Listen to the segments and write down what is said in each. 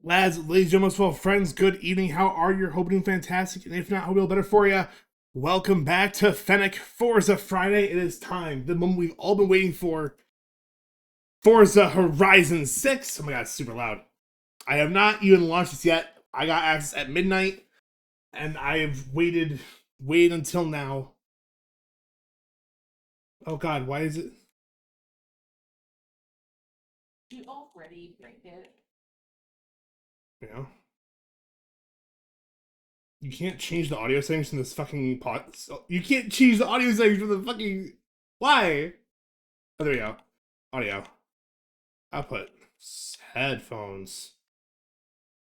Lads, ladies, gentlemen, well, friends, good evening. How are you? Hoping fantastic, and if not, hope it'll better for you. Welcome back to Fennec Forza Friday. It is time, the moment we've all been waiting for. Forza Horizon 6. Oh my god, it's super loud. I have not even launched this yet. I got access at midnight, and I have waited until now. Oh god, why is it? You already break it. You know? You can't change the audio settings from this fucking pod. You can't change the audio settings from the fucking. Why? Oh, there we go. Audio. Output. Headphones.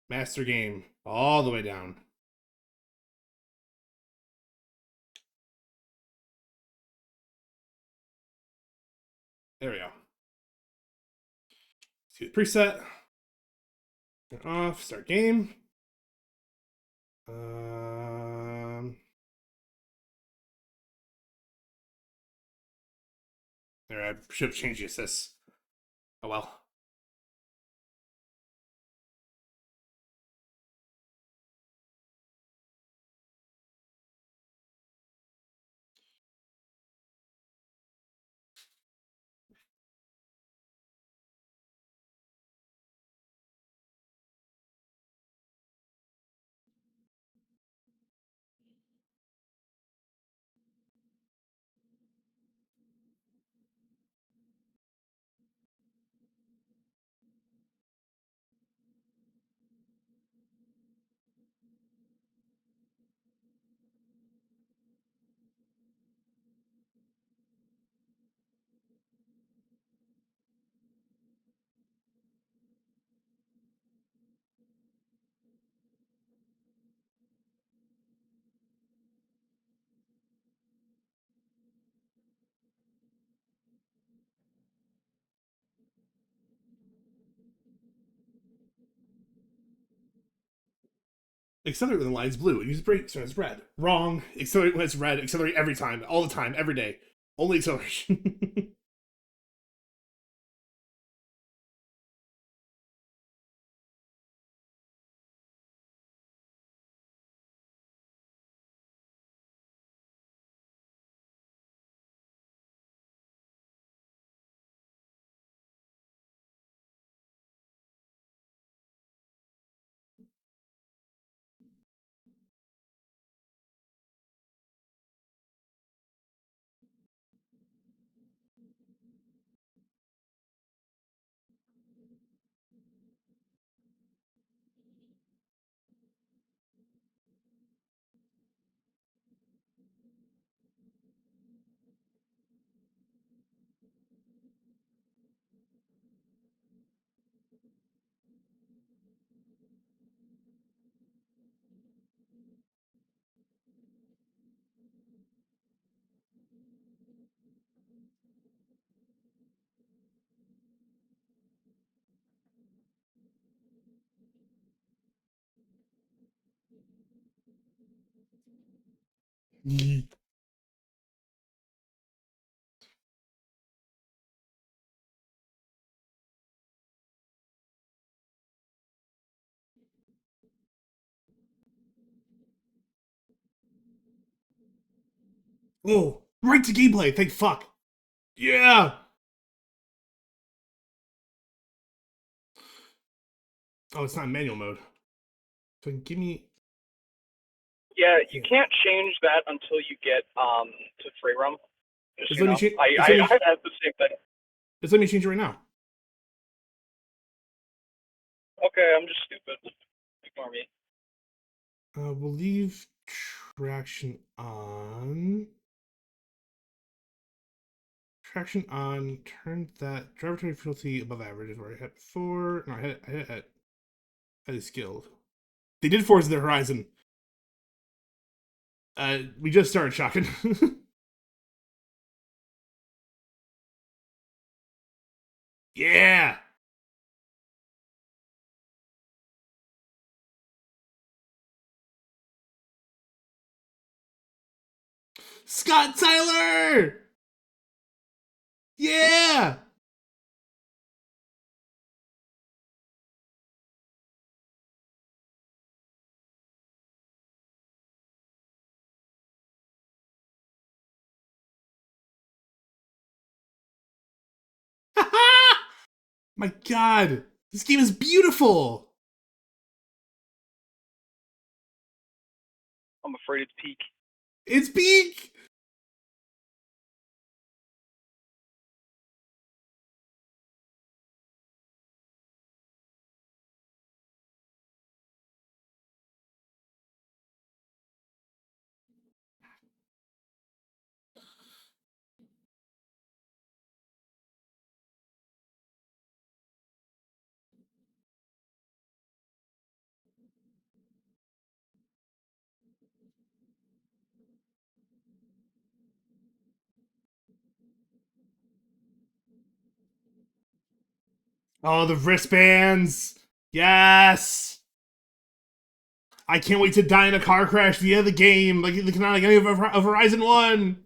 Master game. All the way down. There we go. See the preset. Turn off. Start game. There, I should have changed the assist. Oh well. Accelerate when the line's blue. Use brake so it's red. Wrong. Accelerate when it's red. Accelerate every time. All the time. Every day. Only acceleration. Oh, right to gameplay. Thank fuck. Yeah. Oh, it's not manual mode. So give me. Yeah, you can't change that until you get to free roam. Just Let me change. I have the same thing. Let me change it right now. Okay, I'm just stupid. Ignore me. We'll leave traction on. Traction on. Turn that driver difficulty above average is where I had before. No, I had highly skilled. They did Forza the Horizon. We just started shocking. Yeah. Scott Tyler. Yeah. My God, this game is beautiful. I'm afraid it's peak. It's peak. Oh, the wristbands. Yes. I can't wait to die in a car crash via the game, like the canonic ending of Horizon 1.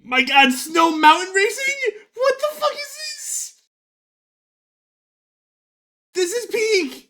My God, snow mountain racing? What the fuck is this? This is peak.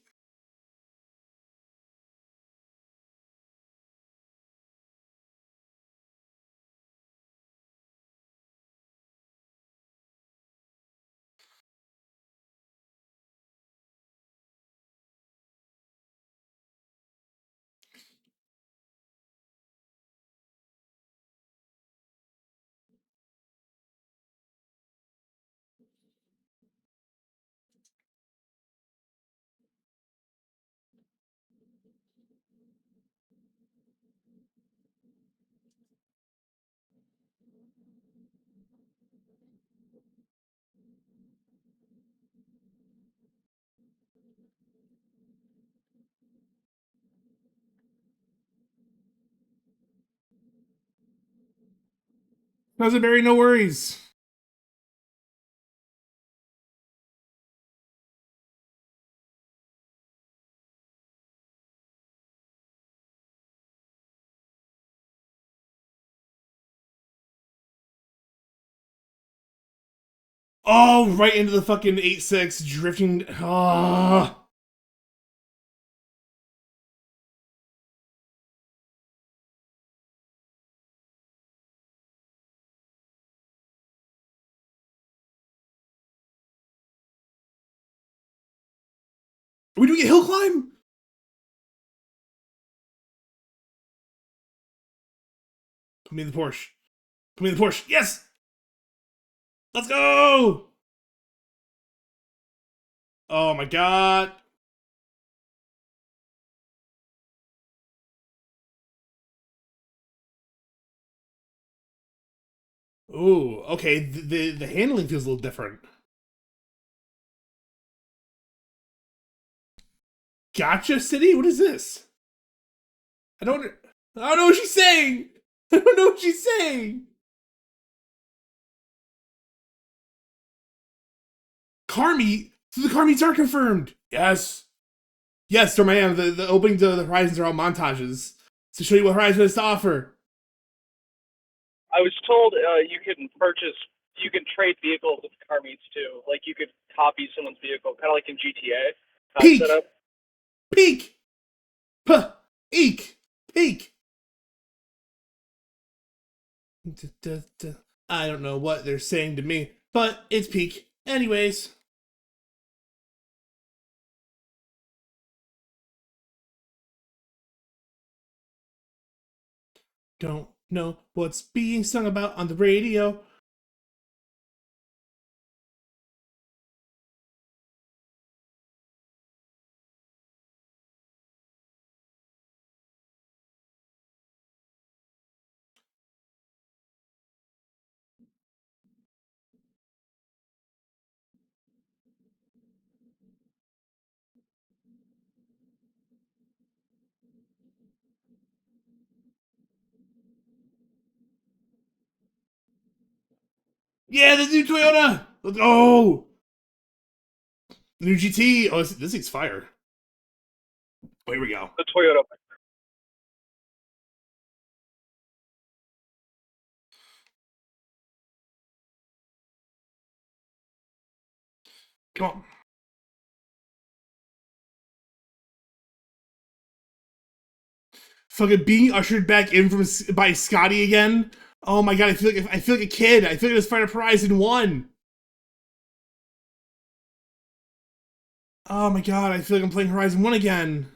Raspberry, no worries. Oh, right into the fucking 8-6 drifting. Oh. Are we doing a hill climb? Put me in the Porsche. Put me in the Porsche. Yes! Let's go! Oh my God. Ooh, okay. The handling feels a little different. Gotcha City? What is this? I don't. I don't know what she's saying. I don't know what she's saying. Car meet. So the car meets are confirmed. Yes. Yes, Storm I am. The opening to the Horizons are all montages to show you what Horizon has to offer. I was told you can trade vehicles with car meets too. Like you could copy someone's vehicle, kind of like in GTA. Peak. Peak. Puh. Eek. Peak. I don't know what they're saying to me, but it's peak. Anyways. Don't know what's being sung about on the radio. Yeah, the new Toyota. Let's go. The new GT. Oh, this thing's fire. Oh, here we go. The Toyota. Come on. Fucking being ushered back in by Scotty again. Oh my god, I feel like a kid. I feel like I just find a Horizon 1. Oh my god, I feel like I'm playing Horizon 1 again.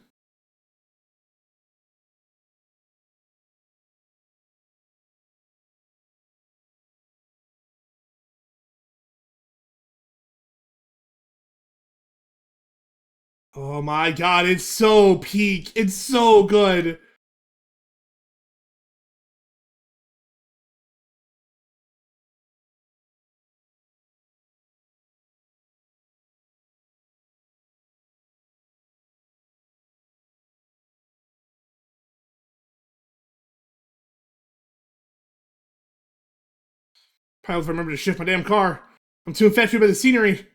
Oh my god, it's so peak. It's so good. Probably if I remember to shift my damn car. I'm too infatuated by the scenery.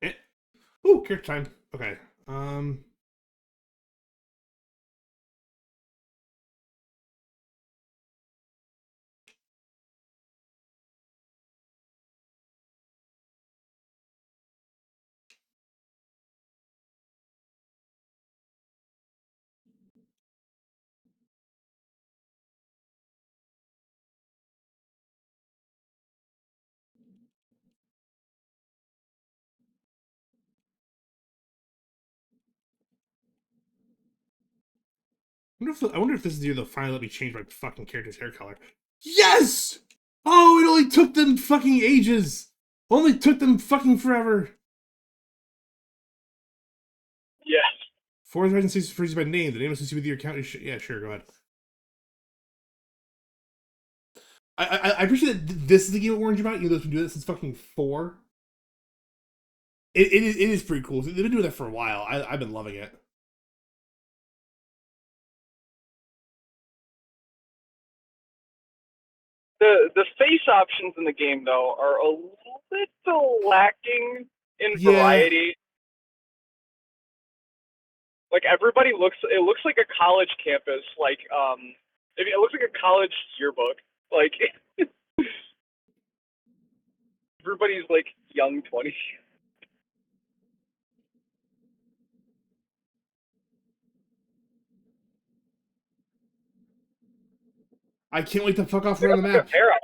Eh. Ooh, character time. Okay. I wonder if this is the year they'll finally let me change my fucking character's hair color. Yes! Oh, it only took them fucking ages. Only took them fucking forever. Yes. Forza Horizon 6 freezes by name. The name associated with your account is yeah, sure, go ahead. I appreciate that this is the game we're about. You know, they've been doing this since fucking 4. It is pretty cool. They've been doing that for a while. I've been loving it. The face options in the game though are a little lacking in Yeah, variety. Like everybody looks like a college campus. Like it looks like a college yearbook. Like everybody's like young 20s. I can't wait to fuck off They around got the like a map. hair option.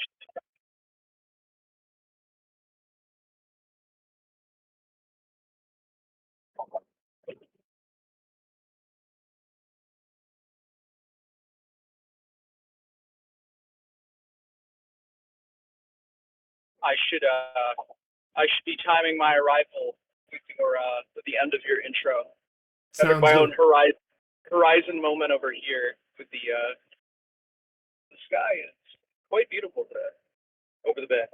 I should be timing my arrival for the end of your intro. Having Sounds my own good. horizon moment over here with the sky is quite beautiful today over the bay.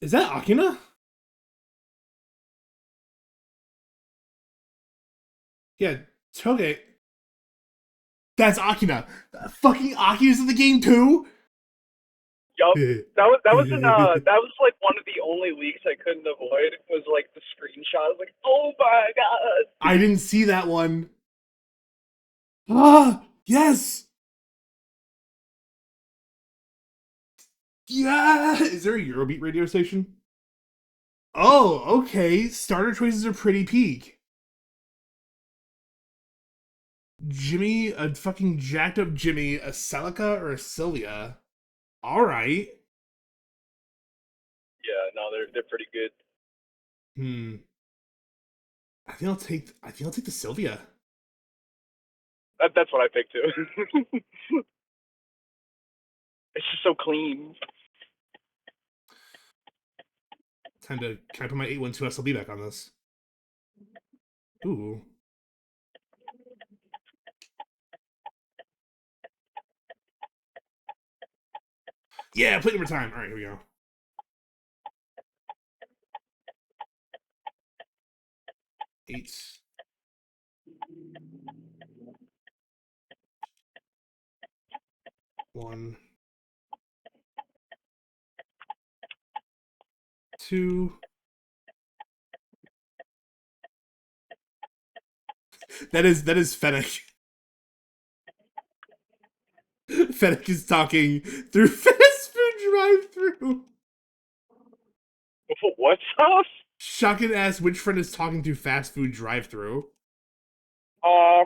Is that Akina? Yeah, Toge. That's Akina. Fucking Akina's in the game too. Yup. That was like one of the only leaks I couldn't avoid was like the screenshot. I was like, oh my god. I didn't see that one. Ah, yes. Yeah. Is there a Eurobeat radio station? Oh, okay. Starter choices are pretty peak. Jimmy, a fucking jacked up Jimmy, a Celica, or a Sylvia. All right. Yeah, no, they're pretty good. Hmm. I think I'll take the Sylvia. That's what I picked too. It's just so clean. Time to can I put my 812 SLB back on this? Ooh. Yeah, plate number time. All right, here we go. 8. 1, 2. That is Fennec. Fennec is talking through fast food drive-through. What stuff? Shotgun asks which friend is talking through fast food drive-through. Oh,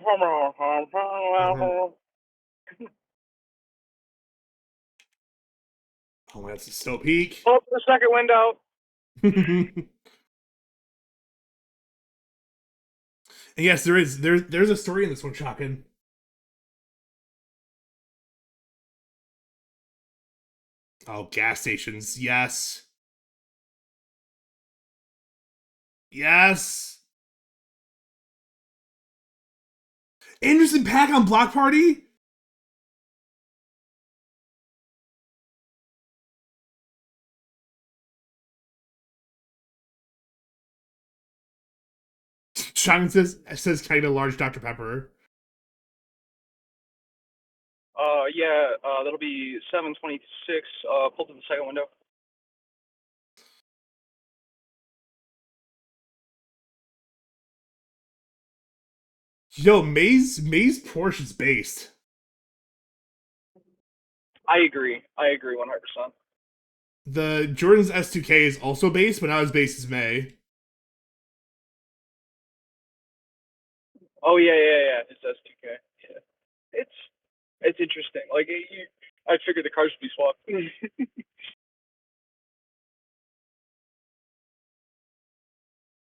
that's a snow peak. Pull up the second window. And yes, there's a story in this one, Shotgun. Oh, gas stations. Yes. Yes. Anderson Paak on Block Party? Shotgun says can I get a large Dr. Pepper? Yeah, that'll be 726. Pull to the second window. Yo, May's Porsche is based. I agree 100%. The Jordan's S2K is also based, but not as based as May. Oh yeah. It's S2K. Yeah, it's interesting. Like I figured the cars would be swapped.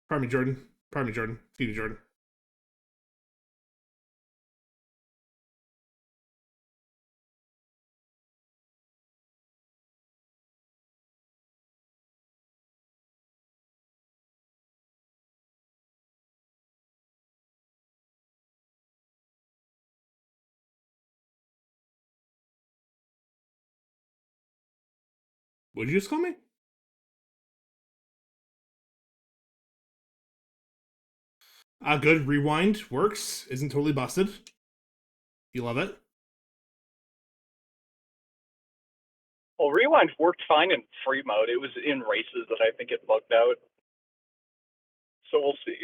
Pardon me, Jordan. Pardon me, Jordan. Excuse me, Jordan. What did you just call me? Good. Rewind works. Isn't totally busted. You love it. Well, rewind worked fine in free mode. It was in races that I think it bugged out. So we'll see.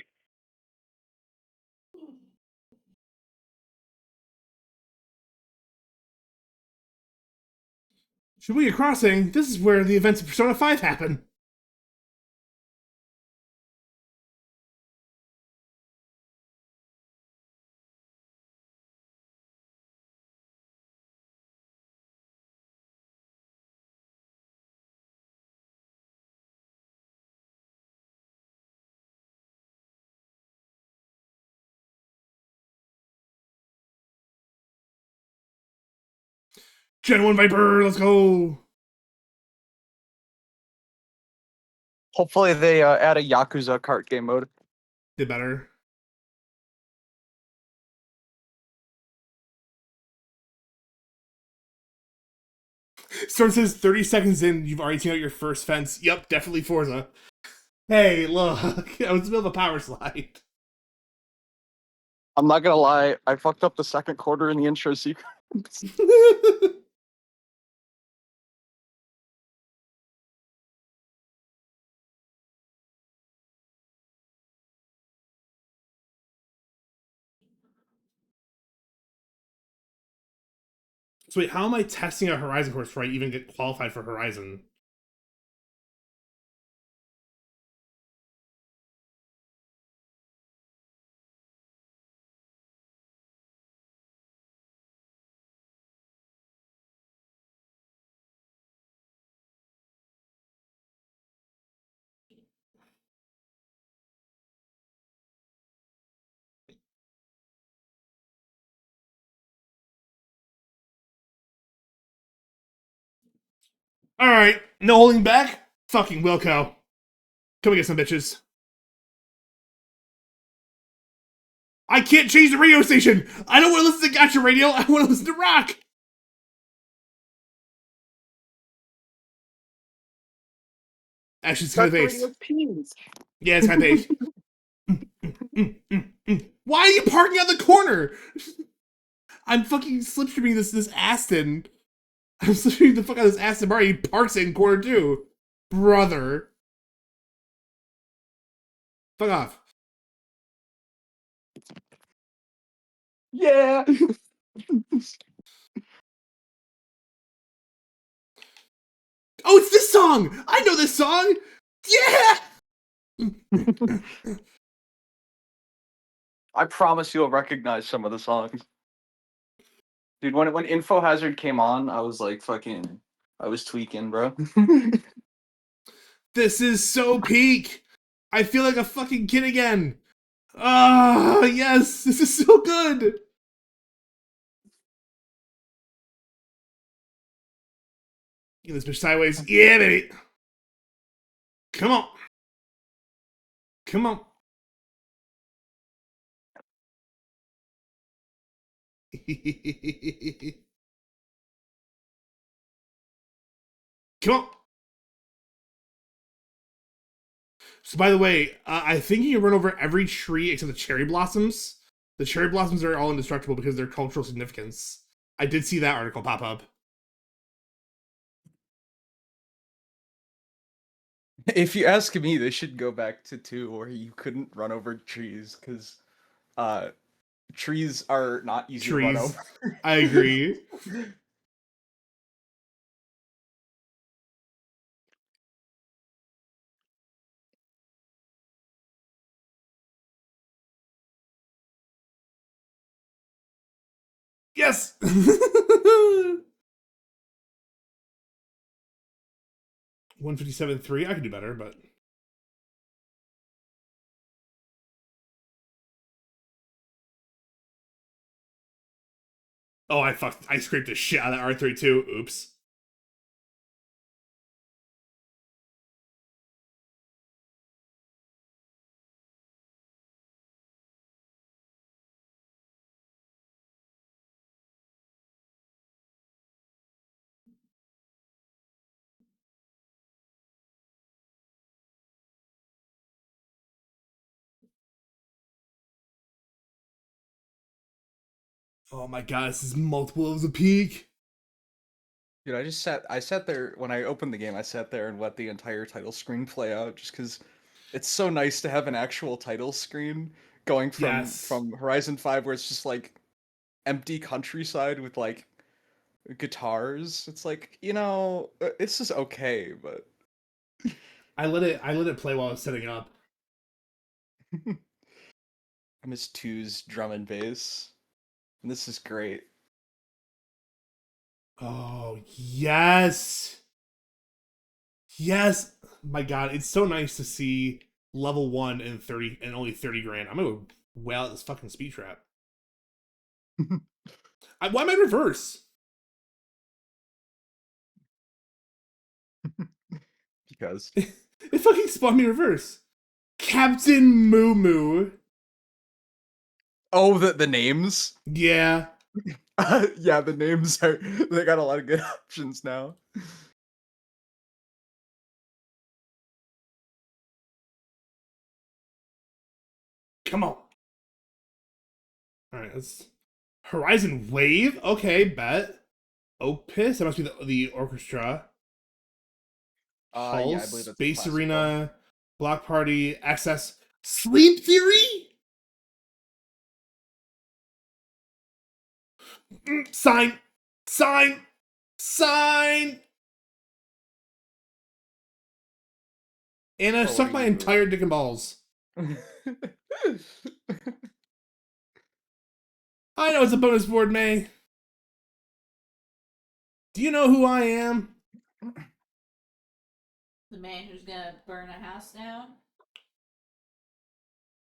Shibuya Crossing. This is where the events of Persona 5 happen. Gen 1 Viper, let's go. Hopefully they add a Yakuza kart game mode. Did better. Storm says 30 seconds in, you've already seen out your first fence. Yep, definitely Forza. Hey, look. I was in the middle of a power slide. I'm not gonna lie, I fucked up the second quarter in the intro sequence. So wait, how am I testing a Horizon course before I even get qualified for Horizon? Alright, no holding back. Fucking Wilco. Come and get some bitches. I can't change the radio station! I don't want to listen to Gotcha Radio, I want to listen to rock! Actually, it's kind of based. Peas. Yeah, it's kind of based. Why are you parking on the corner? I'm fucking slipstreaming this Aston. I'm slipstreaming the fuck out of this Aston Martin. He parks in corner two. Brother. Fuck off. Yeah. Oh, it's this song! I know this song! Yeah! I promise you'll recognize some of the songs. Dude, when Info Hazard came on, I was like fucking I was tweaking, bro. This is so peak! I feel like a fucking kid again! Ah, yes! This is so good! Get this bitch sideways. Yeah, baby! Come on! Come on! Come on! So, by the way, I think you can run over every tree except the cherry blossoms. The cherry blossoms are all indestructible because of their cultural significance. I did see that article pop up. If you ask me, they should go back to 2 where you couldn't run over trees, because uh trees are not easy to run Trees. over. I agree. Yes! 157.3. I could do better, but oh, I scraped the shit out of that R3 too. Oops. Oh my god, this is multiple levels of peak. Dude, I sat there when I opened the game, I sat there and let the entire title screen play out just because it's so nice to have an actual title screen going Yes. from Horizon 5 where it's just like empty countryside with like guitars. It's like, it's just okay, but I let it play while I was setting up. I miss 2's drum and bass. And this is great. Oh, yes. Yes. My god, it's so nice to see level 1 and 30 and only 30 grand. I'm gonna well this fucking speed trap. Why am I reverse? Because It fucking spawned me reverse. Captain Moo Moo. oh, the names. Yeah. Yeah, the names are they got a lot of good options now. Come on. Alright, let's Horizon Wave? Okay, bet. Opus? That must be the orchestra. Yeah, Pulse, I believe that's a Space classic one. Arena, Block Party, Access, Sleep Theory? Sign! Sign! Sign! And I Oh, what sucked are my you? entire dick and balls. I know it's a bonus board, May. Do you know who I am? The man who's gonna burn a house down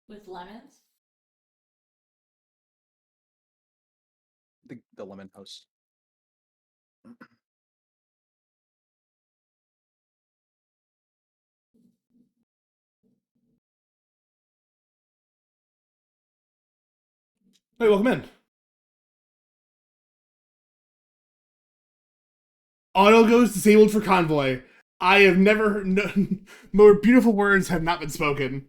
with lemons. The lemon house. Hey, welcome in. Auto goes disabled for convoy. I have never heard more beautiful words have not been spoken.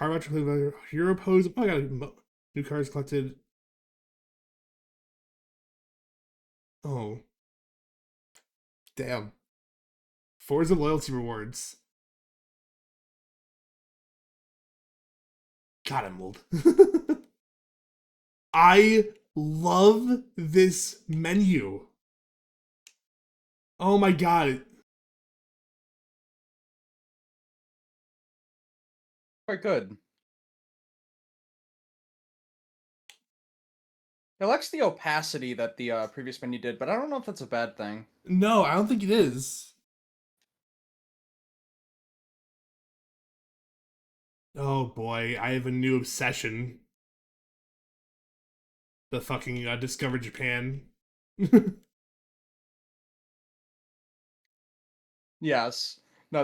Car voucher collected. Hero pose. Oh, I got new cars collected. Oh, damn. Forza loyalty rewards. God, I'm old. I love this menu. Oh my god. Quite good. It lacks the opacity that the previous menu did, but I don't know if that's a bad thing. No, I don't think it is. Oh boy, I have a new obsession. The fucking Discover Japan. Yes. No,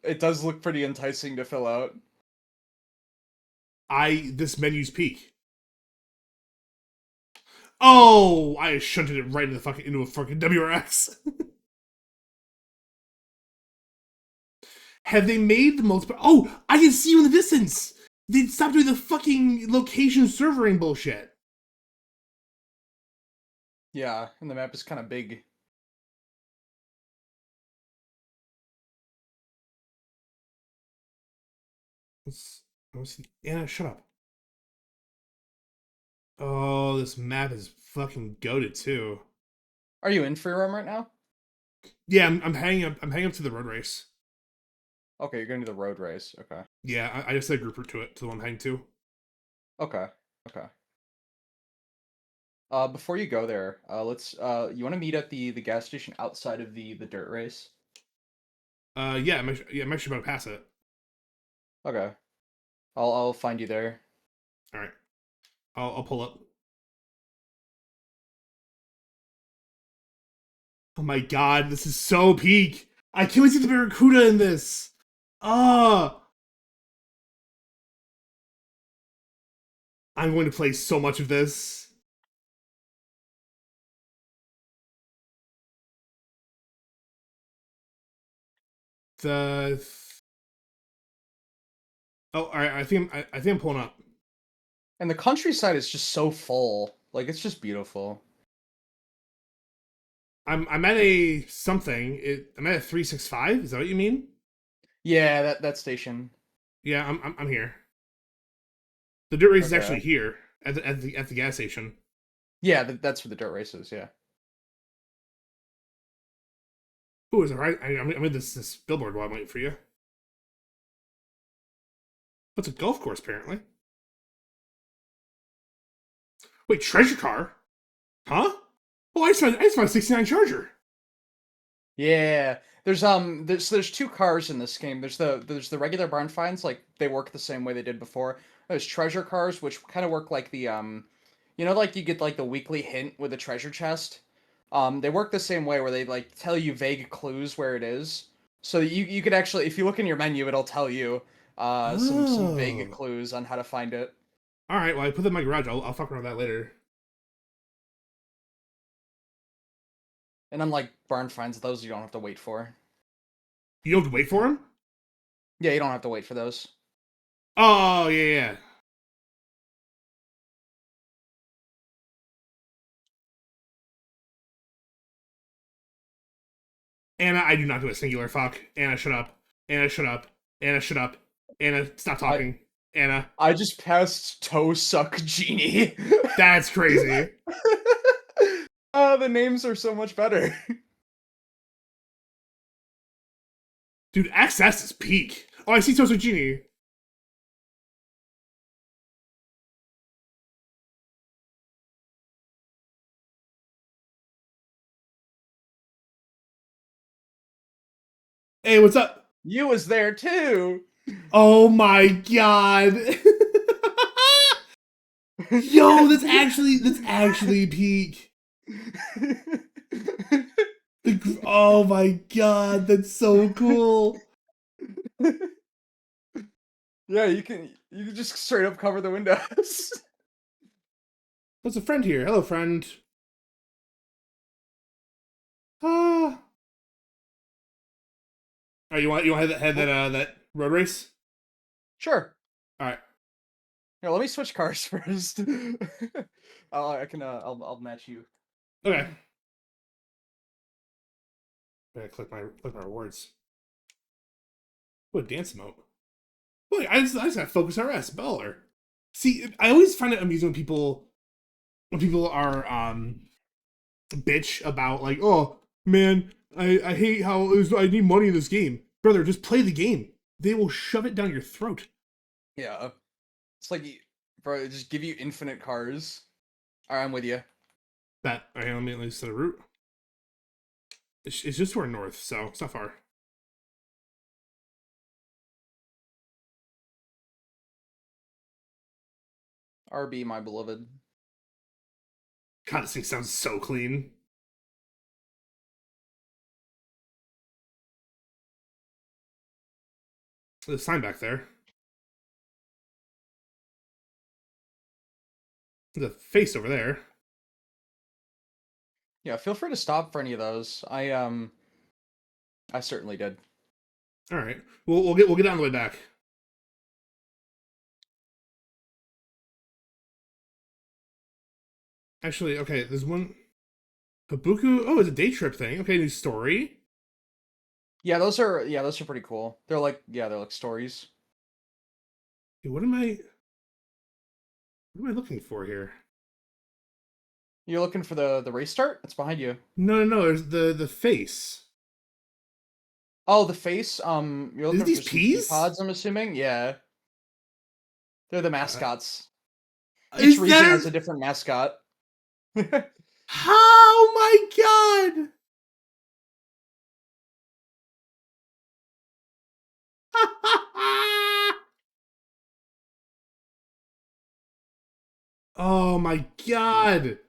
it does look pretty enticing to fill out. This menu's peak. Oh, I shunted it right into a fucking WRX. Have they made the multiple? Oh, I can see you in the distance. They stopped doing the fucking location servering bullshit. Yeah, and the map is kind of big. Let's see. Anna, shut up. Oh, this map is fucking goated too. Are you in free roam right now? Yeah, I'm hanging up. I'm hanging up to the road race. Okay, you're going to the road race. Okay. Yeah, I just said group route to it, to the one I'm hanging to. Okay. Okay. Before you go there, you want to meet at the gas station outside of the dirt race? Yeah, I'm actually about to pass it. Okay. I'll find you there. All right, I'll pull up. Oh my god, this is so peak. I can't wait to see the Barracuda in this. Ah, I'm going to play so much of this. The all right, I think I'm pulling up. And the countryside is just so full. Like it's just beautiful. I'm at a something. I'm at a 365. Is that what you mean? Yeah, that station. Yeah, I'm here. The dirt race is Okay. actually here at the gas station. Yeah, that's for the dirt races. Yeah. Ooh, is it right? I'm in this billboard while I'm waiting for you. What's a golf course apparently? Wait, treasure car? Huh? Oh, I just found a 69 Charger. Yeah. There's two cars in this game. There's the regular barn finds, like they work the same way they did before. There's treasure cars, which kind of work like like you get like the weekly hint with a treasure chest. They work the same way where they like tell you vague clues where it is. So you could actually, if you look in your menu, it'll tell you some vague Oh. clues on how to find it. All right. Well, I put that in my garage. I'll fuck around with that later. And unlike barn finds, those you don't have to wait for. You don't have to wait for him. Yeah, you don't have to wait for those. Oh yeah. Anna, I do not do a singular fuck. Anna, shut up. Anna, shut up. Anna, shut up. Anna, stop I talking. Anna, I just passed Toe Suck Genie. that's crazy. The names are so much better. Dude, XS is peak. Oh, I see Toso Genie. Hey, what's up? You was there too. Oh my god. Yo, that's actually peak. Oh my god, that's so cool. Yeah, you can just straight up cover the windows. There's a friend here. Hello, friend. Ah. Oh, you want to head that road race? Sure. All right. Here, let me switch cars first. I'll match you. Okay. I gotta click my rewards. What dance emote? Wait, I just gotta focus RS baller. See, I always find it amusing when people are bitch about like, oh man, I hate how I need money in this game. Brother, just play the game. They will shove it down your throat. Yeah. It's like, bro, just give you infinite cars. Alright, I'm with you. That I let me set a route. It's just toward north, so it's not far. RB, my beloved. God, this thing sounds so clean. There's a sign back there. There's a face over there. Yeah, feel free to stop for any of those. I certainly did. All right, we'll get on the way back. Actually, okay, there's one. Habuku. Oh, it's a day trip thing. Okay, new story. Yeah, those are pretty cool. They're like stories. Dude, what am I looking for here? You're looking for the race start? It's behind you. No. There's the face. Oh, the face. You're looking these for some peas? pods, I'm assuming. Yeah. They're the mascots. Each Is region that? has a different mascot. Oh my god! Oh my god!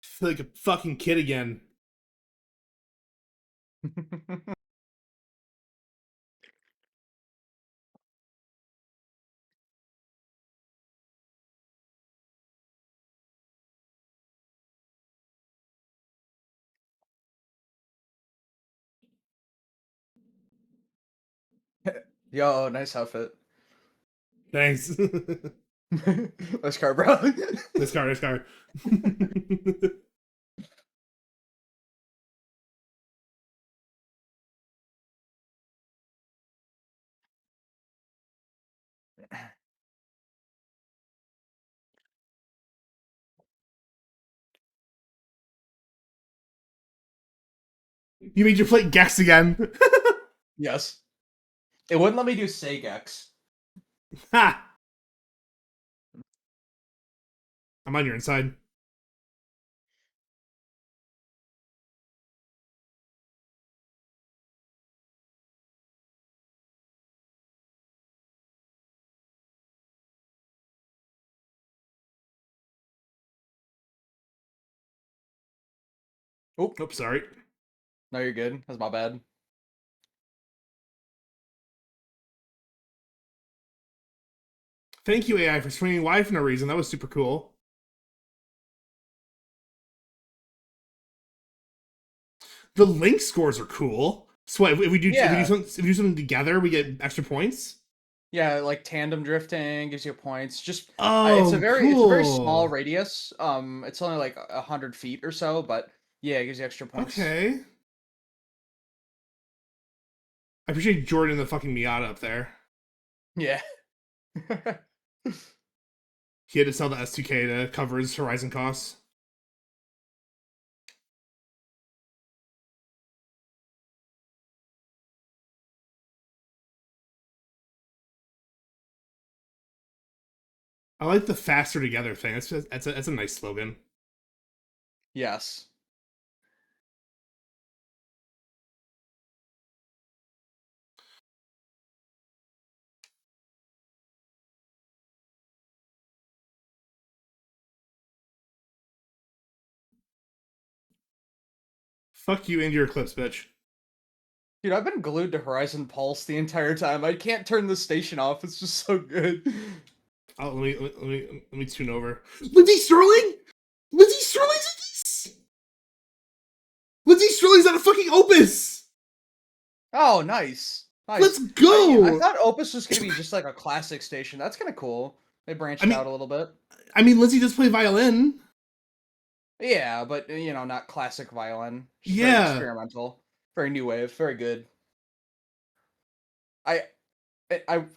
I feel like a fucking kid again. Yo, nice outfit. Thanks. Nice car, bro. This car. You made your plate Gex again. Yes. It wouldn't let me do Sagex. Ha! I'm on your inside. Oh, Oops, sorry. no, you're good. That's my bad. Thank you, AI, for swinging Y for no reason. That was super cool. The link scores are cool. So what, if we do something together, we get extra points. Yeah, like tandem drifting gives you points. Just Oh, it's a very small cool. radius. It's only like 100 feet or so, but yeah, it gives you extra points. Okay. I appreciate Jordan the fucking Miata up there. Yeah. He had to sell the S2K to cover his Horizon costs. I like the faster together thing. That's a nice slogan. Yes. Fuck you and your Eclipse, bitch. Dude, I've been glued to Horizon Pulse the entire time. I can't turn the station off. It's just so good. Let me tune over. Lindsay Sterling? fucking Opus. Oh, nice. Nice. Let's I go. thought Opus was gonna be just like a classic station. That's kind of cool. They branched out a little bit. I mean, Lindsay does play violin. Yeah, but you know, not classic violin. Just very Yeah. experimental, very new wave, very good. I,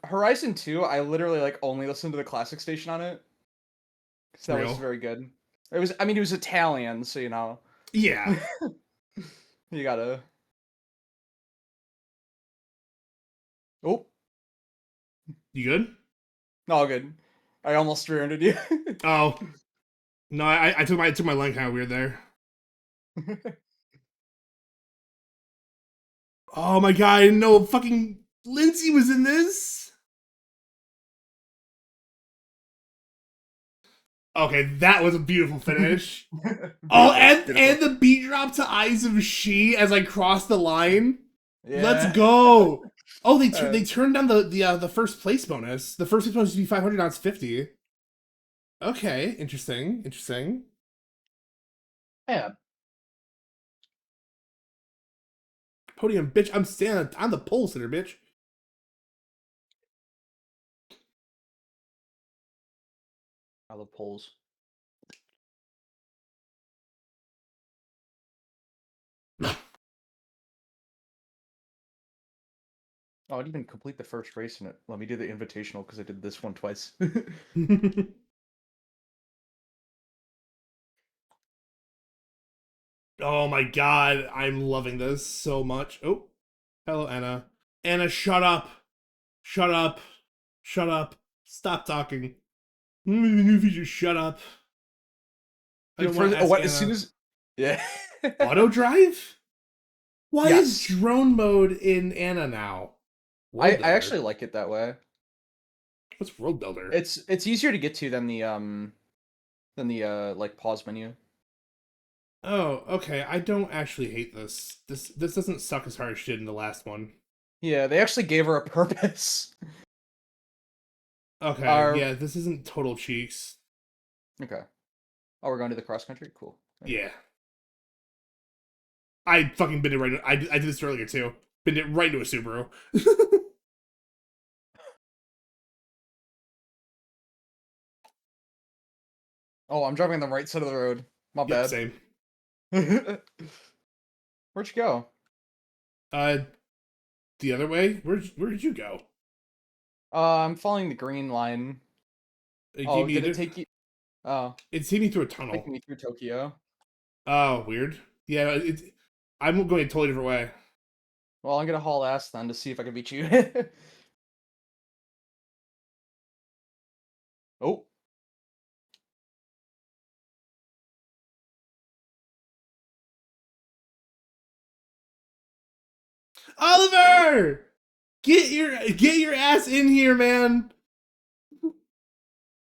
Horizon 2, I literally like only listened to the classic station on it. Cause that was Real. very good. It was, I mean, it was Italian, so you know. Yeah. You gotta. Oh, You good? no, good. I almost rear-ended you. Oh. No, I took my line kind of weird there. Oh my god, I didn't know fucking Lindsay was in this. Okay, that was a beautiful finish. Oh, and the beat drop to Eyes of She as I cross the line. Yeah. Let's go. Oh, they Uh, they turned down the first place bonus. The first place bonus used to be 500, now it's 50. Okay, interesting. Interesting. Yeah. Podium, bitch. I'm standing. I'm the pole sitter, bitch. I love polls. Oh, I didn't even complete the first race in it. Let me do the invitational because I did this one twice. Oh my god, I'm loving this so much. Oh, hello, Anna. Anna, shut up. Shut up. Shut up. Stop talking. If you just shut up. I don't want to ask what? As soon Anna. as yeah. Auto drive? Why is Yes. drone mode in Anna now? I World Builder. actually like it that way. What's World Builder? It's easier to get to than the like pause menu. Oh, okay. I don't actually hate this. This doesn't suck as hard as shit in the last one. Yeah, they actually gave her a purpose. Okay, yeah, this isn't total cheeks. Okay. Oh, we're going to the cross country? Cool. Yeah. I fucking been it right. I did this earlier too. Been it right into a Subaru. Oh, I'm driving on the right side of the road. My Yep, bad. same. Where'd you go? The other way. Where did you go? I'm following the green line. Oh, did it take you? Oh, It's taking me through a taking tunnel. me through Tokyo. Oh, weird. Yeah, I'm going a totally different way. Well, I'm gonna haul ass then to see if I can beat you. Oh, Oliver, get your ass in here, man.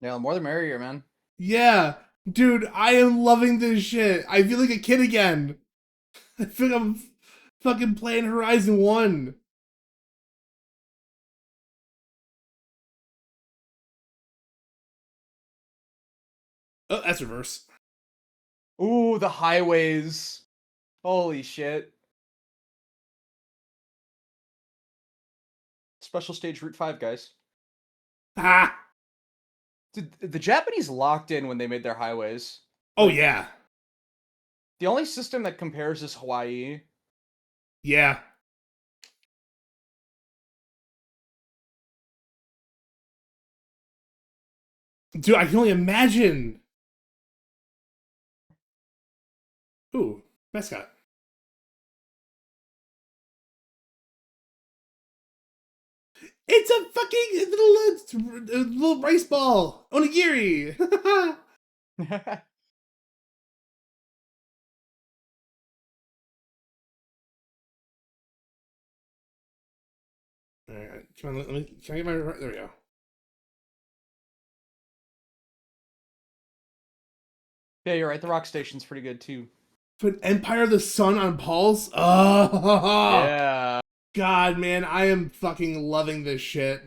yeah, the more the merrier, man. Yeah, dude, I am loving this shit. I feel like a kid again. I feel like I'm fucking playing Horizon 1. Oh, that's reverse. Ooh, the highways. Holy shit. Special stage Route 5, guys. Ah. Dude, the Japanese locked in when they made their highways. Oh, yeah. The only system that compares is Hawaii. Yeah. Dude, I can only imagine. Ooh, mascot. It's a fucking little rice ball. Onigiri. All right, come on. Let me. Can I get my? There we go. Yeah, you're right. The rock station's pretty good too. Put Empire of the Sun on Paul's. Oh, Yeah. God, man, I am fucking loving this shit.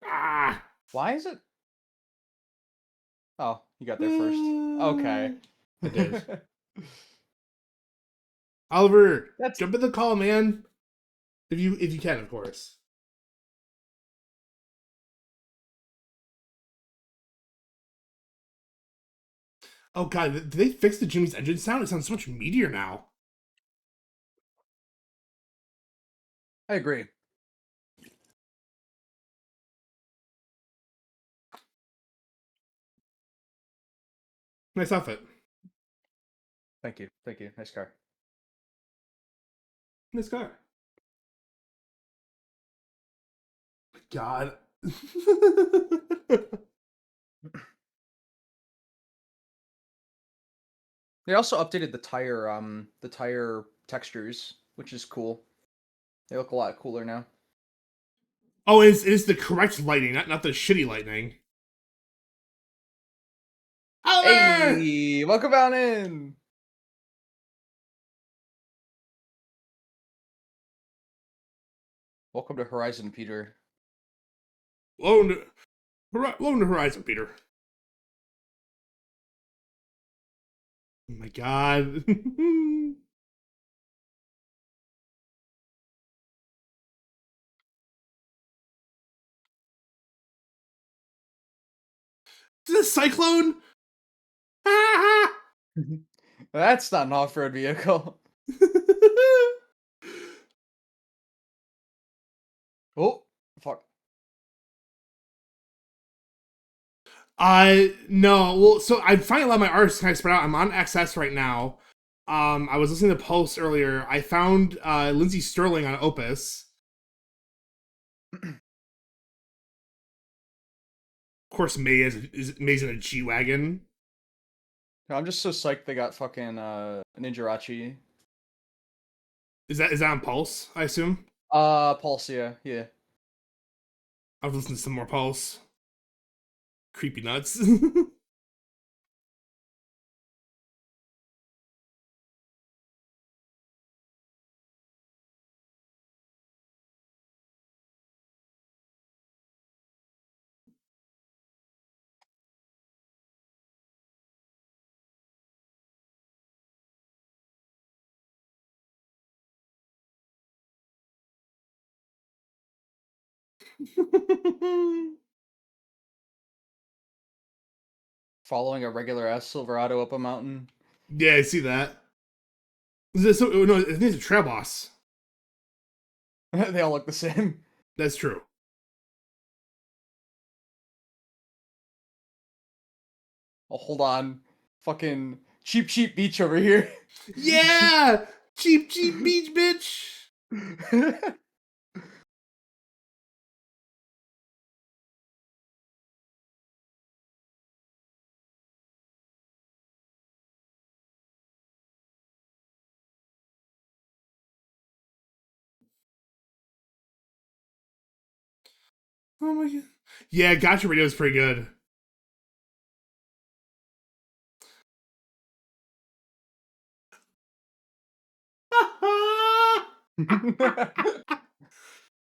Ah. Why is it? Oh, You got there first. Okay. I did. Oliver, That's jump in the call, man. If you can, of course. Oh god, did they fix the Jimmy's engine sound? It sounds so much meatier now. I agree. Nice outfit. Thank you. Thank you. Nice car. Nice car. God. They also updated the tire textures, which is cool. They look a lot cooler now. Oh, it is the correct lighting, not the shitty lightning. Oliver! Hey, welcome on in. Welcome to Horizon, Peter. Welcome to Horizon, Peter. Oh my god. Is this a cyclone? Ah! That's not an off-road vehicle. Oh, fuck. No. Well, so I finally allowed my artists kind of spread out. I'm on XS right now. I was listening to Pulse earlier. I found Lindsey Sterling on Opus. Of course, May's in a G-Wagon. I'm just so psyched they got fucking Ninjarachi. Is that on Pulse, I assume? Pulse, yeah. I'll listen to some more Pulse. Creepy nuts. Following a regular ass Silverado up a mountain. Yeah, I see that. No, I think it's a trail boss. They all look the same. That's true. Oh, hold on. Fucking cheap beach over here. Yeah! Cheap beach, bitch! Oh my god. Yeah, Gotcha Radio is pretty good.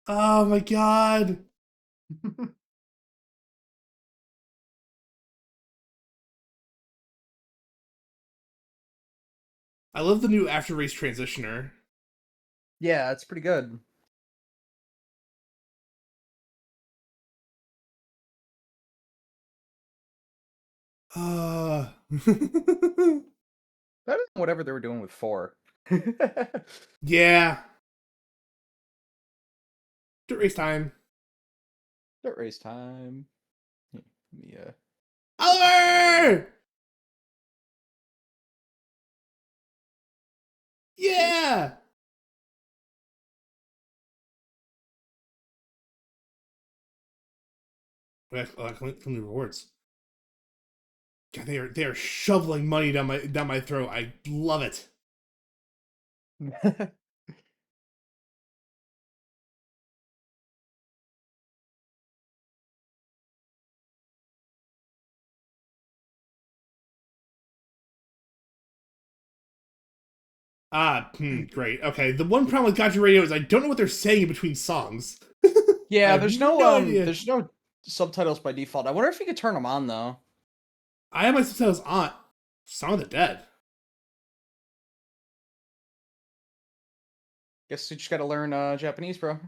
Oh my god. I love the new after race transitioner. Yeah, it's pretty good. Better than whatever they were doing with 4. Yeah. Dirt race time. Dirt race time. Yeah. Oliver! Yeah! I collect from the rewards. God, they are shoveling money down my throat. I love it. Great. Okay, the one problem with Gotcha Radio is I don't know what they're saying in between songs. I Yeah, have there's no no idea. there's no subtitles by default. I wonder if you could turn them on though. I have my subtitles on. Song of the Dead. Guess you just gotta learn Japanese, bro.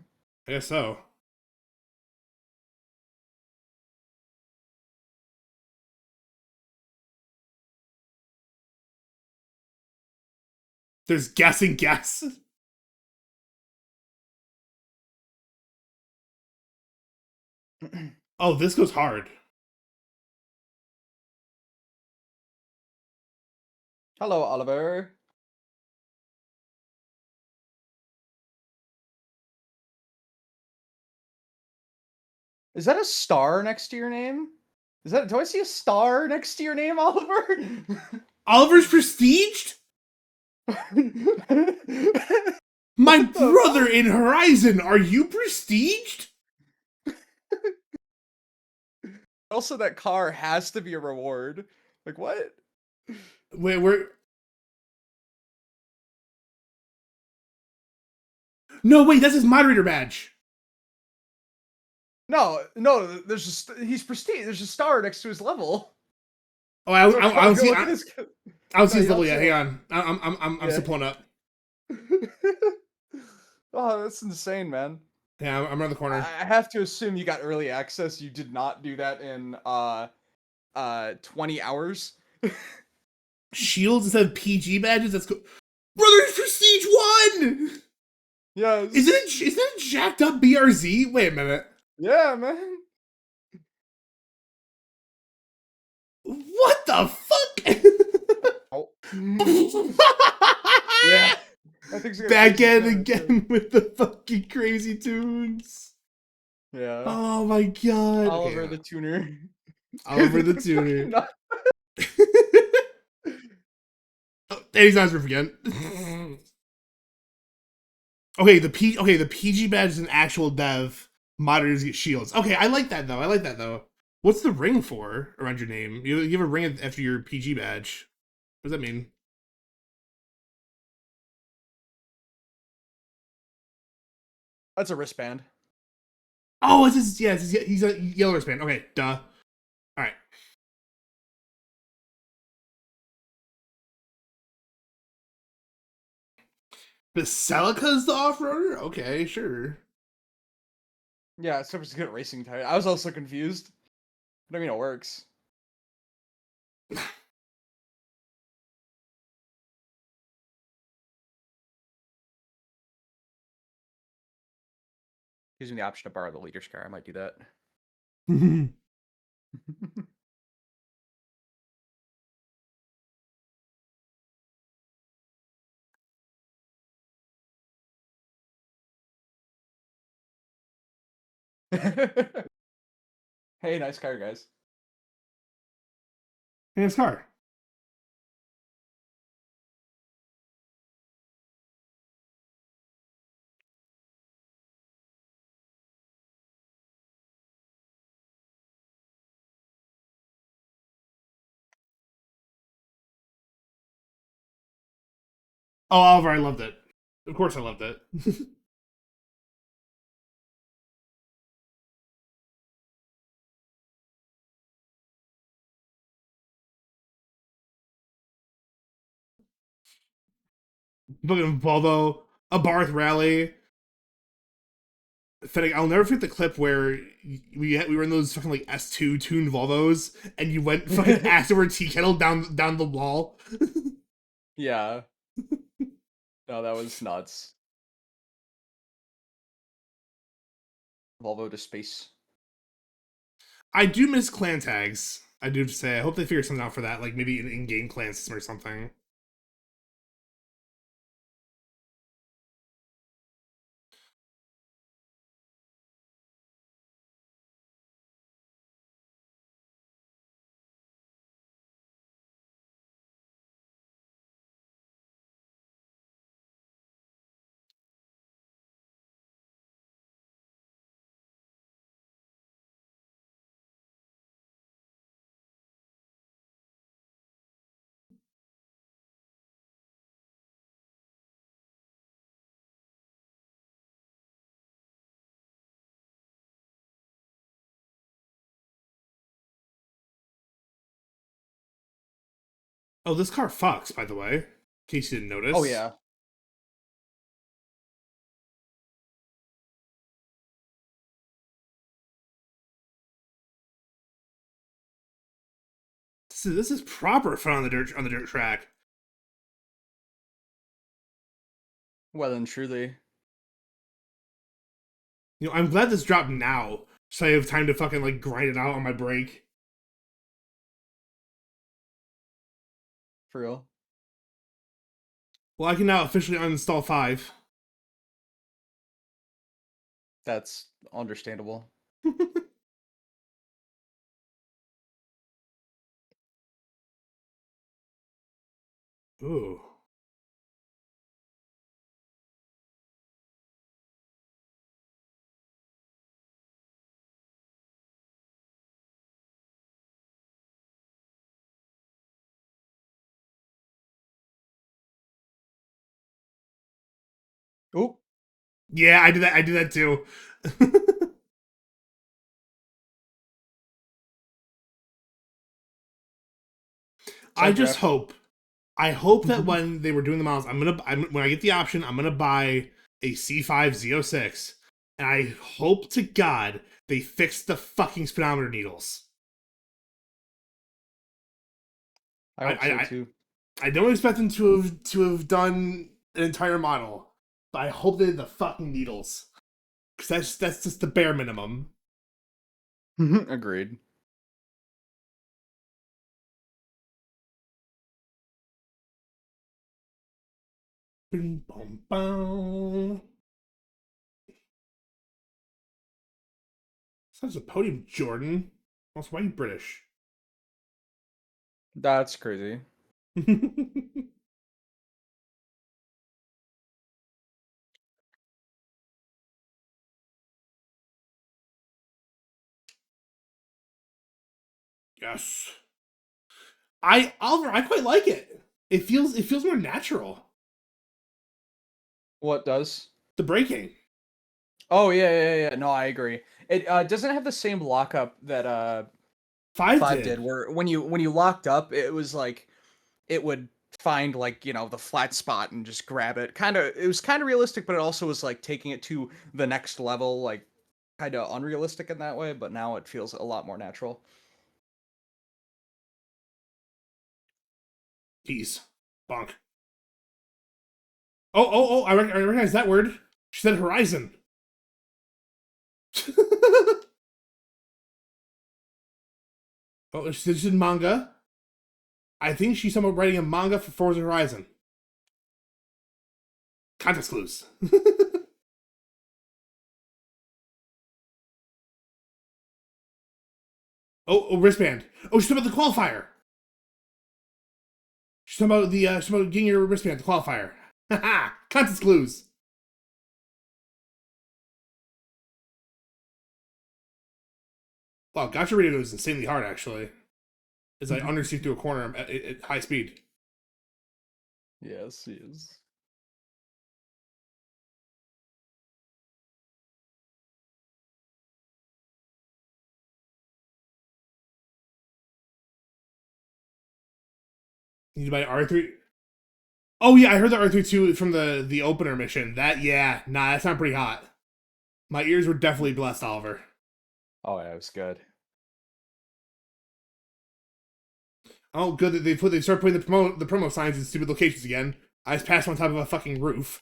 I guess so. There's guessing guess. Oh, this goes hard. Hello, Oliver. Is that a star next to your name? Is that? Do I see a star next to your name, Oliver? Oliver's prestiged? My brother in Horizon, are you prestiged? Also, that car has to be a reward. Like, what? Wait, we're... No, wait, that's his moderator badge. No, there's just he's prestige. There's a star next to his level. Oh, I don't see. Look I at this. don't see No, his you level don't yet. see Hang on. I'm Yeah. still pulling up. Oh, that's insane, man. Yeah, I'm around the corner. I have to assume you got early access. You did not do that in 20 hours. Shields instead of PG badges. That's cool. Brother's Prestige 1. Yes. Isn't it jacked up BRZ? Wait a minute. Yeah, man. What the fuck? Oh. Yeah. I think Back at it again with the fucking crazy tunes. Yeah. Oh my god. Oliver Okay. the tuner. Oliver the tuner. Oh, and he's not his roof again. Okay, the PG badge is an actual dev. Moderators get shields. Okay, I like that though. What's the ring for around your name? You have a ring after your PG badge. What does that mean? That's a wristband. Oh, he's a yellow wristband. Okay, duh. All right. The Celica's the off-roader? Okay, sure. Yeah, it's supposed to get a racing tire. I was also confused. But I mean, it works. Gives me the option to borrow the leader's car. I might do that. Hey, nice car, guys. Hey, his car. Oh, Oliver, I loved it. Of course I loved it. Fucking Volvo, a Barth rally. Fennec, I'll never forget the clip where we were in those fucking like S2 tuned Volvos, and you went fucking ass over tea kettle down the wall. Yeah. No, that was nuts. Volvo to space. I do miss clan tags. I do have to say. I hope they figure something out for that, like maybe an in-game clan system or something. Oh, this car fucks, by the way. In case you didn't notice. Oh yeah. This is proper fun on the dirt track. Well and truly. You know, I'm glad this dropped now, so I have time to fucking like grind it out on my break. For real. Well, I can now officially uninstall 5. That's understandable. Ooh. Oop. Yeah, I did that. I did that too. I just Draft. hope. I hope that when they were doing the models, when I get the option, I'm gonna buy a C5 Z06, and I hope to God they fix the fucking speedometer needles. I hope so too. I don't expect them to have done an entire model, but I hope they did the fucking needles, because that's just the bare minimum. Agreed. Boom, boom, boom. Sounds a podium, Jordan. Also, why are you British? That's crazy. Yes. Oliver, I quite like it. It feels more natural. What does? The braking. Oh yeah. No, I agree. It doesn't have the same lockup that 5 5 did. did, where when you locked up, it was like it would find like, the flat spot and just grab it. It was kind of realistic, but it also was like taking it to the next level, like kind of unrealistic in that way, but now it feels a lot more natural. Jeez. Bonk. Oh, I recognize that word. She said horizon. Oh, she's in manga. I think she's talking about writing a manga for Forza Horizon. Context clues. Oh, wristband. Oh, she's talking about the qualifier. She's talking about she's talking about getting your wristband, the qualifier. Haha, context clues. Wow, Gotcha Radio is insanely hard, actually. As I undershoot through a corner at high speed. Yes, he is. You need to buy R3. Oh yeah, I heard the R32 from the opener mission. Nah, that sounded pretty hot. My ears were definitely blessed, Oliver. Oh yeah, it was good. Oh, good that they start putting the promo signs in stupid locations again. I just passed on top of a fucking roof.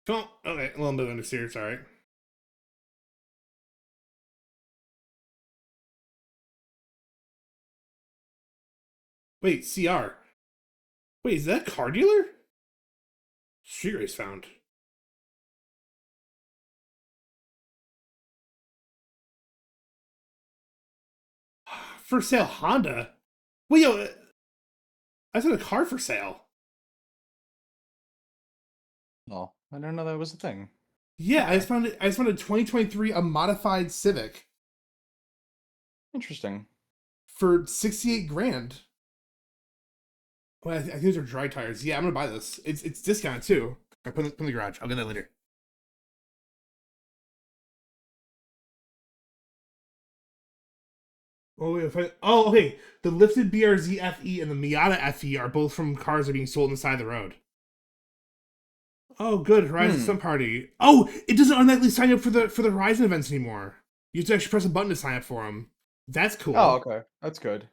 Come on. Okay, a little bit of understeer, it's alright. Wait, CR. Wait, is that a car dealer? Street race found. For sale Honda? Wait, yo, I said a car for sale. Oh, I didn't know that was a thing. Yeah, Okay. I just found a 2023 a modified Civic Interesting. for 68 grand. Well, I think those are dry tires. Yeah, I'm gonna buy this. It's discounted too. I put it in the garage. I'll get that later. Oh, wait, okay. The lifted BRZ FE and the Miata FE are both from cars that are being sold on the side of the road. Oh, good. Horizon Sun Party. Oh, it doesn't automatically sign you up for the Horizon events anymore. You have to actually press a button to sign up for them. That's cool. Oh, okay. That's good.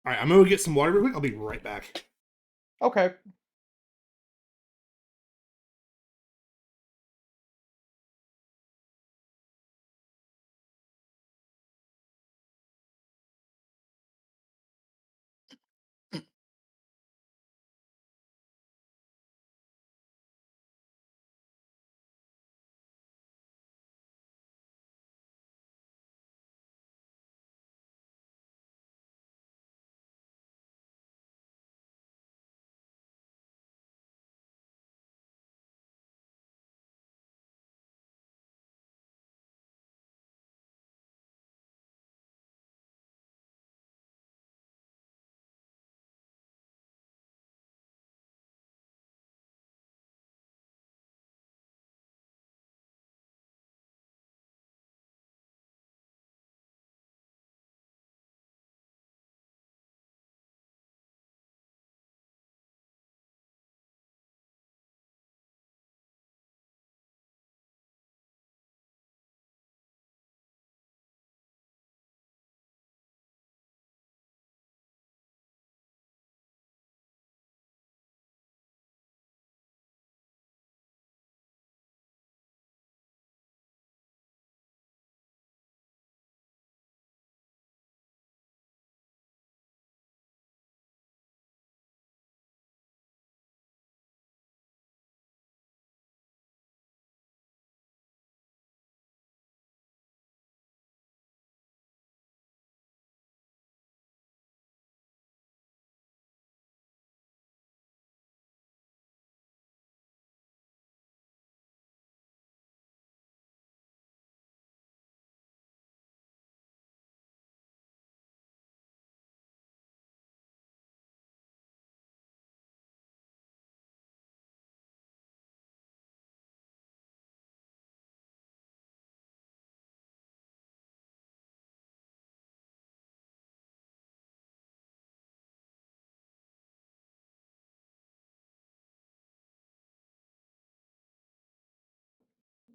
All right, I'm gonna go get some water real quick. I'll be right back. Okay.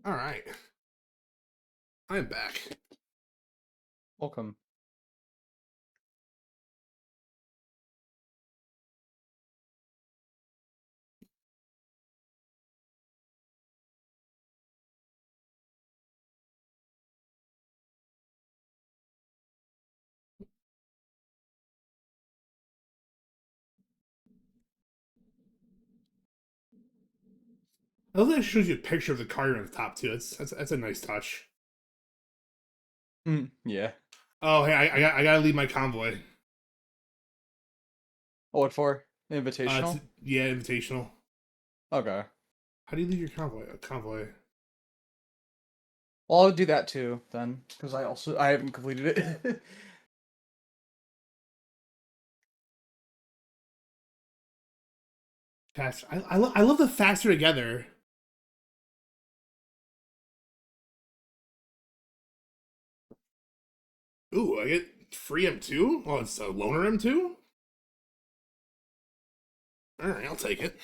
All right, I'm back. Welcome. I love that it shows you a picture of the car you're on the top too. That's a nice touch. Yeah. Oh, hey, I gotta leave my convoy. Oh, what for? It's, Invitational? yeah, invitational. Okay. How do you leave your convoy? A convoy. Well, I'll do that too then, because I haven't completed it. Faster. I love the faster together. Ooh, I get free M2? Oh, it's a loaner M2? Alright, I'll take it.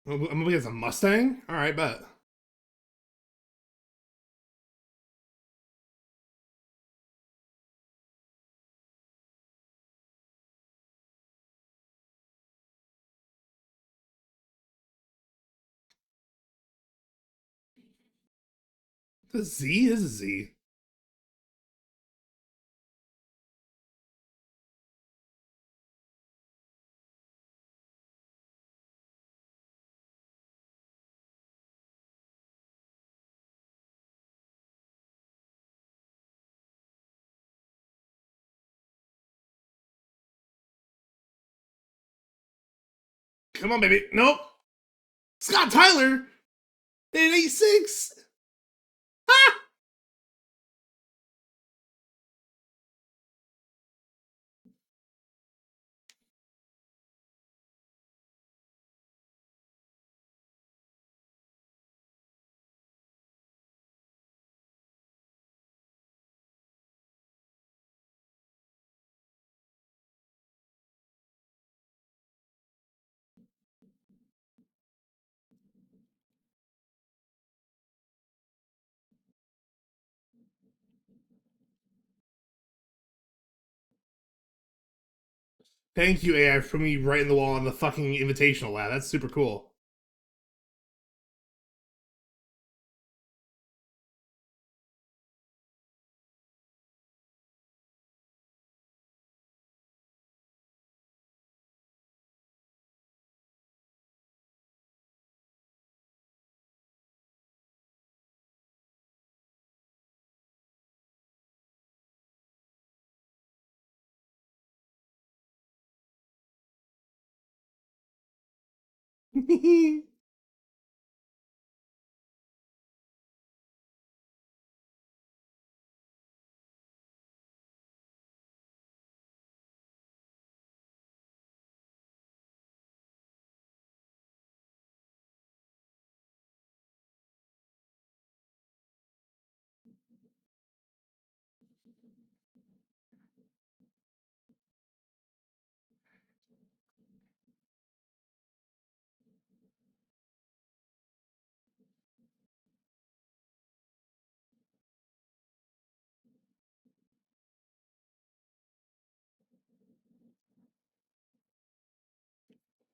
I'm gonna get a Mustang? Alright, bet. The Z is a Z. Come on, baby. Nope. Scott Tyler. 886. Ah! Thank you, AI, for me right in the wall on the fucking invitational lab. That's super cool.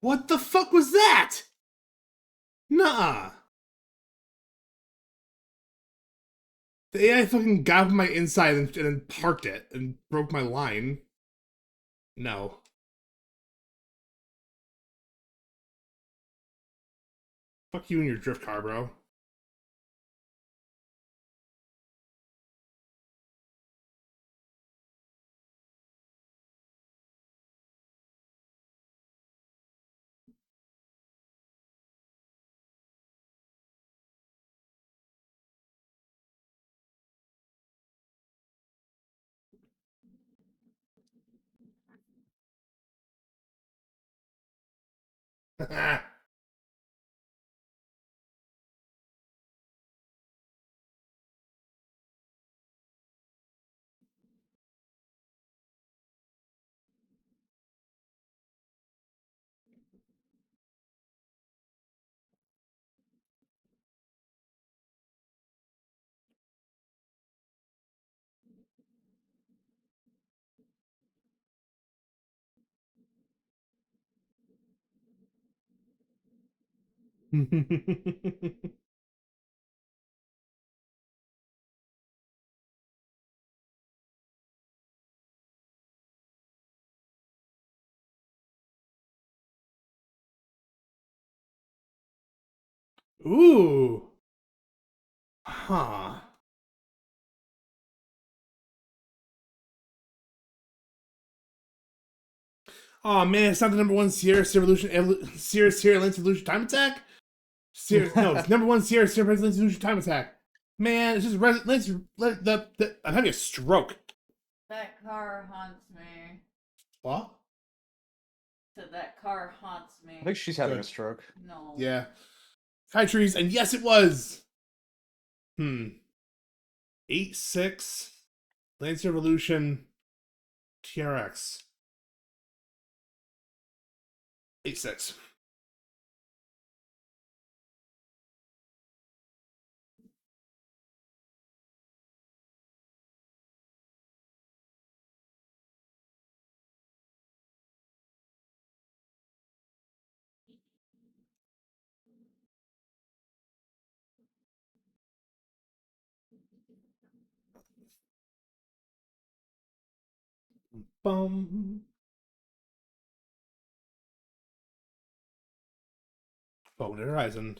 What the fuck was that? Nuh-uh. The AI fucking got my inside and then parked it and broke my line. No. Fuck you and your drift car, bro. Ooh. Huh. Oh man, it's not the number one Sierra Sierra Lance Evolution Time Attack? No, it's number one Sierra Sierra Lance Evolution Time Attack. Man, it's just I'm having a stroke. That car haunts me. What? So that car haunts me. I think she's having Good. a stroke. No. Yeah. High trees, and yes, it was. 8-6 Lance Evolution TRX. 8-6. Bum. Bone Horizon.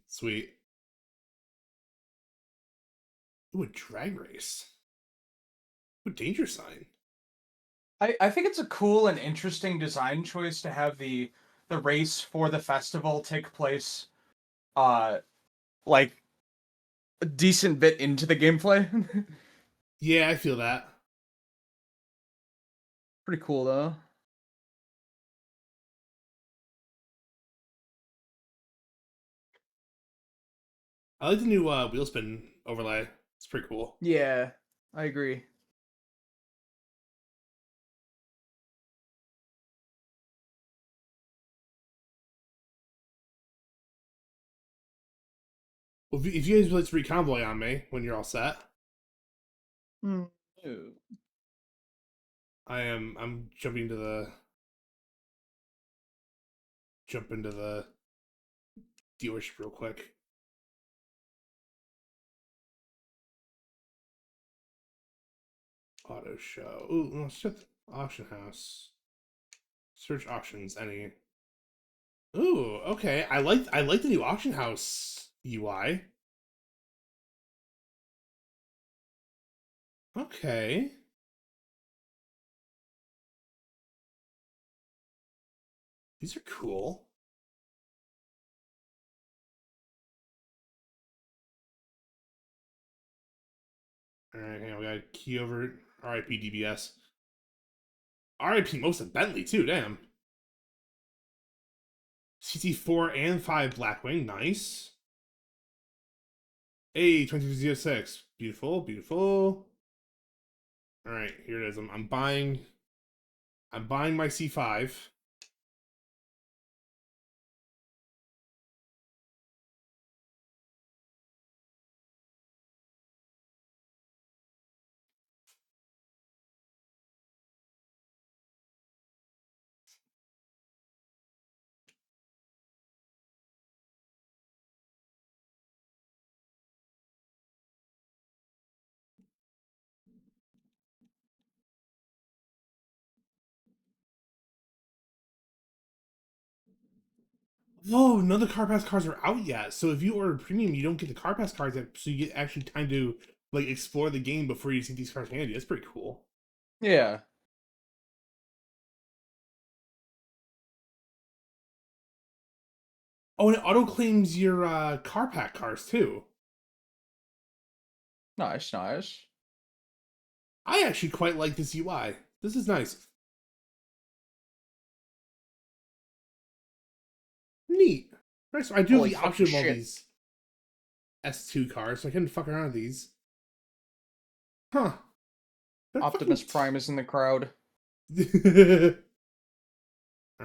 Sweet. Ooh, a drag race. Ooh, danger sign. I think it's a cool and interesting design choice to have the race for the festival take place uh like a decent bit into the gameplay. Yeah, I feel that. Pretty cool though. I like the new wheel spin overlay. It's pretty cool. Yeah, I agree. Well, if you guys would like to reconvoy on me when you're all set, Mm. Ew. I'm jump into the dealership real quick. Auto show. Ooh, let's check the auction house. Search auctions. Any? Ooh, okay. I like the new auction house UI. Okay. These are cool. Alright, hang on, we got a key over RIP DBS. RIP most of Bentley too, damn. CT4 and 5 Blackwing, nice. Hey, 2206. Beautiful, beautiful. Alright, here it is. I'm buying my C5. Oh, none of the Car Pass cars are out yet. So if you order premium, you don't get the Car Pass cars yet. So you get actually time to like explore the game before you see these cars handy. That's pretty cool. Yeah. Oh, and it auto claims your car pack cars too. Nice, nice. I actually quite like this UI. This is nice. Neat. Nice. I do have Holy the fucking option of all shit. these S2 cars, so I can fuck around with these. Huh. They're Optimus fucking. Prime is in the crowd. All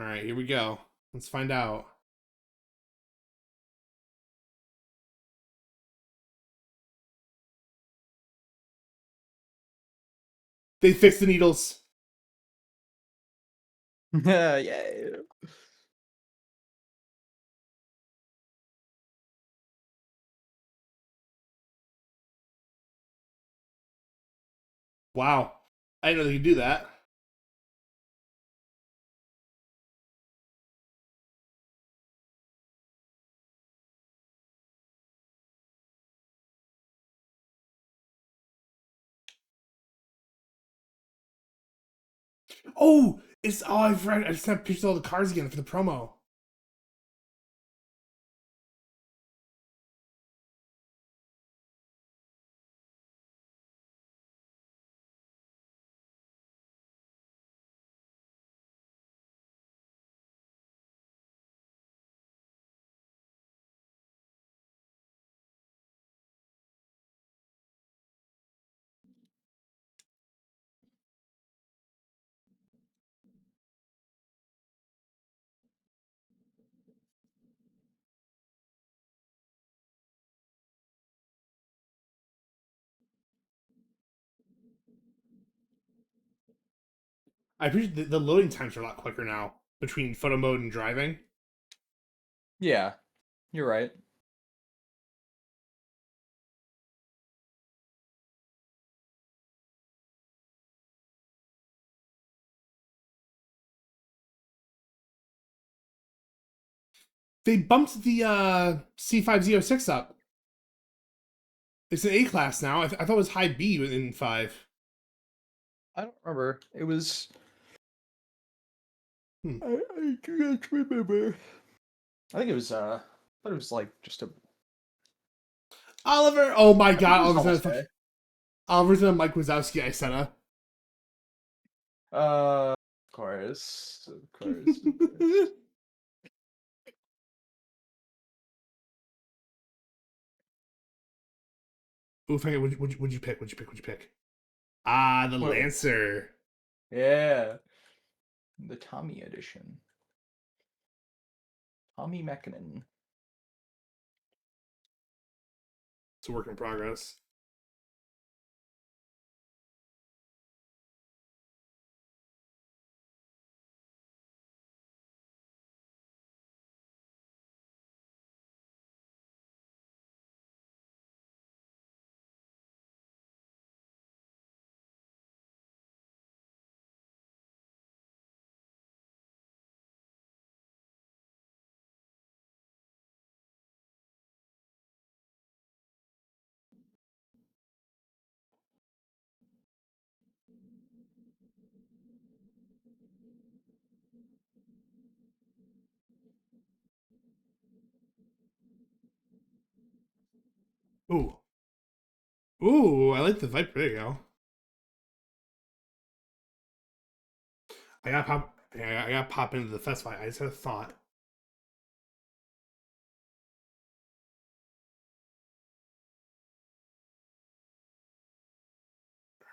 right, here we go. Let's find out. They fixed the needles. Yeah. Wow. I didn't know they could do that. Oh, it's oh I forgot. I just have pictures of all the cars again for the promo. I appreciate the loading times are a lot quicker now between photo mode and driving. Yeah. You're right. They bumped the C506 up. It's an A class now. I thought it was high B in 5. I don't remember. It was. Hmm. I can't remember. I think it was. I thought it was like just a. Oliver! Oh my I think god, it was Oliver's almost on, A. Oliver's on Mike Wazowski, I said Of course, of course. Of course. Ooh, Frank, what'd you pick? What'd you pick? Ah, the What? Lancer. Yeah, the Tommy edition. Tommy Mechanic. It's a work in progress. Ooh. Ooh, I like the Viper. There you go. I gotta pop into the festival. I just had a thought.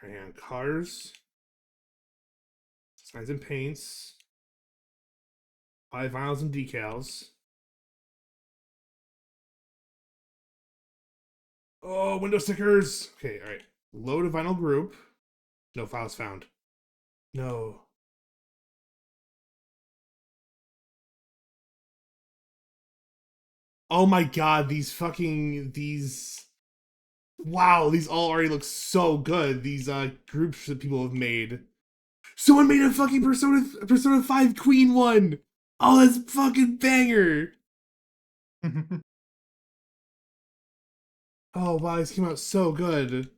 And colors, signs and paints, vinyls and decals. Oh, window stickers. Okay, all right. Load a vinyl group. No files found. No. Oh my god, these wow, these all already look so good. These groups that people have made. Someone made a fucking Persona 5 Queen one. Oh, that's fucking banger. Oh wow, these came out so good.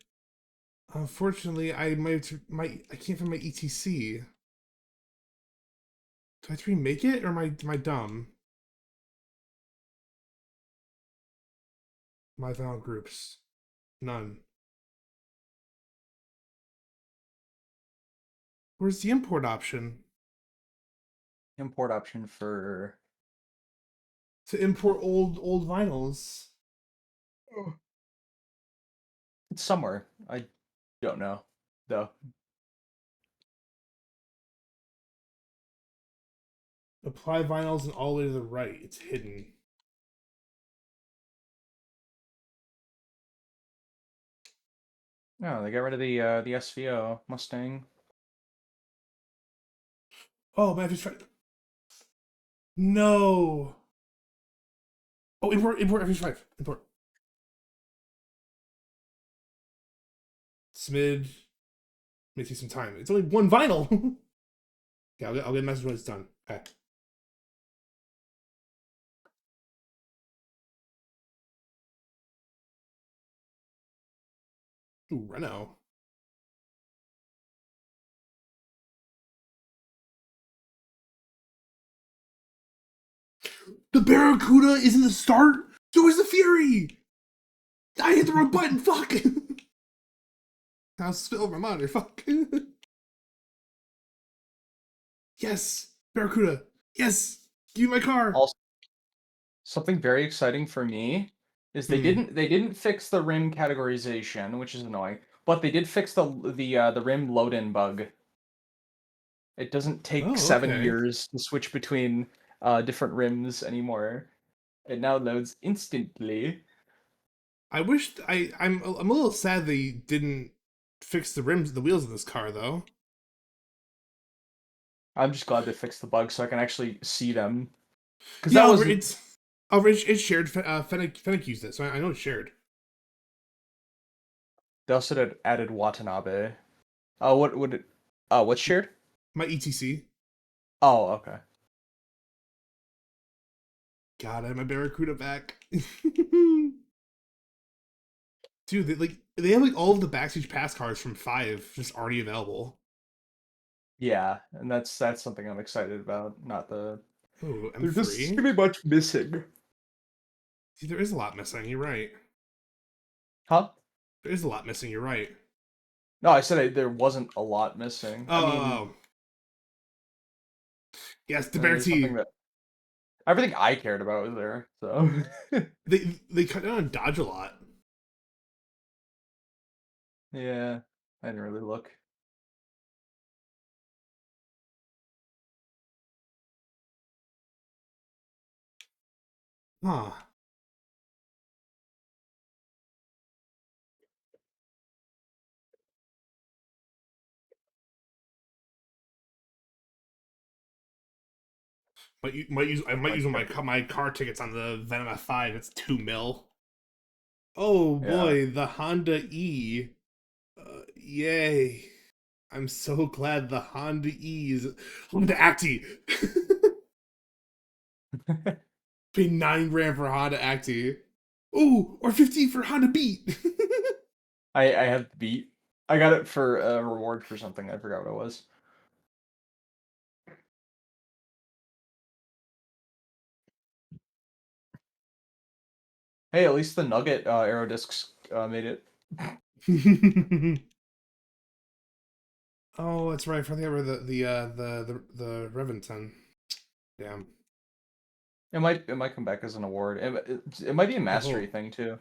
Unfortunately, I can't find my ETC. Do I have to remake it or am I dumb? My vinyl groups. None. Where's the import option? Import option for. To import old vinyls. It's somewhere. I don't know, though. Apply vinyls and all the way to the right. It's hidden. No, they got rid of the SVO Mustang. Oh, man, I just tried. No. Oh, import FH5. Import. Smid. May take some time. It's only one vinyl. Yeah, I'll get a message when it's done. Okay. Ooh, Renault. The Barracuda is in the start. So is the Fury. I hit the wrong button. Fuck. I'll spill over my monitor. Fuck. Yes, Barracuda. Yes, give me my car. Also, something very exciting for me is they didn't fix the rim categorization, which is annoying, but they did fix the rim load-in bug. It doesn't take Oh, 7 okay. years to switch between different rims anymore. It now loads instantly. I wish I'm a little sad they didn't fix the wheels of this car though. I'm just glad they fixed the bug so I can actually see them. Because Yeah, that over was it's shared. Fennec used it, so I know it's shared. they also added Watanabe. What would it? What's shared? My ETC. Oh, okay. God, I have my Barracuda back. Dude, they have like all of the Backstage Pass cars from 5 just already available. Yeah, and that's something I'm excited about. Not the Ooh, There's just M3. gonna be much missing. See, there is a lot missing. You're right. Huh? There is a lot missing. You're right. No, I said there wasn't a lot missing. I mean, Oh, yes, the Bear there's something T. that everything I cared about was there. So They cut down on Dodge a lot. yeah, I didn't really look. Huh. I might use my car tickets on the Venom F5. It's 2 mil. Oh Yeah. boy, the Honda E. Yay. I'm so glad the Honda E is Honda Acti. Pay 9 grand for a Honda Acti. Ooh, or 15 for Honda Beat. I had the beat. I got it for a reward for something. I forgot what it was. Hey, at least the Nugget aero discs made it. Oh, that's right. I forgot about the Reventon. Damn. It might come back as an award. It might be a mastery Oh, thing too.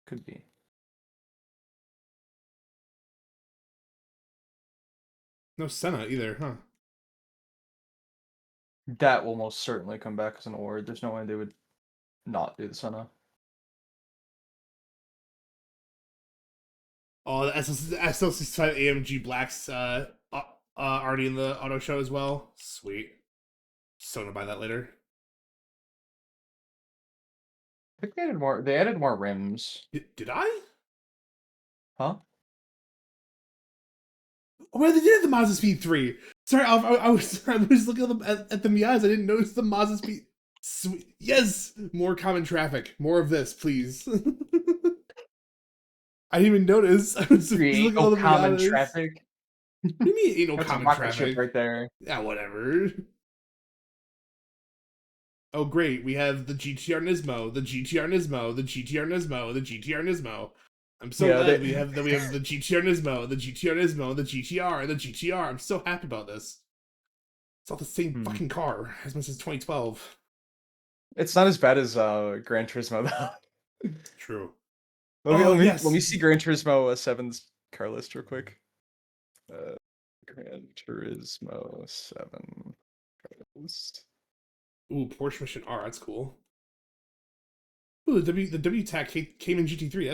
Could be. no Senna either, huh? That will most certainly come back as an award. There's no way they would not do the Senna. Oh, the SL65 AMG Blacks already in the auto show as well. Sweet. So gonna buy that later. I think they added more. They added more rims. Did I? Huh? Oh, well, they did the Mazda Speed 3. Sorry, I was looking at the Miatas. I didn't notice the Mazda Speed. Sweet. Yes, more common traffic. More of this, please. I didn't even notice. I was Create looking at no all the common Miatas. traffic. What do you mean ain't no That's a common rocket ship traffic? right there. Yeah, whatever. Oh, great. We have the GTR Nismo, the GTR Nismo, the GTR Nismo, the GTR Nismo. I'm so Yeah, glad they we have the GTR Nismo, the GTR Nismo, the GTR, and the GTR. I'm so happy about this. It's all the same Hmm. fucking car as much as 2012. It's not as bad as Gran Turismo though. True. Let me Oh let me let yes. me see Gran Turismo 7's car list real quick. Uh, Gran Turismo 7 car list. Ooh, Porsche Mission R. That's cool. Ooh, the WTAC came in GT3.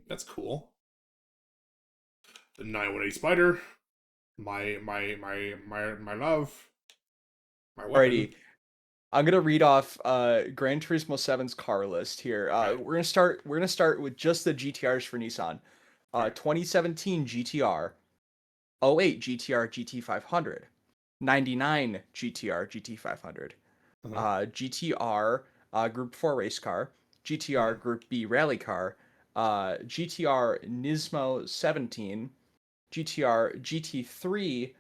That's cool. The 918 Spider. My love. My weapon. Alrighty, I'm gonna read off Gran Turismo 7's car list here. Alright. We're gonna start with just the GTRs for Nissan. Alright. 2017 GTR, '08 GTR GT500, '99 GTR GT500, Uh-huh. GTR Group 4 race car, GTR Uh-huh. Group B rally car, GTR Nismo 17, GTR GT3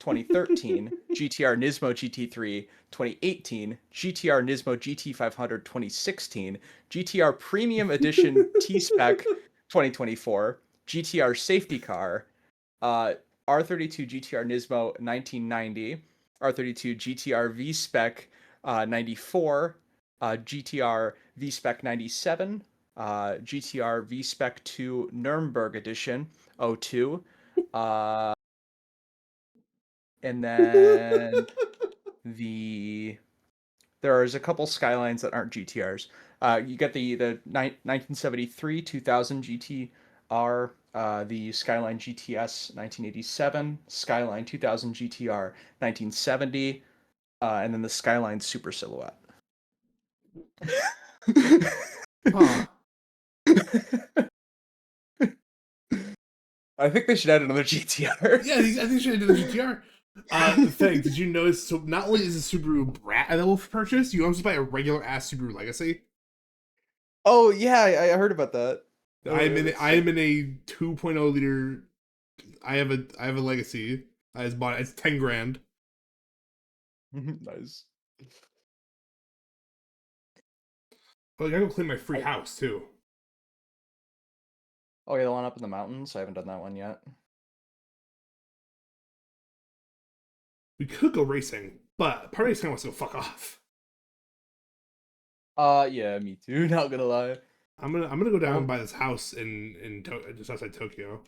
2013, GTR Nismo GT3 2018, GTR Nismo GT500 2016, GTR Premium Edition T-Spec 2024, GTR Safety Car, R32 GTR Nismo 1990, R32 GTR V-Spec 94, GTR V-Spec 97, GTR V-Spec 2 Nuremberg Edition '02, and then there's a couple Skylines that aren't GTRs. You get the 1973 2000 GTR, the Skyline GTS 1987, Skyline 2000 GTR 1970, and then the Skyline Super Silhouette. Huh. I think they should add another GTR. Yeah, I think she did the GTR. Thing, did you notice? So not only is the Subaru Brat available for purchase, you also buy a regular ass Subaru Legacy. Oh yeah, I heard about that. I am in a 2.0 liter. I have a Legacy. I just bought it. It's 10 grand. Nice. But I gotta go clean my free I- house too. Oh yeah, the one up in the mountains. I haven't done that one yet. We could go racing, but part of me kind of wants to go fuck off. Yeah, me too. Not gonna lie. I'm gonna go down Oh. and buy this house just outside Tokyo.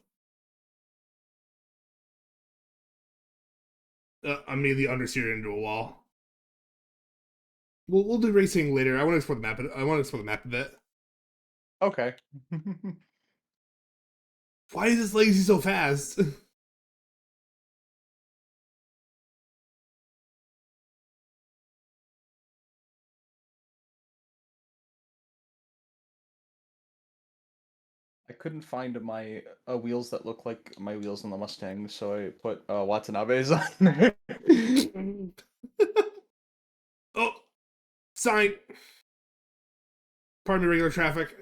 Immediately understeer into a wall. We'll do racing later. I want to explore the map. I want to explore the map a bit. Okay. Why is this Legacy so fast? I couldn't find my wheels that look like my wheels on the Mustang, so I put Watanabe's on there. Oh, sign. Pardon me, regular traffic.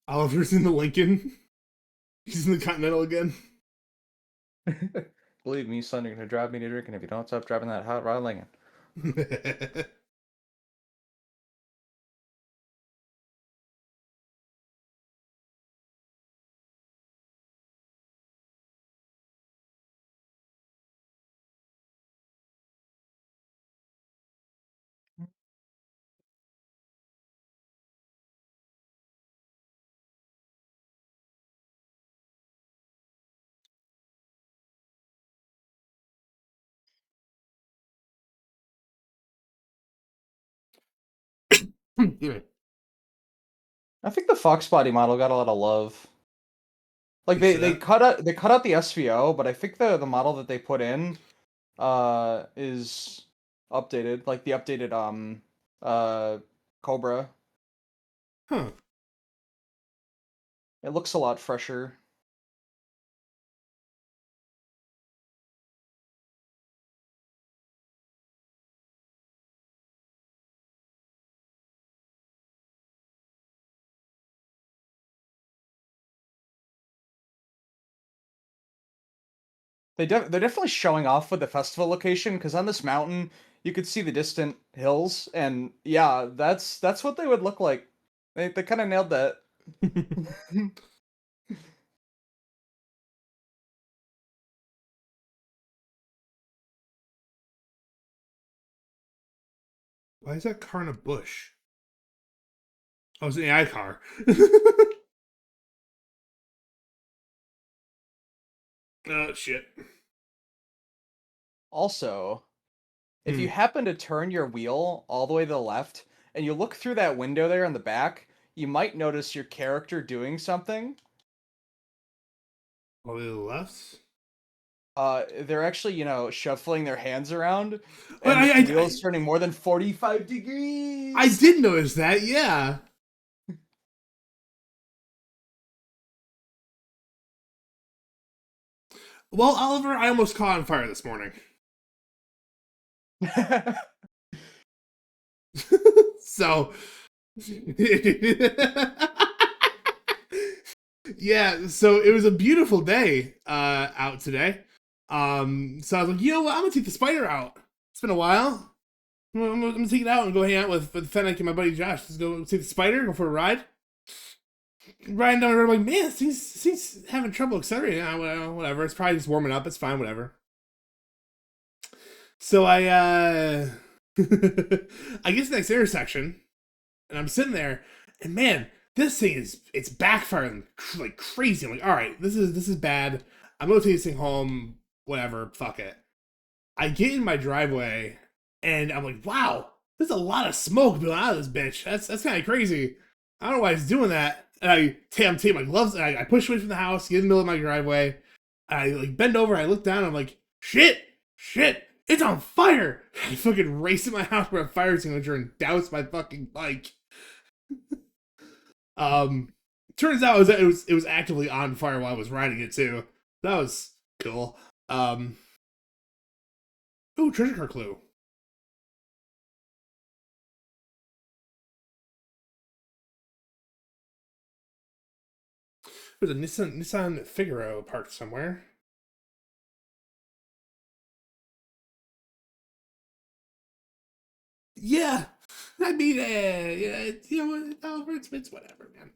Oliver's in the Lincoln. He's in the Continental again. Believe me, son, you're gonna drive me to drinking if you don't stop driving that hot rod Lincoln. Anyway, I think the Fox body model got a lot of love. Like you see they that? cut out the SVO, but I think the model that they put in is updated, like the updated Cobra. Huh. It looks a lot fresher. They're definitely showing off with the festival location, because on this mountain you could see the distant hills, and yeah, that's what they would look like. They kind of nailed that. Why is that car in a bush? Oh, it's an AI car. Oh, shit. Also, if you Hmm. happen to turn your wheel all the way to the left and you look through that window there in the back, you might notice your character doing something. All the way to the left? They're actually, shuffling their hands around, Well, and the wheel's turning more than 45 degrees. I did notice that, yeah. Well, Oliver, I almost caught on fire this morning. So, yeah, so it was a beautiful day out today. So I was like, you know what? I'm gonna take the spider out. It's been a while. I'm gonna take it out and go hang out with Fennec and my buddy Josh. Let's go take the spider, go for a ride. Riding down the road, I'm like, man, he's having trouble accelerating. Well, whatever. It's probably just warming up. It's fine, whatever. So I get to the next intersection, and I'm sitting there, and man, this thing it's backfiring like crazy. I'm like, all right, this is bad. I'm gonna take this thing home. Whatever, fuck it. I get in my driveway, and I'm like, wow, there's a lot of smoke building out of this bitch. That's kind of crazy. I don't know why it's doing that. And I'm taking my gloves, and I push away from the house, get in the middle of my driveway. I like bend over, I look down, I'm like, shit, It's on fire! I fucking raced in my house with a fire extinguisher and doused my fucking bike. Turns out it was actively on fire while I was riding it too. That was cool. Oh, treasure car clue. There's a Nissan Figaro parked somewhere. Yeah, I mean, yeah, you know, it's whatever, man.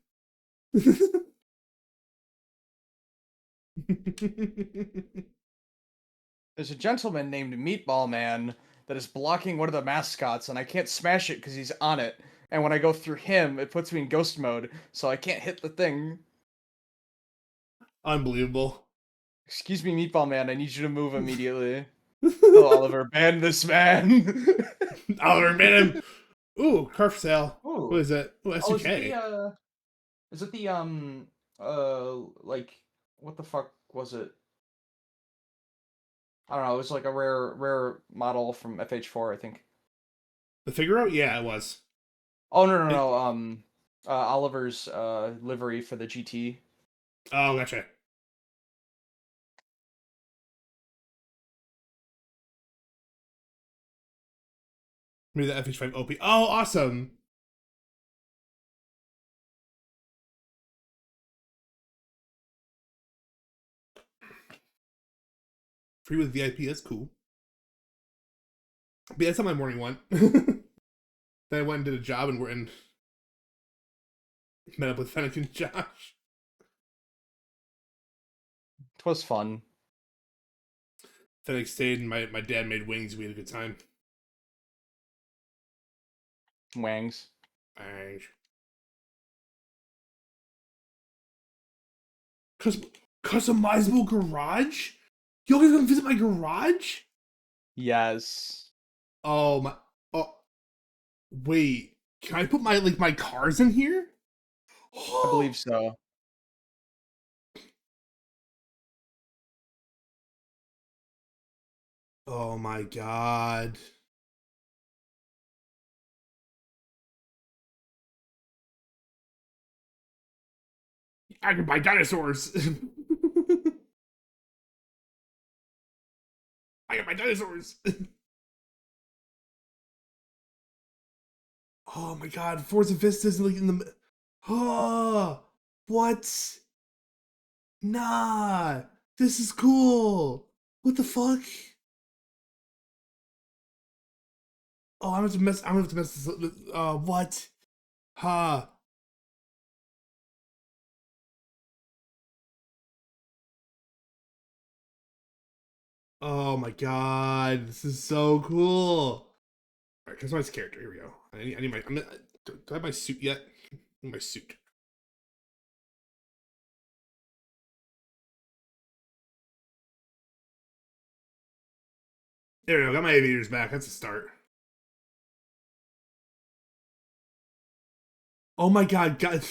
There's a gentleman named Meatball Man that is blocking one of the mascots, and I can't smash it because he's on it. And when I go through him, it puts me in ghost mode, so I can't hit the thing. Unbelievable. Excuse me, Meatball Man, I need you to move immediately. Oh, Oliver, ban this man. Oliver, man him. Ooh, car for sale. What Ooh. is it? Ooh, Oh, S2K. is it the, like, what the fuck was it? I don't know, it was like a rare model from FH4, I think. The Figaro? Yeah, it was. Oh, no, Oliver's, livery for the GT. Oh, gotcha. Maybe the FH5 OP. Oh, awesome. Free with VIP, that's cool. But yeah, that's not my morning one. Then I went and did a job and met up with Fennec and Josh. It was fun. Fennec stayed and my dad made wings. We had a good time. Wangs. And customizable garage? You guys gonna visit my garage? Yes. Oh my! Oh, wait. Can I put my cars in here? I believe so. Oh my god! I can buy dinosaurs. I got my dinosaurs. Oh my god! Forza Vista's like in the. Oh, what? Nah, this is cool. What the fuck? Oh, I'm gonna have to mess. I'm gonna have to mess this up. What? Ha. Oh my god, this is so cool. Alright, customize character. Here we go. I need my. Do I have my suit yet? I need my suit. There we go. Got my aviators back. That's a start. Oh my god, god.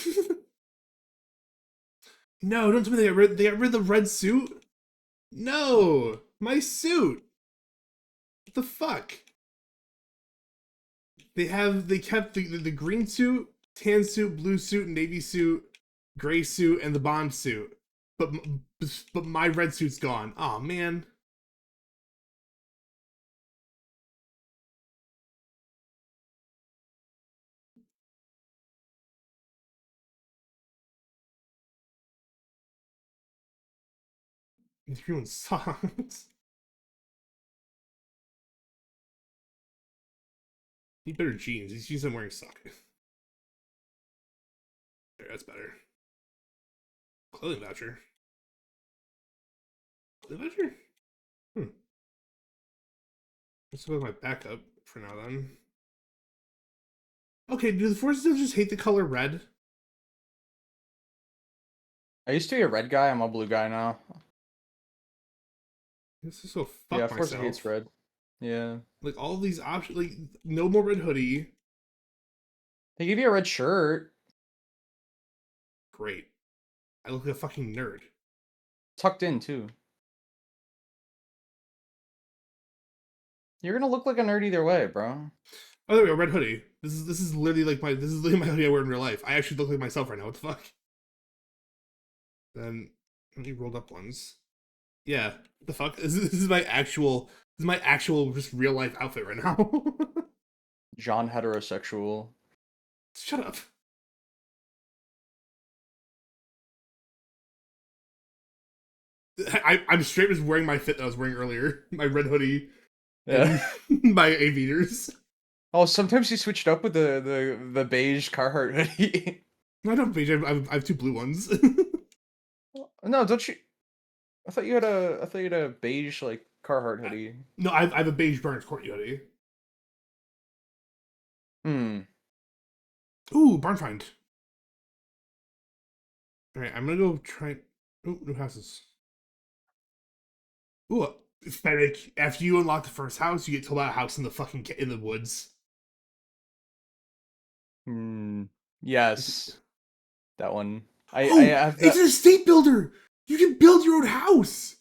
No, don't tell me they got rid of the red suit. No, my suit. What the fuck? They kept the green suit, tan suit, blue suit, navy suit, gray suit, and the Bond suit. But my red suit's gone. Oh man. These green one sucks. Need better jeans. These jeans I'm wearing suck. There, that's better. Clothing voucher. Clothing voucher? Hmm. Let's go with my backup for now then. Okay, do the Forces just hate the color red? I used to be a red guy, I'm a blue guy now. This is so Yeah, fuck Forza myself. hates red. Yeah. Like all these options, like no more red hoodie. They give you a red shirt. Great. I look like a fucking nerd. Tucked in, too. You're gonna look like a nerd either way, bro. Oh, there we go, red hoodie. This is literally like this is literally my hoodie I wear in real life. I actually look like myself right now. What the fuck? Then let me rolled up ones. Yeah, the fuck. This is my actual. This is my actual just real life outfit right now. John heterosexual. Shut up. I'm straight just wearing my fit that I was wearing earlier. My red hoodie Yeah. and my aviators. Oh, sometimes you switched up with the beige Carhartt hoodie. No, I don't have beige. I have two blue ones. No, don't you? I thought you had a beige like Carhartt hoodie. No, I have a beige Barnes Courtney hoodie. Hmm. Ooh, barn find. All right, I'm gonna go try. Ooh, new houses. Ooh, Fennec. After you unlock the first house, you get told about a house in the fucking in the woods. Hmm. Yes, that one. I Oh, have it's that an estate builder. You can build your own house.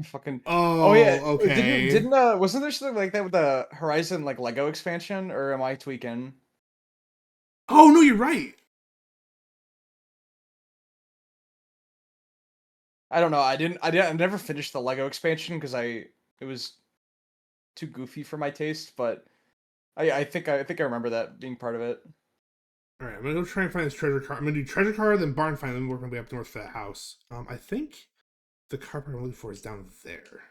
fucking. Oh yeah, Oh, okay. didn't wasn't there something like that with the Horizon like Lego expansion, or am I tweaking? Oh no, you're right. I don't know. I never finished the Lego expansion because it was too goofy for my taste, but I think I remember that being part of it. All right, I'm gonna go try and find this treasure car. I'm gonna do treasure car, then barn find, then work my way up north for that house. I think the car part I'm looking for is down there.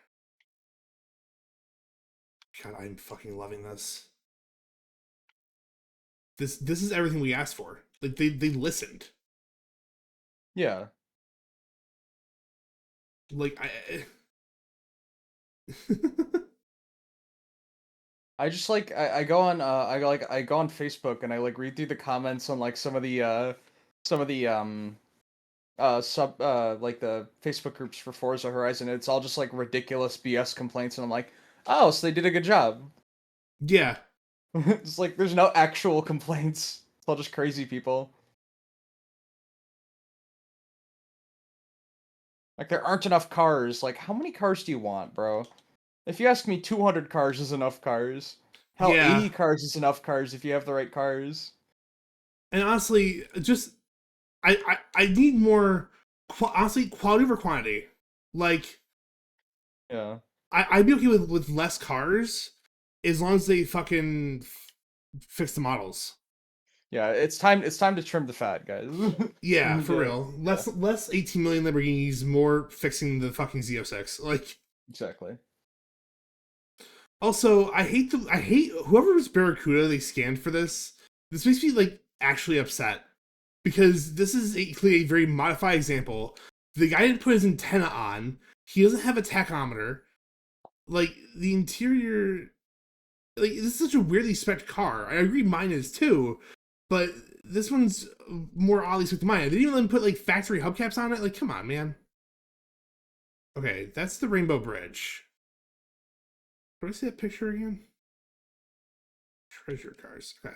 God, I'm fucking loving this. This is everything we asked for. Like they listened. Yeah. Like I. I just like I go on I go on Facebook and I like read through the comments on like some of the sub like the Facebook groups for Forza Horizon. It's all just like ridiculous BS complaints and I'm like, "Oh, so they did a good job." Yeah, It's like there's no actual complaints. It's all just crazy people. Like there aren't enough cars. Like how many cars do you want, bro? If you ask me, 200 cars is enough cars. Hell, yeah. 80 cars is enough cars if you have the right cars. And honestly, just I need more. Honestly, quality over quantity. Like Yeah. I'd be okay with less cars as long as they fucking fix the models. Yeah, it's time to trim the fat, guys. We Yeah, need for to real. yeah, Less 18 million Lamborghinis, more fixing the fucking Z06. Like, exactly. also, I hate whoever's Barracuda they scanned for this. This makes me like actually upset because this is clearly a very modified example. The guy didn't put his antenna on. He doesn't have a tachometer. Like the interior, like this is such a weirdly spec car. I agree, mine is too, but this one's more oddly spec than mine. They didn't even let him put like factory hubcaps on it. Like, come on, man. Okay, that's the Rainbow Bridge. Do I see that picture again? Treasure cars. Okay.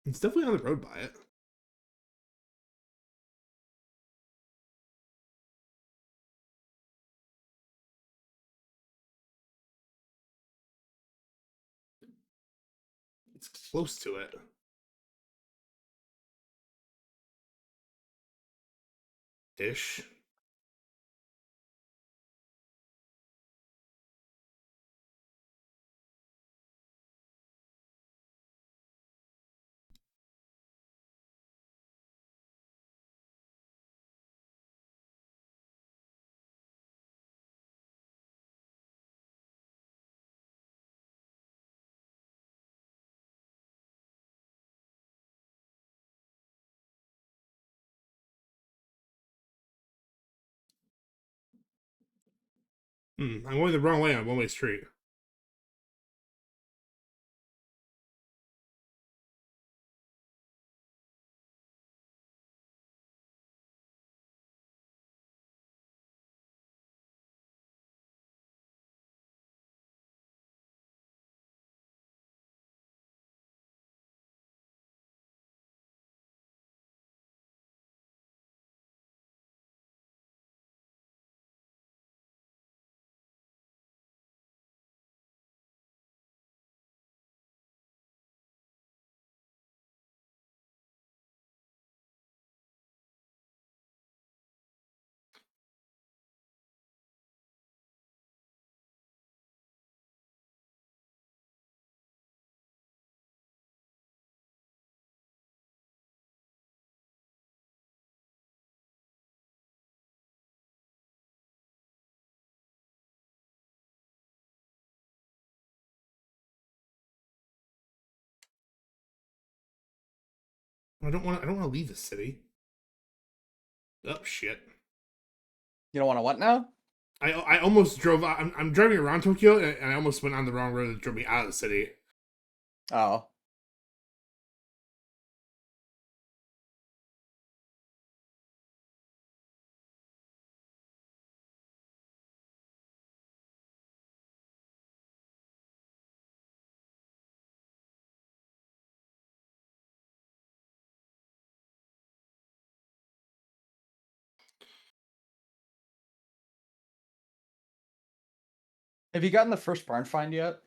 It's definitely on the road by it. It's close to it. Ish. I'm going the wrong way on a one-way street. I don't want to leave the city. Oh shit. You don't want to what now? I almost drove. I'm driving around Tokyo, and I almost went on the wrong road that drove me out of the city. Oh. Have you gotten the first barn find yet?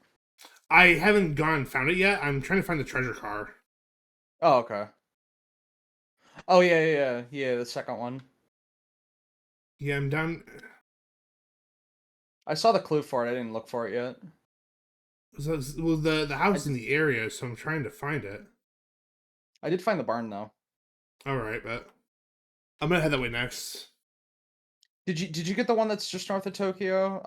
I haven't gone and found it yet. I'm trying to find the treasure car. Oh, okay. Oh yeah, the second one. Yeah, I'm down. I saw the clue for it. I didn't look for it yet. Well, the house is in the area, so I'm trying to find it. I did find the barn though. All right, but I'm gonna head that way next. Did you get the one that's just north of Tokyo?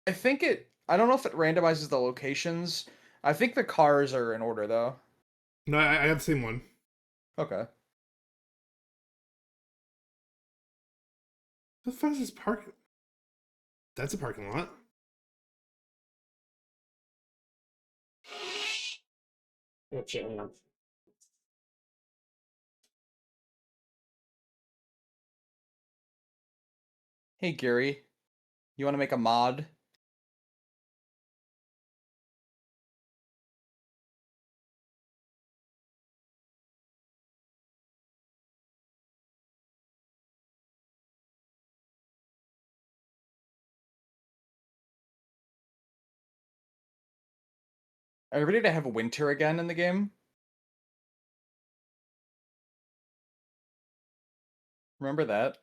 I think it. I don't know if it randomizes the locations. I think the cars are in order though. No, I got the same one. Okay. The fuck is this parking? That's a parking lot. Hey Gary, you want to make a mod? Are you ready to have winter again in the game? Remember that?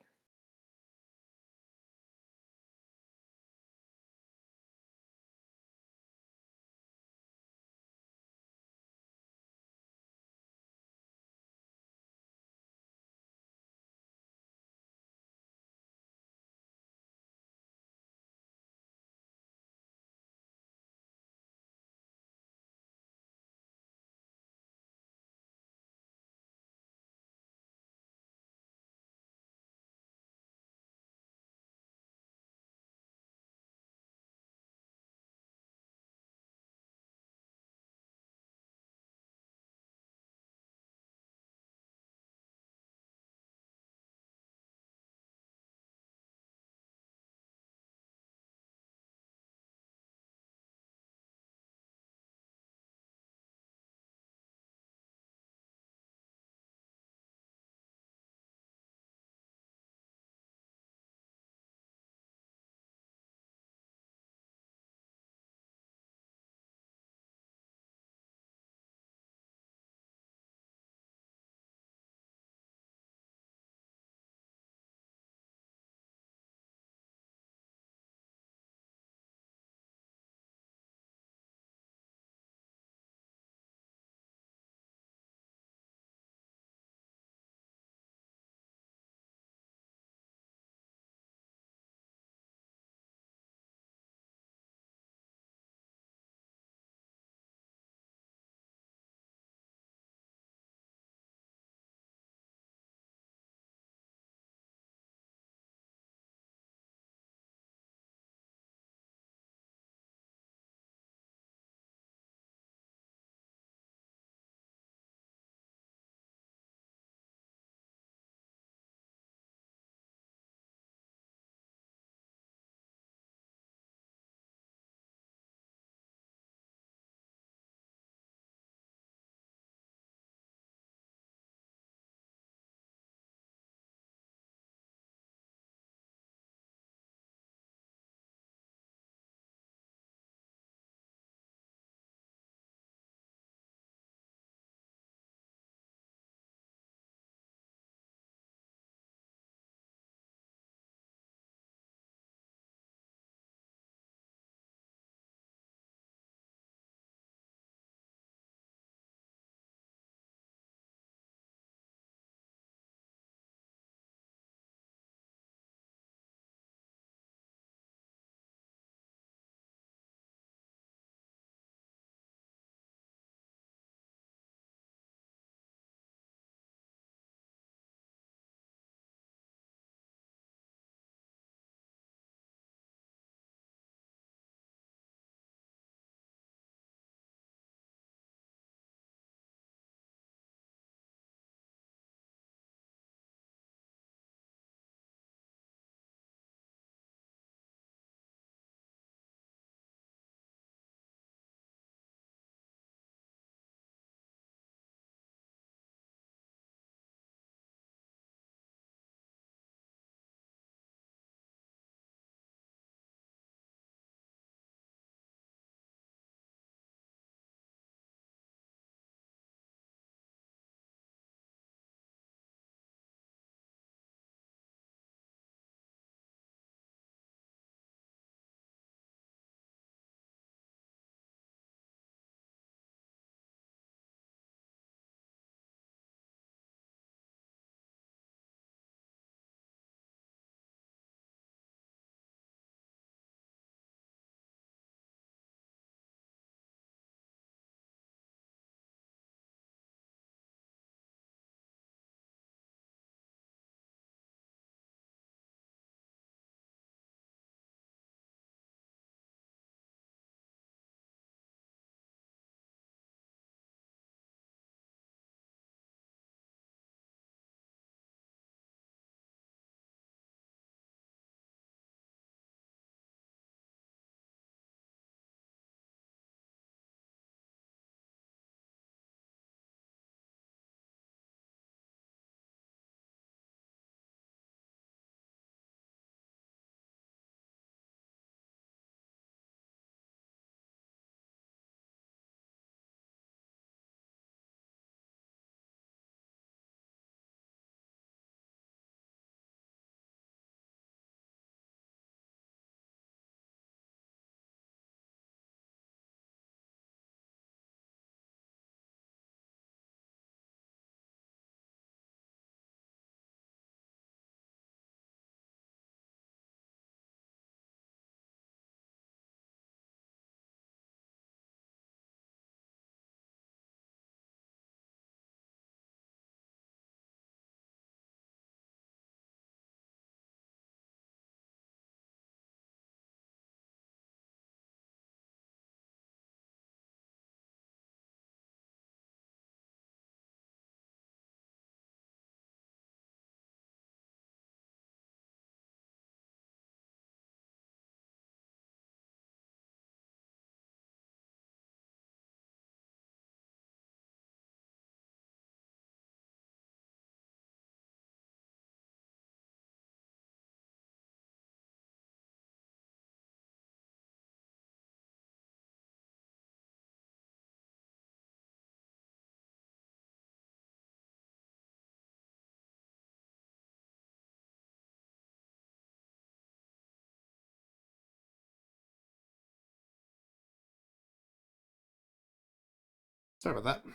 Sorry about that.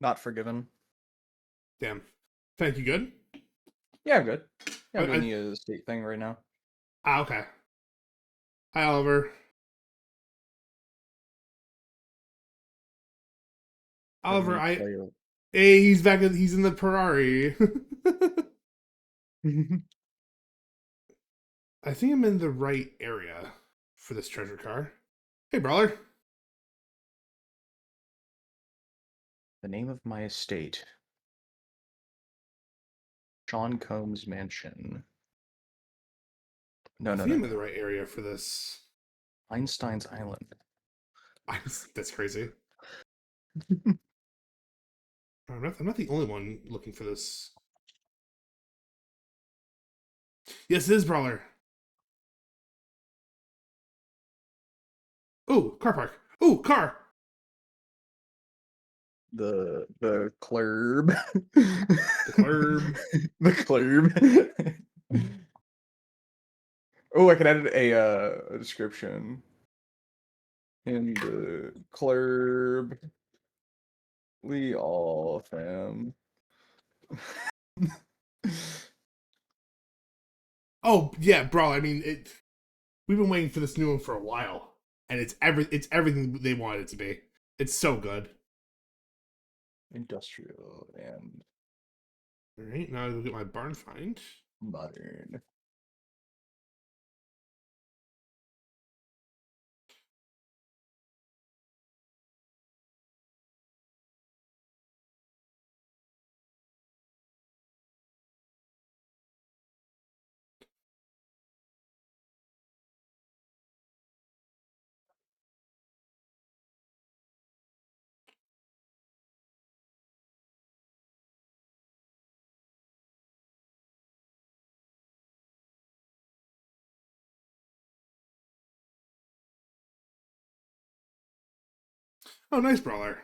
Not forgiven. Damn. Thank you. Good. Yeah, I'm good. Yeah, I'm I- doing the state thing right now. Okay. Hi, Oliver. Oliver, hey, he's back. He's in the Ferrari. I think I'm in the right area for this treasure car. Hey, brawler. The name of my estate. Sean Combs Mansion. No, I no, think no, I'm in the no. right area for this. Einstein's Island. That's crazy. I'm not the only one looking for this. Yes, it is brawler. Oh, car park. Oh, car. The club. The club. The club. Oh, I can add a description. In the club, we all fam. Oh yeah, brawler. I mean, we've been waiting for this new one for a while, and it's everything they wanted it to be. It's so good. Industrial and All right, now I look at my barn find. modern. Oh, nice brawler.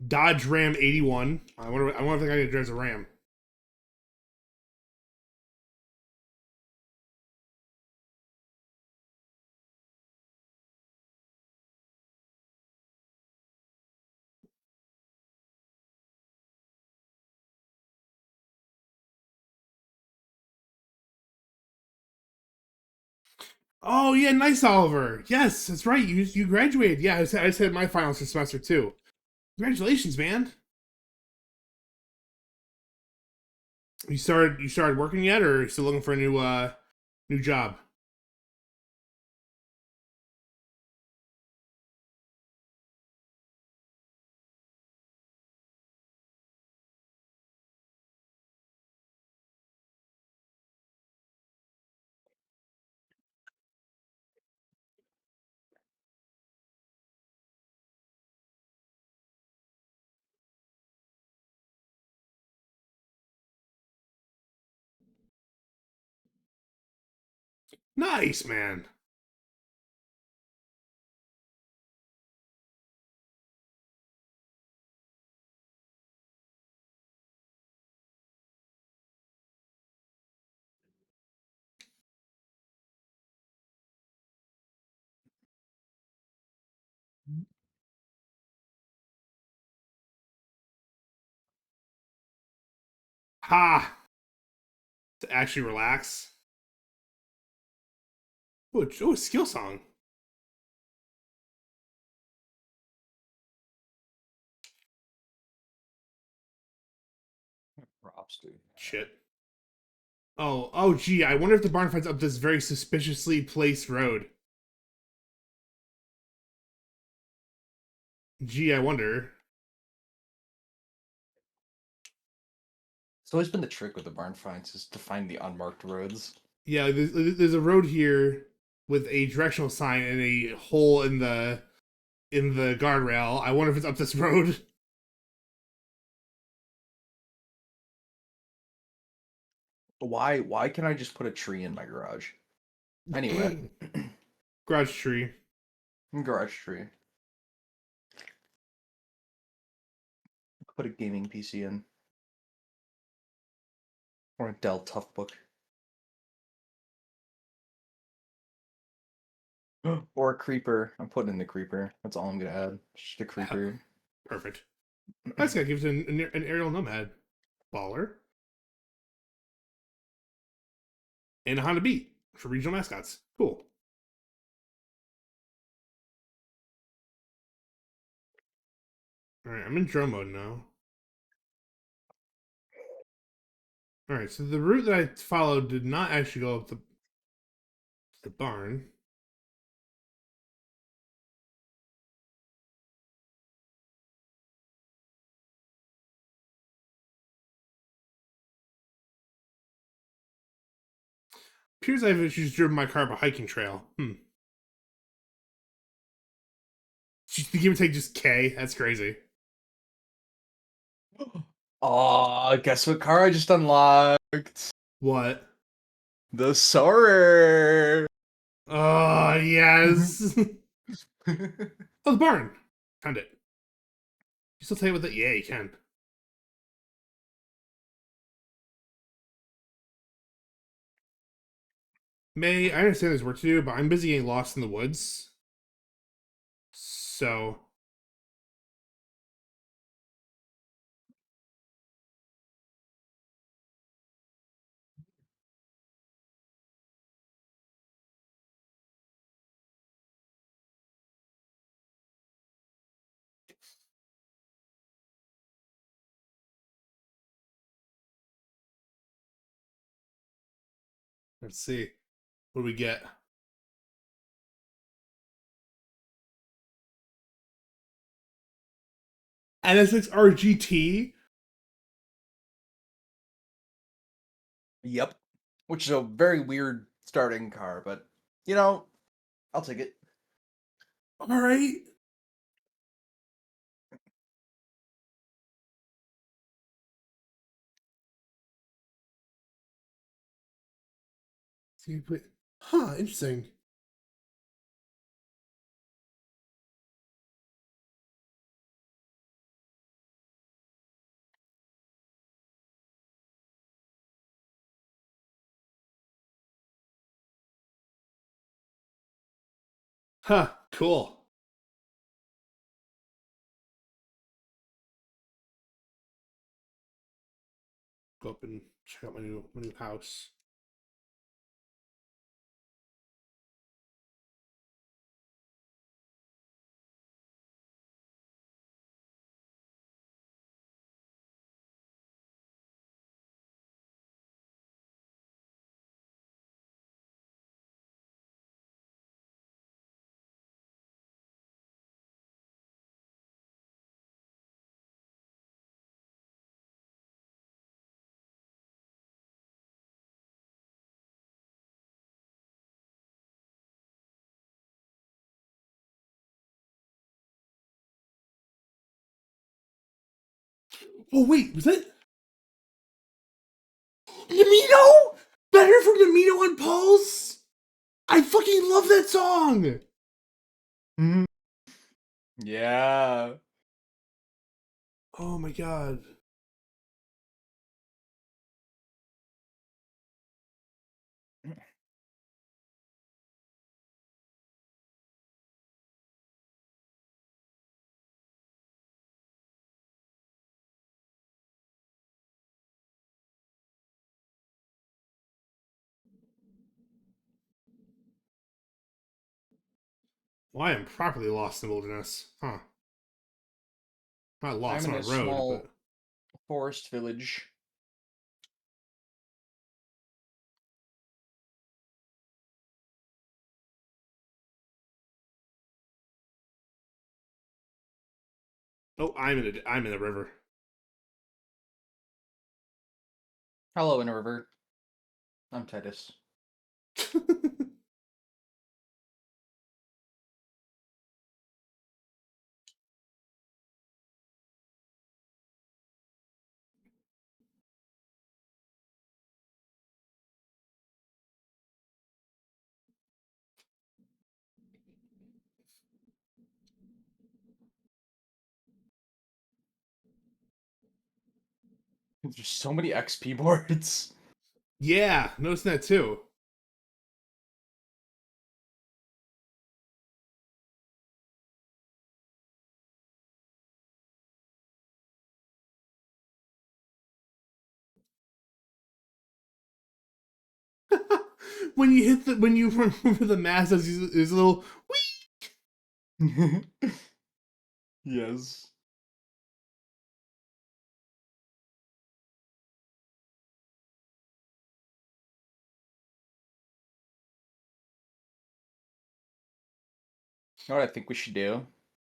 Dodge Ram 81. I wonder if the guy drives a Ram. Oh yeah, nice Oliver. Yes, that's right. You graduated. Yeah, I said my finals for semester too. Congratulations, man. You started working yet, or are you still looking for a new job? Nice, man. Ha! To actually relax. Oh, skill song. Props, dude. Shit. Oh, gee. I wonder if the barn finds up this very suspiciously placed road. Gee, I wonder. It's always been the trick with the barn finds is to find the unmarked roads. Yeah, there's a road here with a directional sign and a hole in the guardrail. I wonder if it's up this road. Why can't I just put a tree in my garage? Anyway, Garage tree. garage tree. Put a gaming PC in. Or a Dell Tough book. Or a creeper. I'm putting in the creeper. That's all I'm gonna add. Just a creeper. Perfect. This guy gives an aerial nomad. Baller. And a Honda Beat for regional mascots. Cool. Alright, I'm in drone mode now. Alright, so the route that I followed did not actually go up the barn. Appears I've just driven my car up a hiking trail. The game would take just K. That's crazy. Oh, guess what car I just unlocked? What? The Soarer. Oh, yes. Oh, the barn. Found it. You still tell you with it? Yeah, you can. May, I understand there's work to do, but I'm busy getting lost in the woods. So, let's see. What do we get? NSX RGT? Yep. Which is a very weird starting car, but you know, I'll take it. Alright. See, but, huh, interesting. Huh, cool. Go up and check out my new house. Oh wait, was that Yamino? Better from Yamino on Pulse? I fucking love that song! Yeah. Oh my god. Well, I am properly lost in the wilderness. Huh. Not I'm lost in on a a road, small but forest village. oh, I'm in a river. Hello in a river. I'm Titus. There's so many XP boards. Yeah, noticing that too. When you hit the when you remove the mask, there's a little Yes. You know what I think we should do?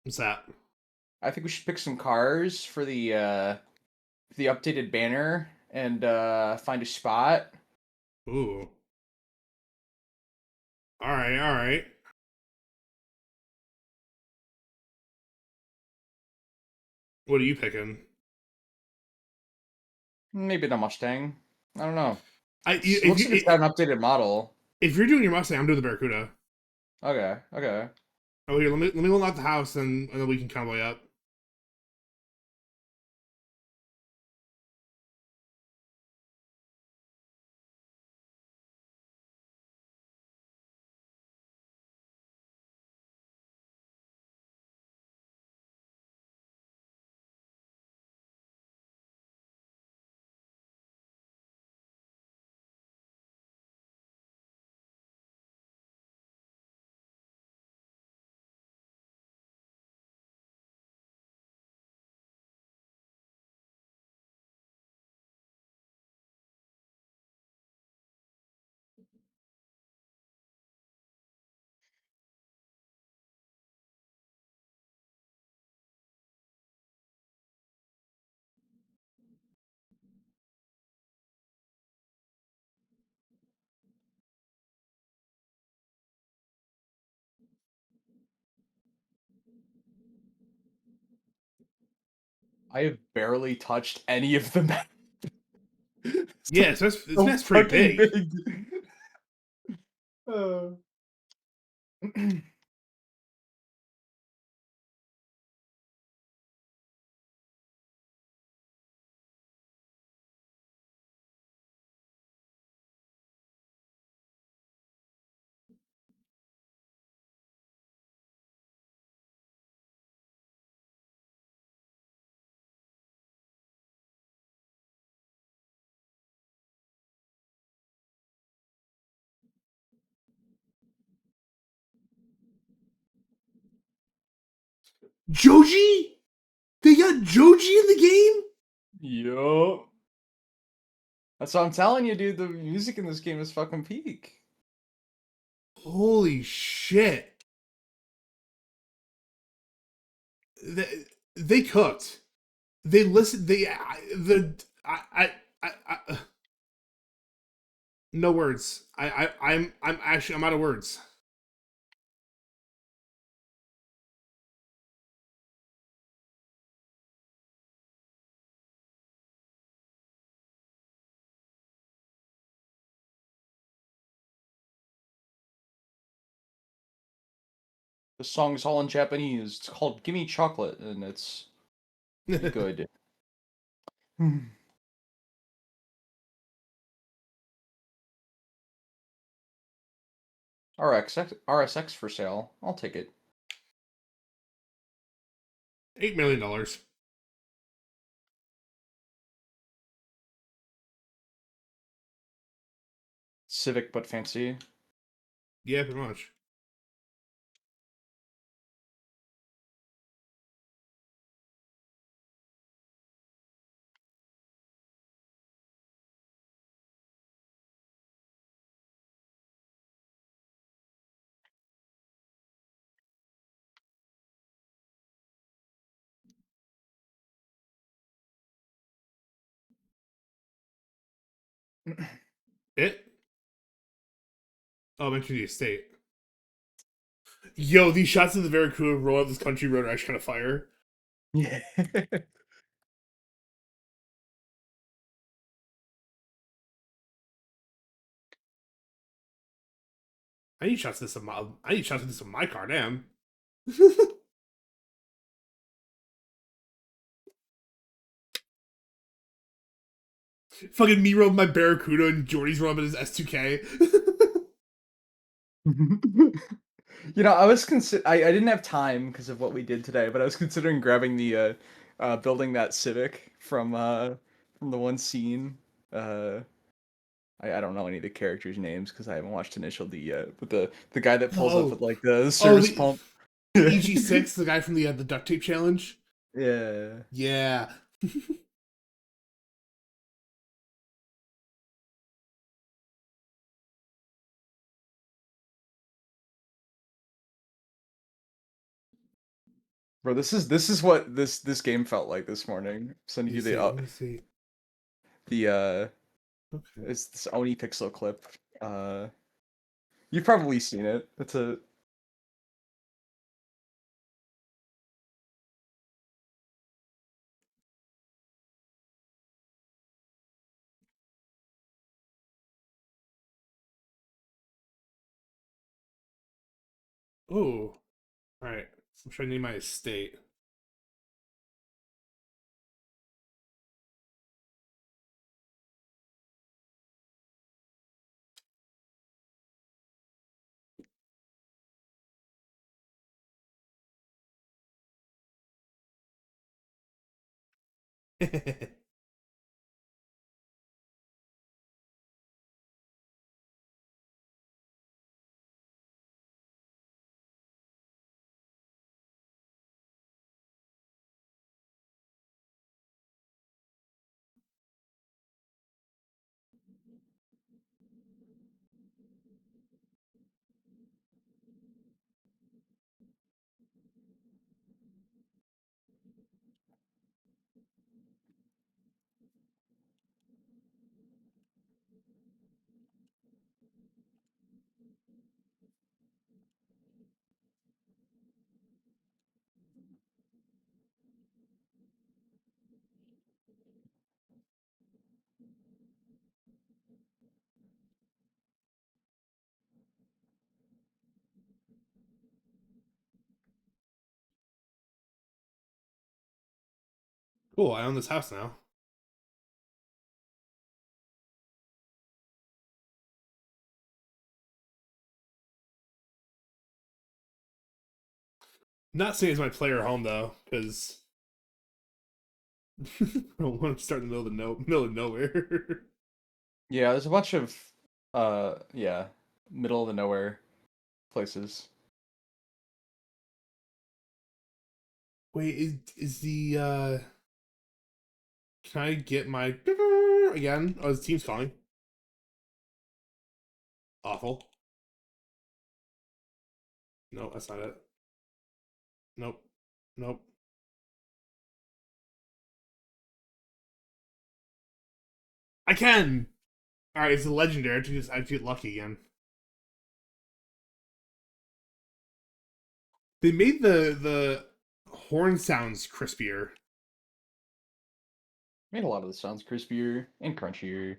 what's that? I think we should pick some cars for the updated banner and find a spot. Ooh. Alright, alright. What are you picking? Maybe the Mustang. I don't know. It If looks you like it's got an updated model. if you're doing your Mustang, I'm doing the Barracuda. Okay, okay. Oh, here, let me unlock the house, and then we can convoy up. I have barely touched any of the map. Yeah, so this So map's pretty fucking big. big. Uh. Joji? They got Joji in the game? Yo. That's what I'm telling you, dude. The music in this game is fucking peak. Holy shit. They cooked. They listened. No words. I'm actually I'm out of words. The song is all in Japanese. It's called "Gimme Chocolate," and it's good. RSX for sale. I'll take it. $8 million. Civic but fancy. Yeah, pretty much. It? Oh, I'm entering the estate. Yo, these shots of the Barracuda roll out this country road are actually kind of fire. Yeah. I need shots of this I need shots of this on my car, damn. Fucking me rode my Barracuda and Jordy's riding his S2K. I was I didn't have time because of what we did today, but I was considering grabbing the building that Civic from the one scene. Uh I don't know any of the characters' names because I haven't watched Initial D yet. But the guy that pulls up Oh, with like the oh, service pump. the EG6, the guy from the duct tape challenge. Yeah. Yeah. Bro, this is what this game felt like this morning. Let Sending me you see. Let me see. the Okay. it's this Oni pixel clip. Uh you've probably seen it. It's a Oh, all right. I'm trying to name my estate. Cool. I own this house now. Not saying it's my player home though, because I don't want to start in the middle of nowhere. yeah, there's a bunch of yeah, middle of the nowhere places. Wait, is the can I get my again? Oh, the team's calling. Awful. No, that's not it. Nope. Nope. I can. All right, it's a legendary. I have to get lucky again. They made the horn sounds crispier. Made a lot of the sounds crispier and crunchier.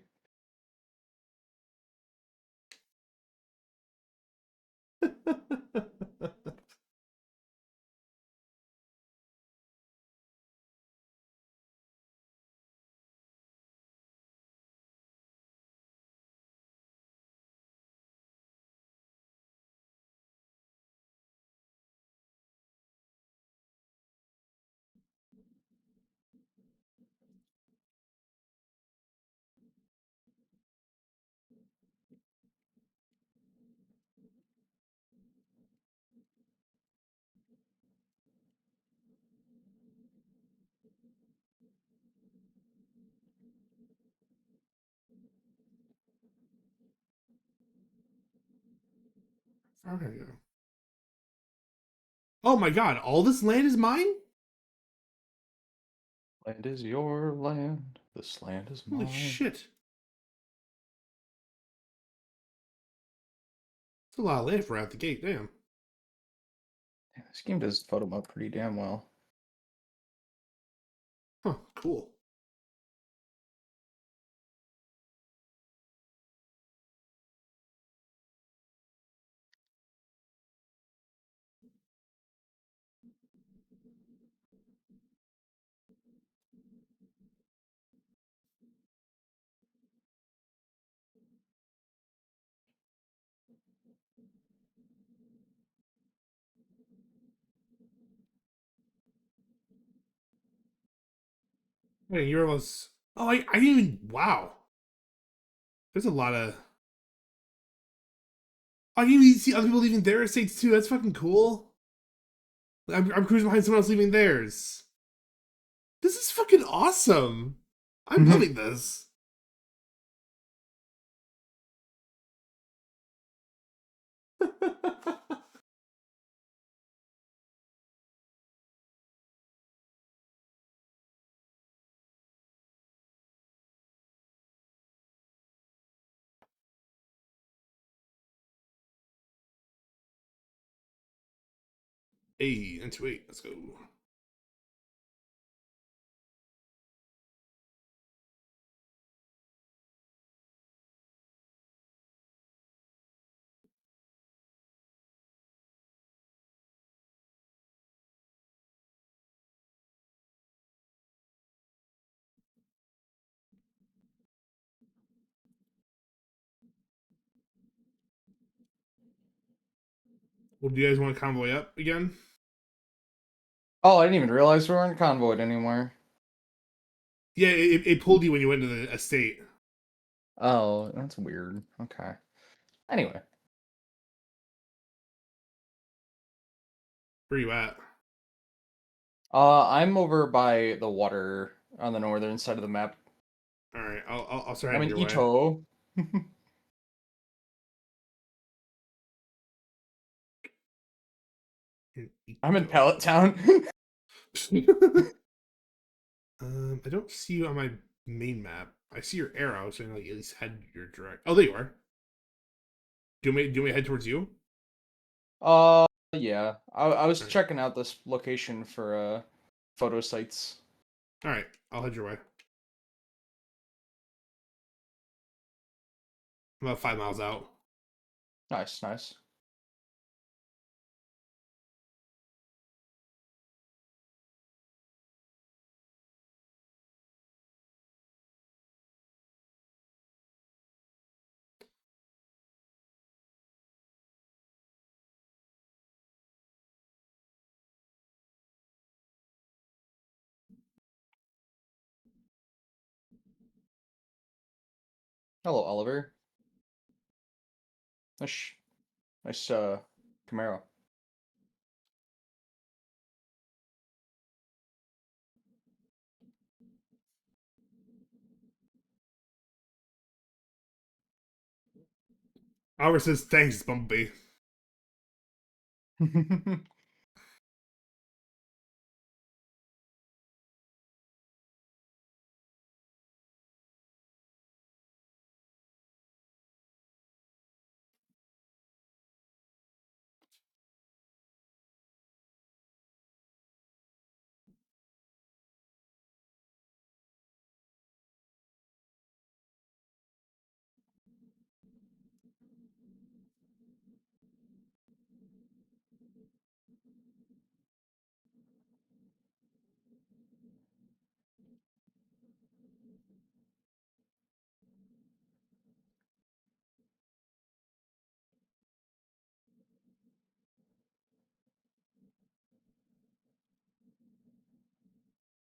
Okay. Oh my god, all this land is mine? Land is your land. This land is Holy mine. shit. It's a lot of land for out the gate, damn. Yeah, this game does photo mode pretty damn well. Huh, cool. Wait, you're almost. Oh, I didn't even. Wow. There's a lot of. I didn't even see other people leaving their estates too. That's fucking cool. I'm cruising behind someone else leaving theirs. This is fucking awesome. I'm loving this. Hey, into 8. Let's go. Well, do you guys want to convoy up again? Oh, I didn't even realize we weren't convoyed anymore. Yeah, it pulled you when you went to the estate. Oh, that's weird. Okay. Anyway. Where you at? I'm over by the water on the northern side of the map. All right, I'll start I'm heading in your way. Ito. I'm in Pallet Town. I don't see you on my main map. I see your arrow, so I know you at least head your direct. Oh, there you are. Do we head towards you? Yeah. I was All right. checking out this location for photo sites. All right, I'll head your way. I'm about 5 miles out. Nice, nice. Hello, Oliver. Nice, nice Camaro. Oliver says thanks, Bumblebee.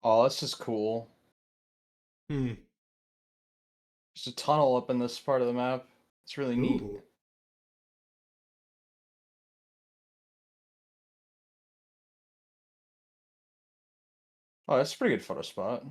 Oh, this is cool. Hmm. There's a tunnel up in this part of the map. It's really neat. Ooh. Oh, that's a pretty good photo spot.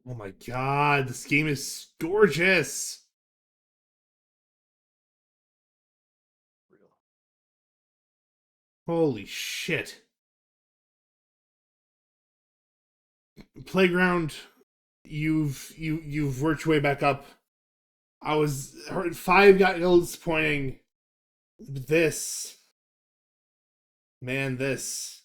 Oh my god, this game is gorgeous. Real. Holy shit. Playground, you've worked your way back up. I was heard 5 got a little disappointing. This, man, this.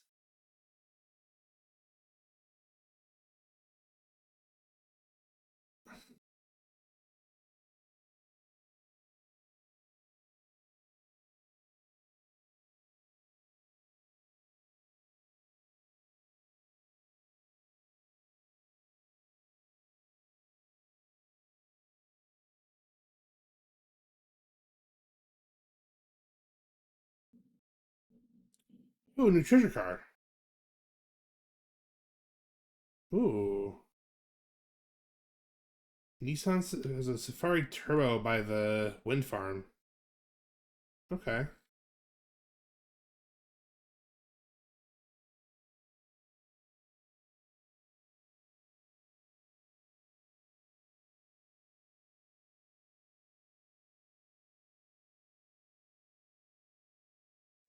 Ooh, new treasure car. Ooh. Nissan has a Safari Turbo by the wind farm. Okay.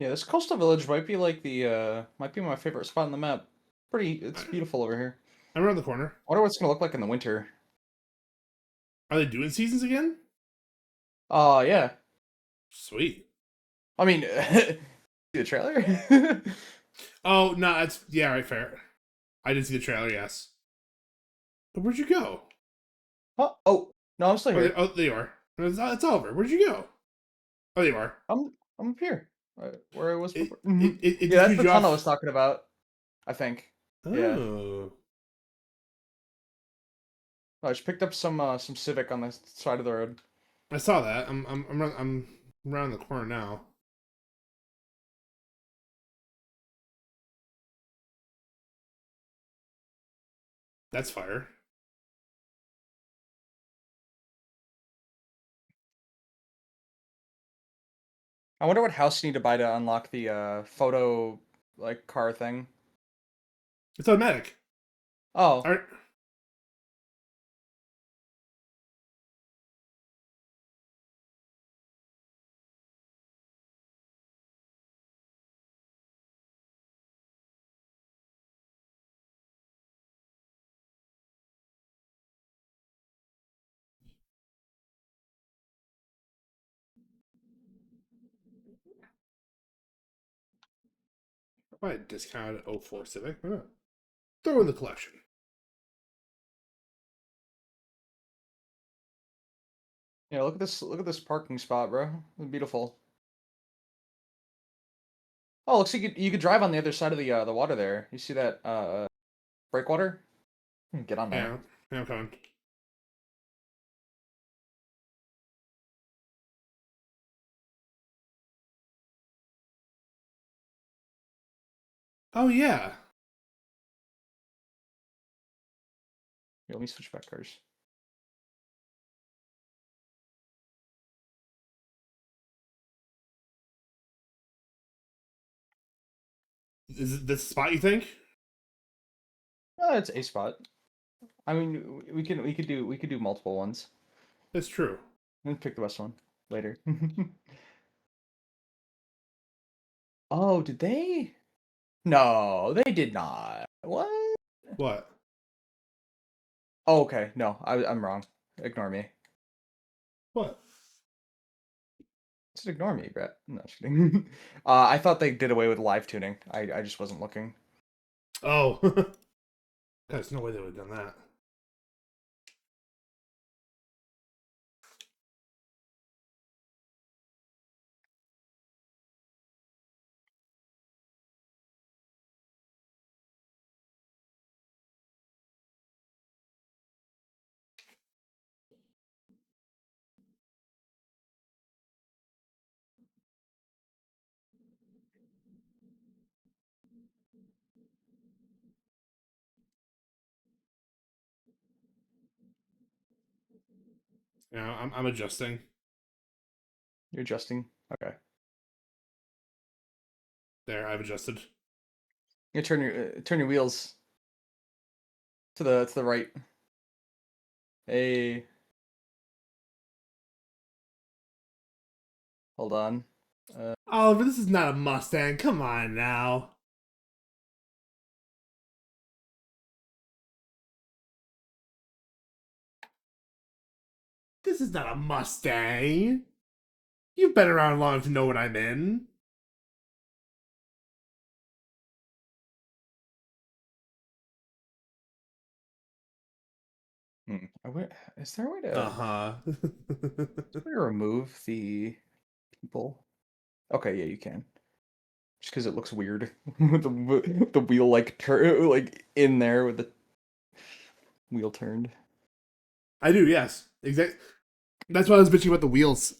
Yeah, this coastal village might be like the might be my favorite spot on the map. It's beautiful over here. I'm around the corner. I wonder what it's gonna look like in the winter. Are they doing seasons again? Oh yeah. Sweet. I mean, see the trailer? Oh, no, that's, yeah, right, fair. I did see the trailer, yes. But where'd you go? Oh, no, I'm still Oh, here. there you are. It's over. Where'd you go? Oh, there you are. I'm up here, where I was It, before. it Yeah, just that's moved the you tunnel I was off. talking about. I think. Yeah. Oh. I just picked up some Civic on the side of the road. I saw that. I'm around the corner now. That's fire. I wonder what house you need to buy to unlock the photo like car thing. It's automatic. Oh, All right. Buy a discounted '04 Civic. Why not? Throw in the collection. yeah. Look at this. Look at this parking spot, bro. It's beautiful. Oh, looks like you could drive on the other side of the water there. You see that breakwater? Get on there. Yeah, yeah, I'm coming. Oh yeah. Here, let me switch back cars. Is it this spot you think? It's a spot. I mean, we could do multiple ones. That's true. And pick the best one later. Oh, did they? No, they did not. What? What? Oh, okay. No, I'm wrong. Ignore me. What? Just ignore me, Brett. No, just kidding. I thought they did away with live tuning. I just wasn't looking. Oh. There's no way they would have done that. You know, I'm adjusting. You're adjusting. Okay. There, I've adjusted. You turn your wheels to the right. Hey, hold on. Oliver, this is not a Mustang. Come on now. This is not a Mustang. You've been around long enough to know what I'm in. Is there a way to, Uh-huh. remove the people? Okay, yeah, you can. Just because it looks weird with the wheel like turn like in there with the wheel turned. I do, yes. Exactly. That's why I was bitching about the wheels.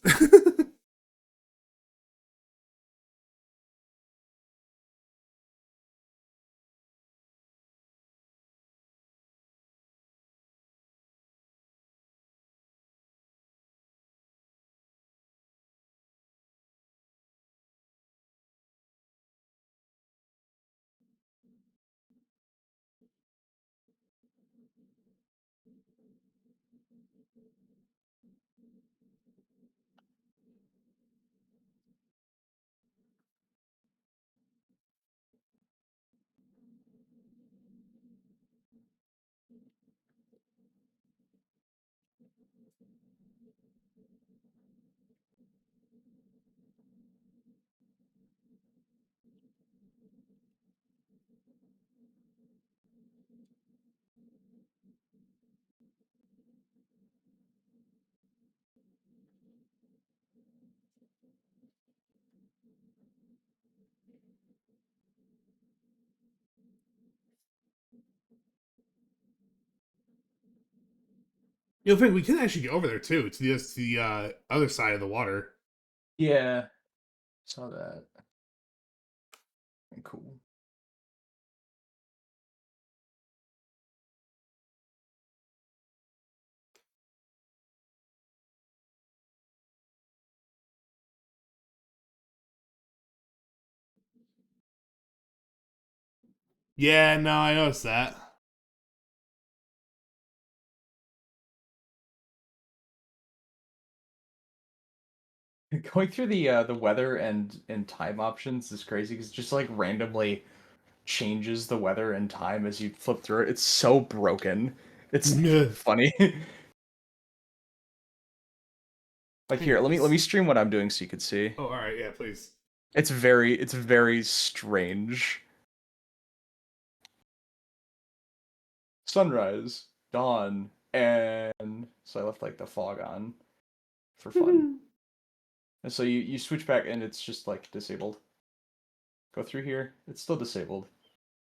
You'll think we can actually get over there too, to the other side of the water. Yeah, saw that. Cool. Yeah, no, I noticed that. Going through the weather and time options is crazy because it just like randomly changes the weather and time as you flip through it. It's so broken. It's funny. Like here, let me stream what I'm doing so you could see. Oh, all right, yeah, please. It's very strange. Sunrise, dawn, and so I left like the fog on for fun. And so you switch back and it's just like disabled. Go through here. It's still disabled.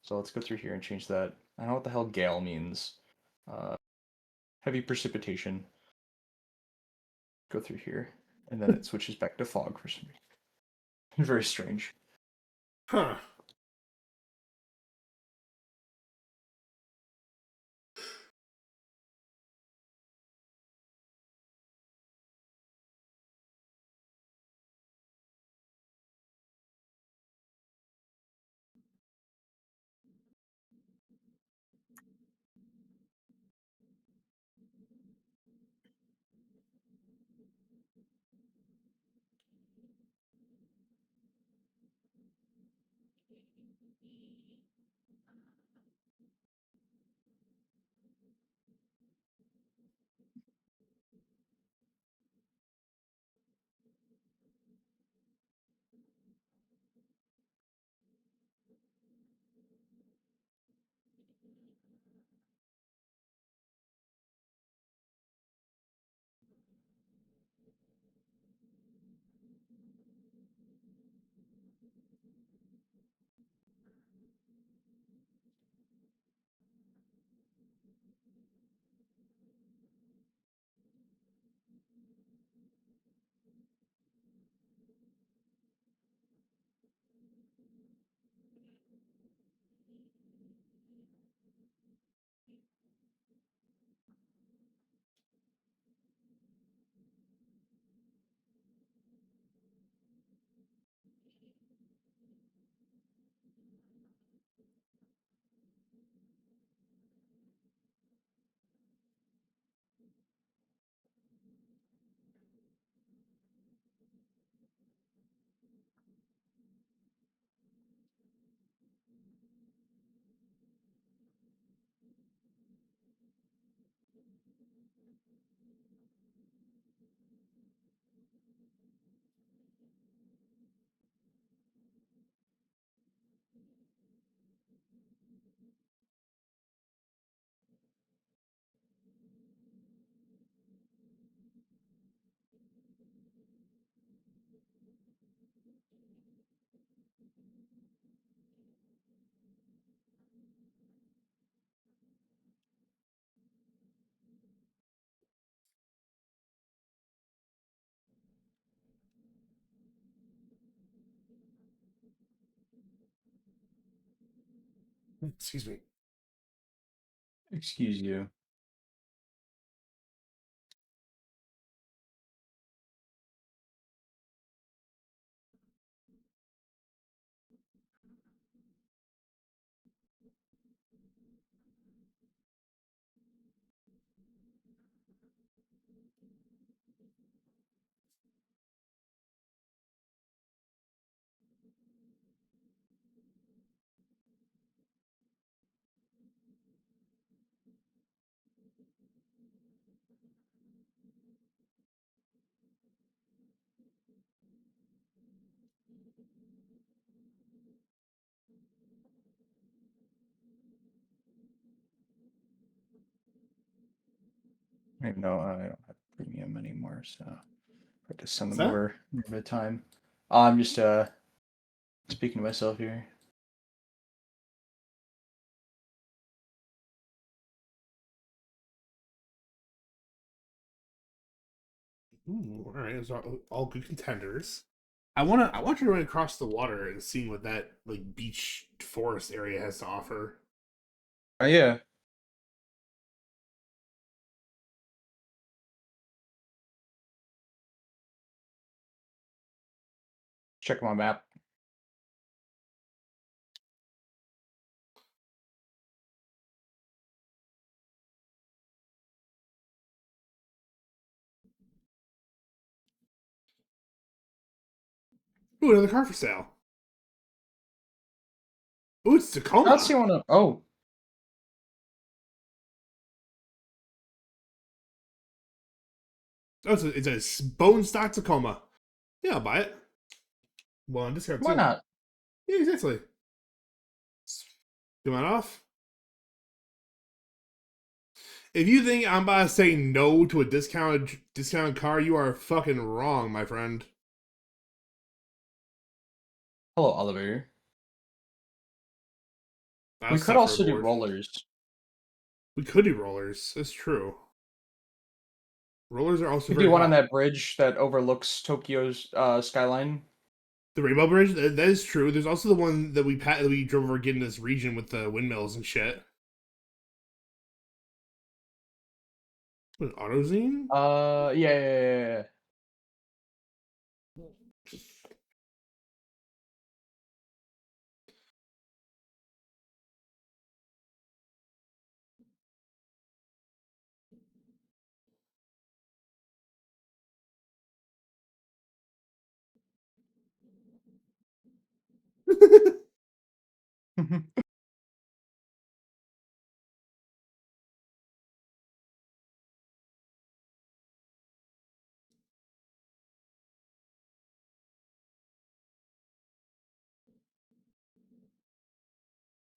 So let's go through here and change that. I don't know what the hell gale means. Uh, heavy precipitation. Go through here. And then it switches back to fog for some reason. Very strange. Huh. Excuse me. Excuse you. I don't know. I don't have premium anymore, so I have to send What's them that? over near bedtime. I'm just speaking to myself here. Ooh, all right, those are all good contenders. I want you to run across the water and see what that like beach forest area has to offer. Oh yeah. Check my map. Ooh, another car for sale. Ooh, it's I don't see Tacoma. one of. Oh, Oh, it's a bone stock Tacoma. Yeah, I'll buy it. Well, on discount why too. not? Yeah, exactly. Come on off. If you think I'm about to say no to a discounted car, you are fucking wrong, my friend. Hello, Oliver. We That's could tough for a also do board. rollers. We could do rollers. That's true. Rollers are also We could do very one on hot. that bridge that overlooks Tokyo's skyline. The Rainbow Bridge, that is true. There's also the one that that we drove over getting this region with the windmills and shit. What, AutoZine? Yeah, yeah, yeah, yeah.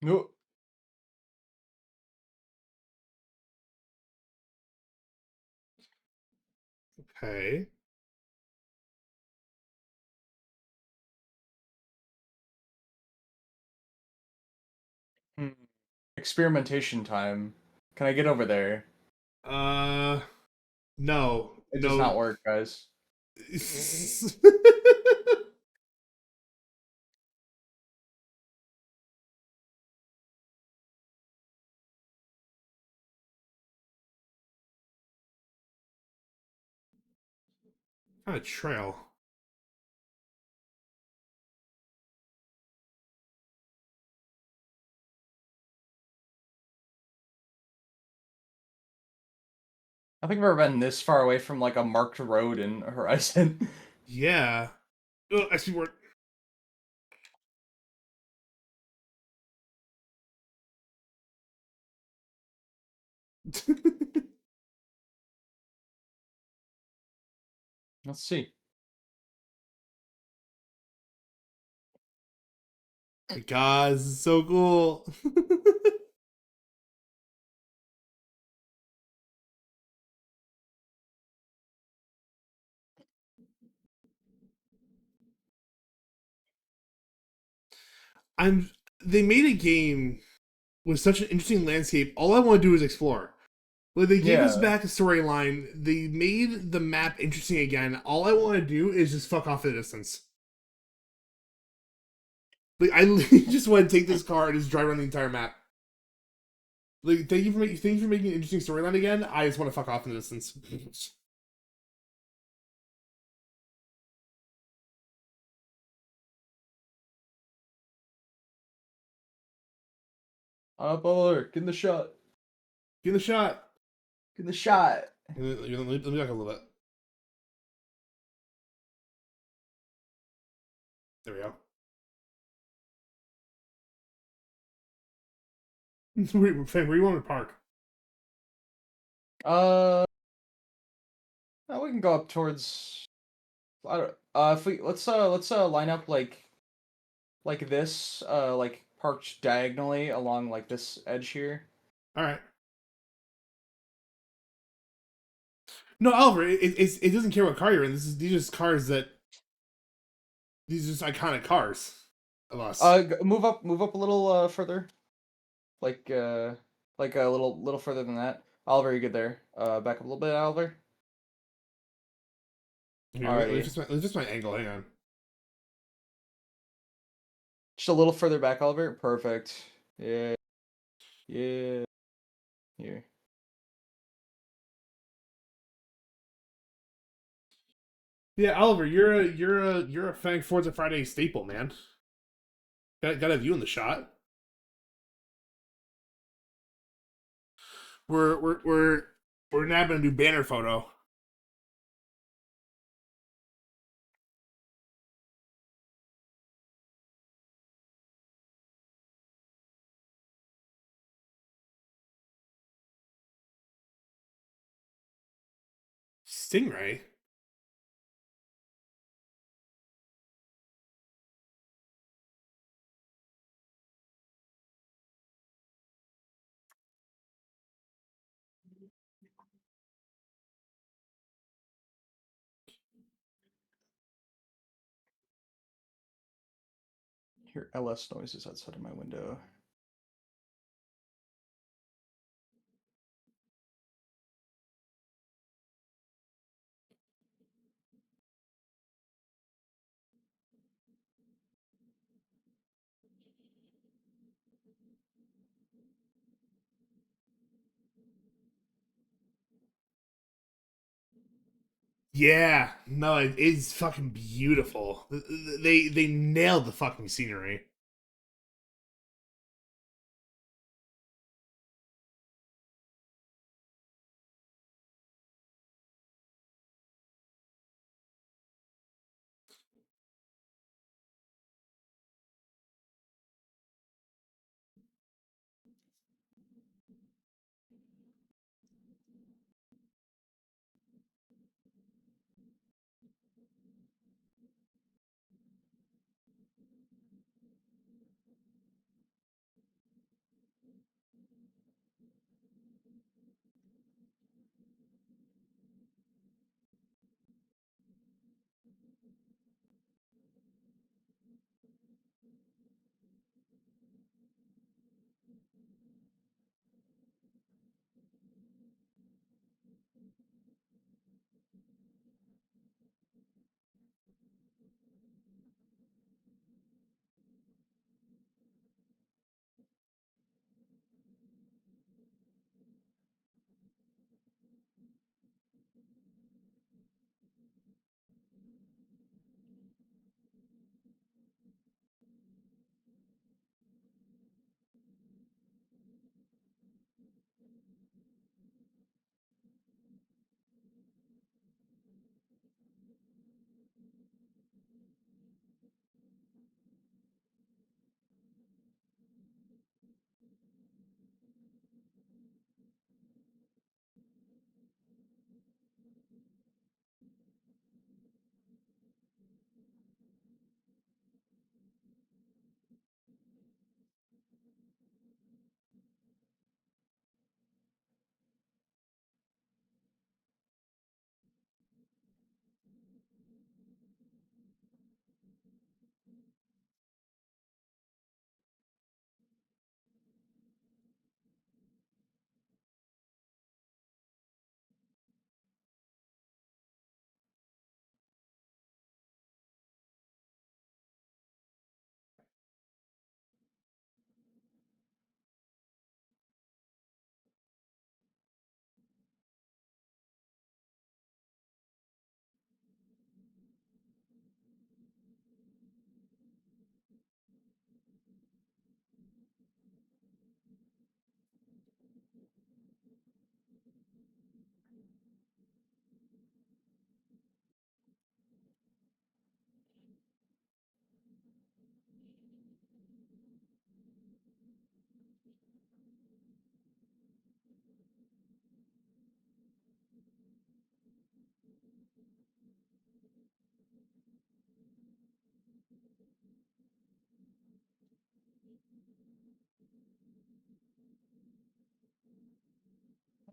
No. Okay. Hmm. Experimentation time. Can I get over there? Uh, no, It does no. not work, guys. Kind of trail. I think I've ever been this far away from like a marked road in Horizon. Yeah. Oh, I see where. Let's see. My God, this is so cool. I'm. They made a game with such an interesting landscape. All I want to do is explore. Like they gave us Yeah. back a storyline. They made the map interesting again. All I want to do is just fuck off the distance. Like I literally just want to take this car and just drive around the entire map. Like thank you for making an interesting storyline again. I just want to fuck off in the distance. Up alert! Get in the shot! Give the shot. Get in the shot! Let me back a little bit. There we go. Where you want to park? We can go up towards. I don't. If we let's line up like this, like parked diagonally along like this edge here. All right. No, Oliver, it doesn't care what car you're in. These are just cars that these are just iconic cars of us. Move up a little further, like a little further than that. Oliver, you good there? Back up a little bit, Oliver. Here, Alrighty. let me just my angle. Hang on. Just a little further back, Oliver. Perfect. Yeah. Yeah. Here. Yeah, Oliver, you're a Fennec Forza Friday staple, man. Got to have you in the shot. We're nabbing a new banner photo. Stingray. Hear LS noises outside of my window. Yeah, no, it is fucking beautiful. They nailed the fucking scenery.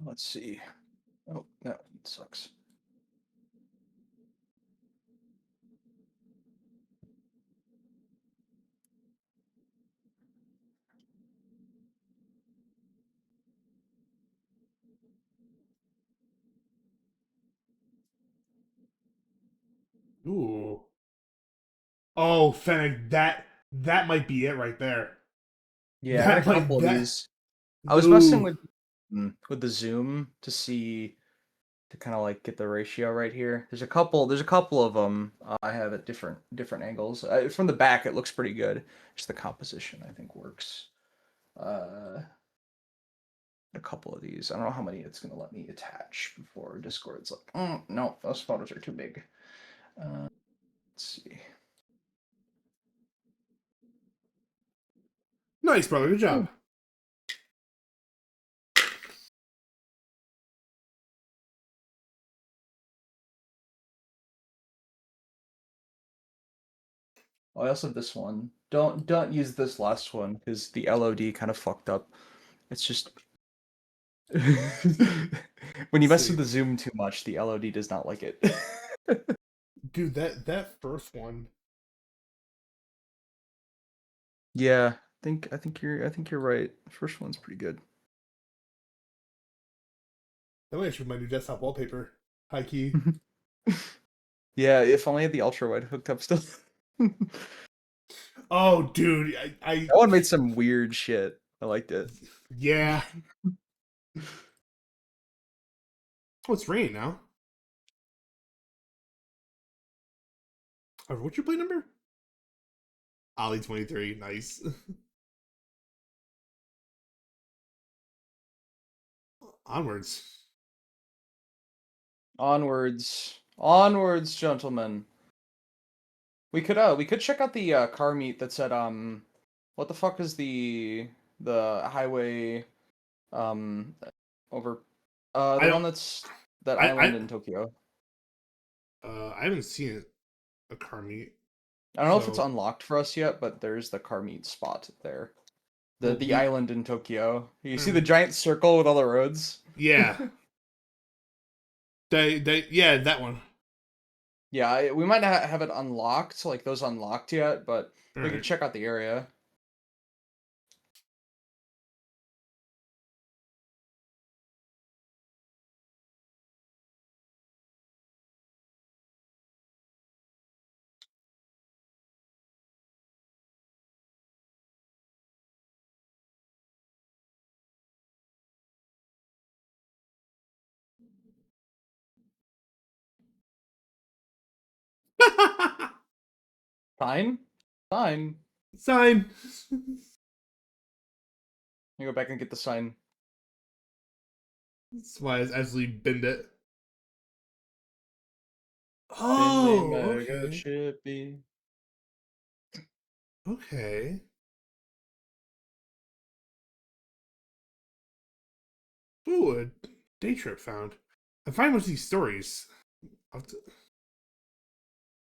Let's see. Oh, that sucks. Ooh. Oh, Fennec, that might be it right there. Yeah, I got a That might couple of that. these. I was messing Ooh. with the zoom to see to kind of like get the ratio right here. There's a couple of them I have at different angles. From the back, it looks pretty good. Just the composition, I think, works. Uh, a couple of these. I don't know how many it's gonna let me attach before Discord's like, no, those photos are too big. Let's see. Nice, brother. Good job. Oh, I also have this one. Don't use this last one because the LOD kind of fucked up. It's just when you Let's mess with see. the zoom too much, the LOD does not like it. Dude, that first one. Yeah, I think you're right. The first one's pretty good. That might actually be my new desktop wallpaper. High key. Yeah, if only I had the ultra wide hooked up still. That Oh, dude, I one made some weird shit. I liked it. yeah. Oh, it's raining now. What's your play number? Ollie 23. Nice. Onwards. Onwards, gentlemen. We could check out the car meet that's at what the fuck is the highway um over I the one don't. that's that I island in Tokyo. I haven't seen a car meet. I don't know if it's So, unlocked for us yet, but there's the car meet spot there. The well, the island in Tokyo. You see the alright. giant circle with all the roads? Yeah. Yeah, that one. Yeah, we might not have it unlocked, like those unlocked yet, but All we could right. check out the area. Fine? Fine. Sign. You go back and get the sign. That's why I absolutely binned it. Bending Oh, mega okay. chippy. Okay. Ooh, a day trip found. I find most of these stories.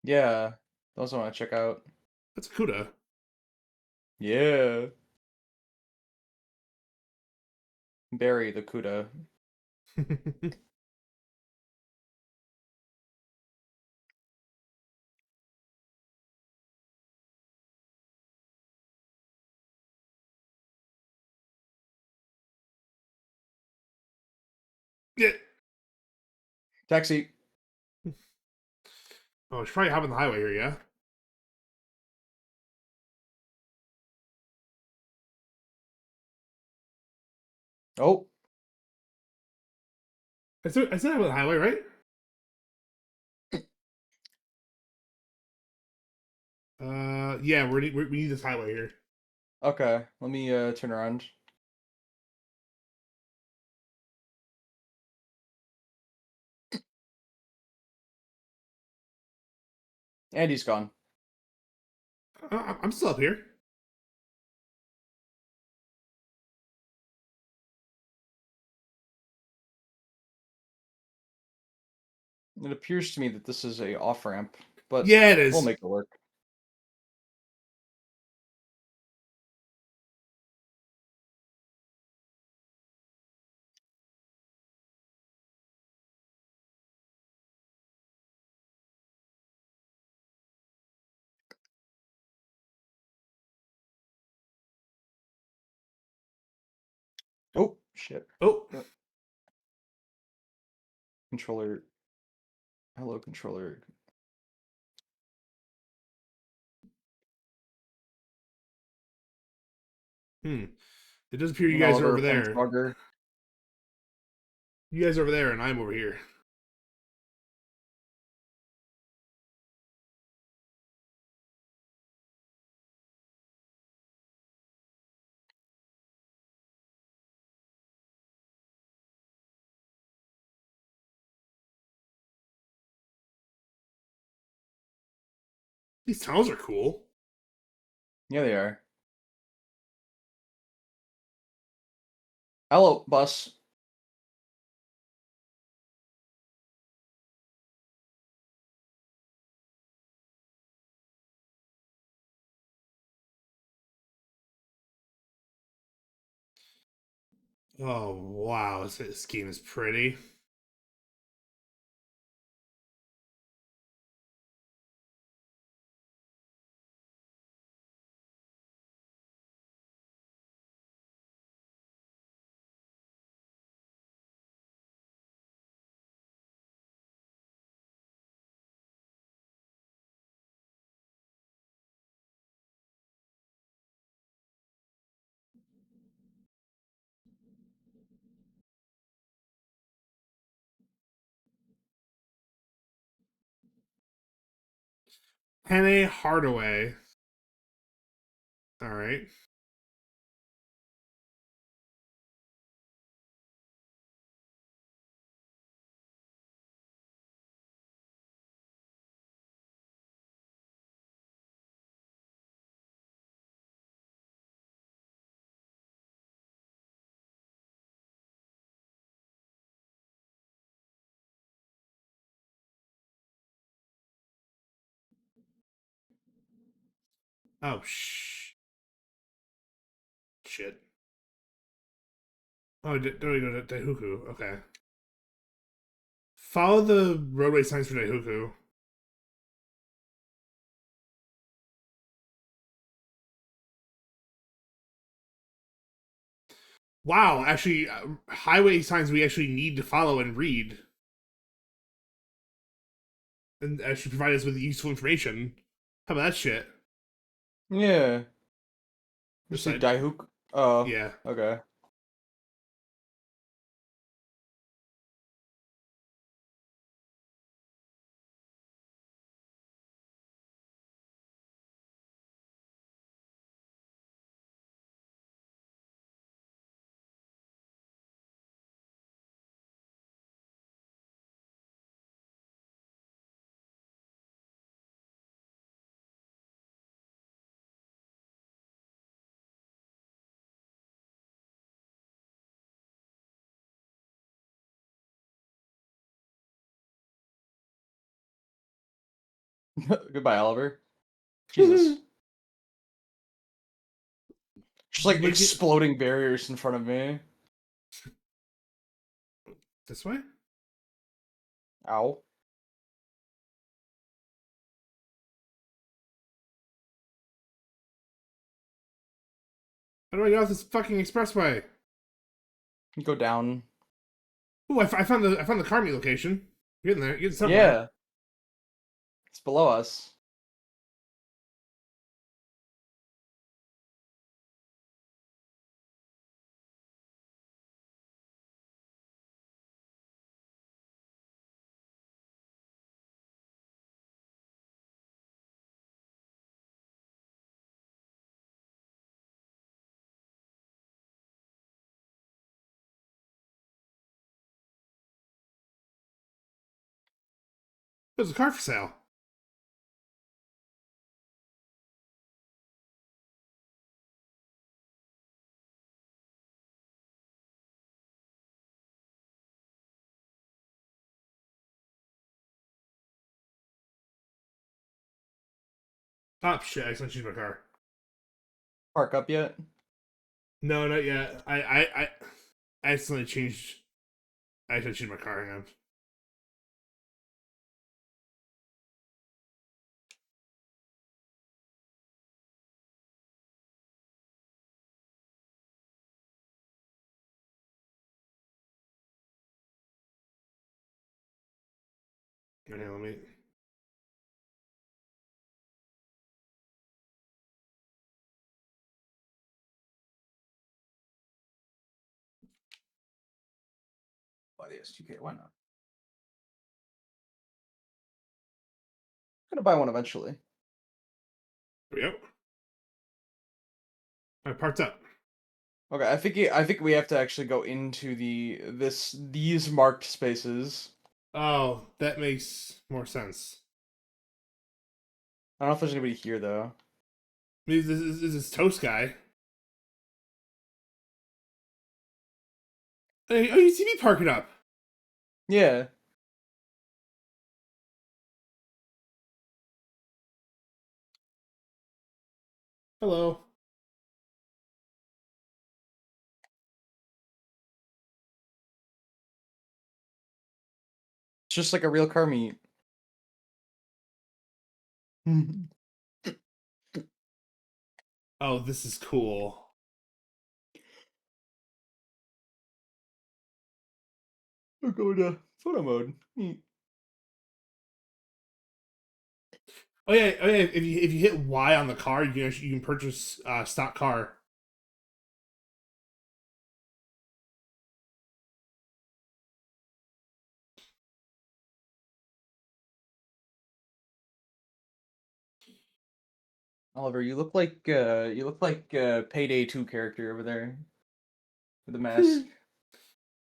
Yeah. Those I want to check out. That's Kuda. Yeah. Bury the Kuda. Yeah. Taxi. Oh, it's probably hopping the highway here, yeah? Oh, I said hopping the highway, right? Yeah, we need this highway here. okay. Let me turn around. And he's gone. I'm still up here. It appears to me that this is a off ramp, but Yeah, it we'll is. make it work. Oh shit. Oh, Controller. Hello, controller. It does appear you And guys are Oliver over playing there. Frogger. You guys are over there, and I'm over here. These tunnels are cool. Yeah, they are. Hello, bus. Oh wow, this game is pretty. Hannah Hardaway. All right. Oh shit. Oh, don't we go to Daihuku? Okay. Follow the roadway signs for Daihuku. Wow, actually, highway signs we actually need to follow and read, and actually provide us with useful information. How about that shit? Yeah. You This say side. Daihook? Oh, Yeah. okay. Goodbye, Oliver. Jesus. Just like Look at exploding barriers in front of me. this way. Ow. How do I get off this fucking expressway? Go down. Ooh, I found the car meet location. You're getting there. You're getting somewhere. Yeah. It's below us. There's a car for sale. Oh shit! I accidentally changed my car. Park up yet? No, not yet. I accidentally changed. I accidentally changed my car. Hang on. Okay, let me. Buy the S2K. Why not? I'm gonna buy one eventually. Yep. I parked up. Okay, I think we have to actually go into these marked spaces. Oh, that makes more sense. I don't know if there's anybody here though. This toast guy. Hey, oh, you see me parking up. Yeah. Hello. It's just like a real car meet. Oh, this is cool. We're going to photo mode. Neat. Oh yeah, oh yeah. If you hit Y on the car, you can purchase stock car. Oliver, you look like Payday 2 character over there with the mask.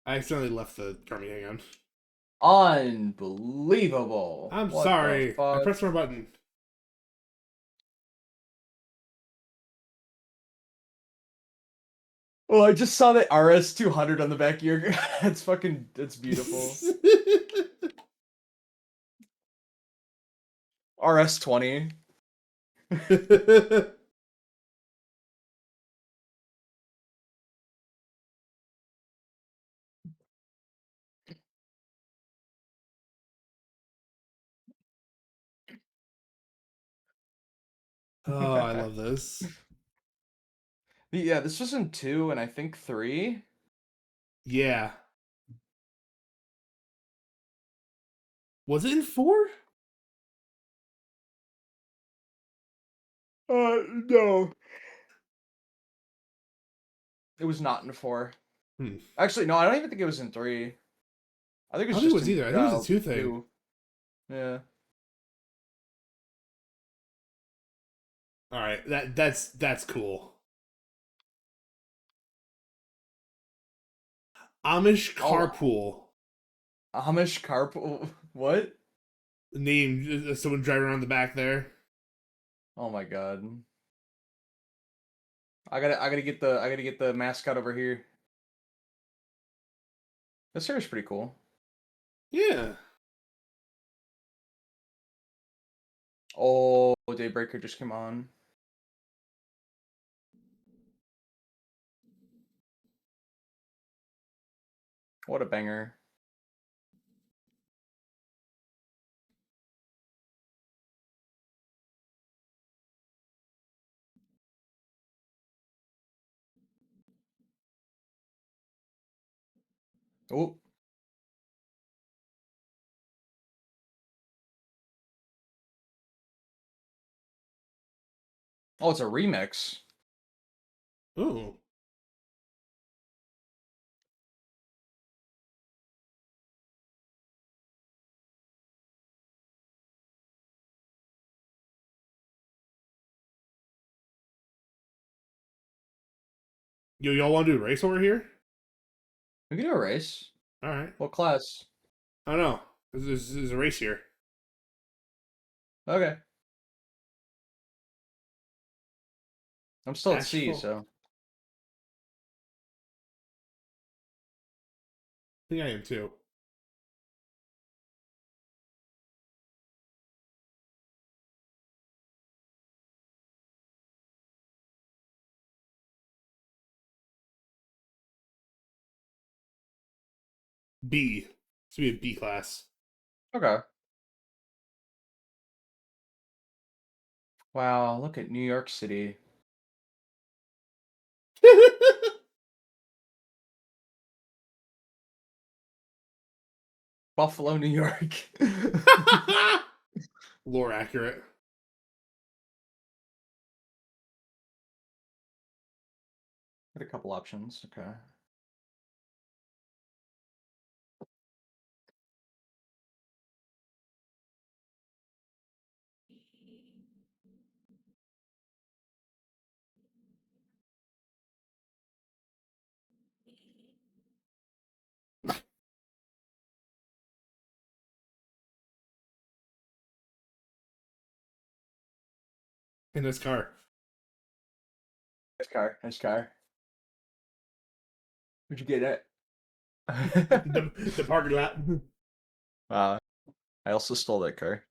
I accidentally left the car meet. Hang on. Unbelievable. I'm What the sorry. I fuck? pressed the wrong button. Oh, I just saw the RS200 on the back of your. That's beautiful. RS20. Oh, I love this. Yeah, this was in 2 and I think 3. Yeah. Was it in 4? No. It was not in 4. Hmm. Actually, no, I don't even think it was in 3. I think it I was don't think it just was in either. I think it was a 2 thing. 2. Yeah. All right, that's cool. Amish Oh, carpool. Amish carpool. What? Name someone driving around the back there. Oh my god. I gotta get the mascot over here. This hair is pretty cool. Yeah. Oh, Daybreaker just came on. What a banger. Oh, oh, it's a remix. Ooh. Y'all want to do a race over here? We can do a race. All right. What class? I don't know. There's a race here. Okay. I'm still at C, Asphalt. so. I think I am too. B. This would be a B class. Okay. Wow, look at New York City. Buffalo, New York. Lore accurate. Got a couple options. Okay. In this car. Nice car. Nice car. Where'd you get it? The parking lot. I also stole that car.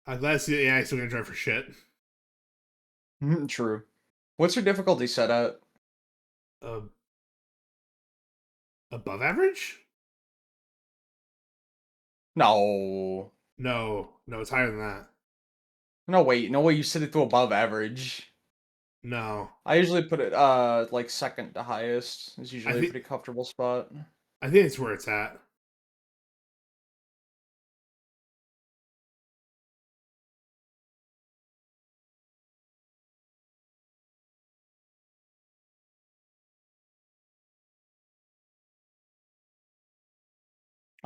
I'm glad to see the AI still gonna drive for shit. True. What's your difficulty set at? Uh, above average? No. No, it's higher than that. No, wait. No way you set it to above average. No, I usually put it like second to highest. Is I usually a think pretty comfortable spot. I think it's where it's at.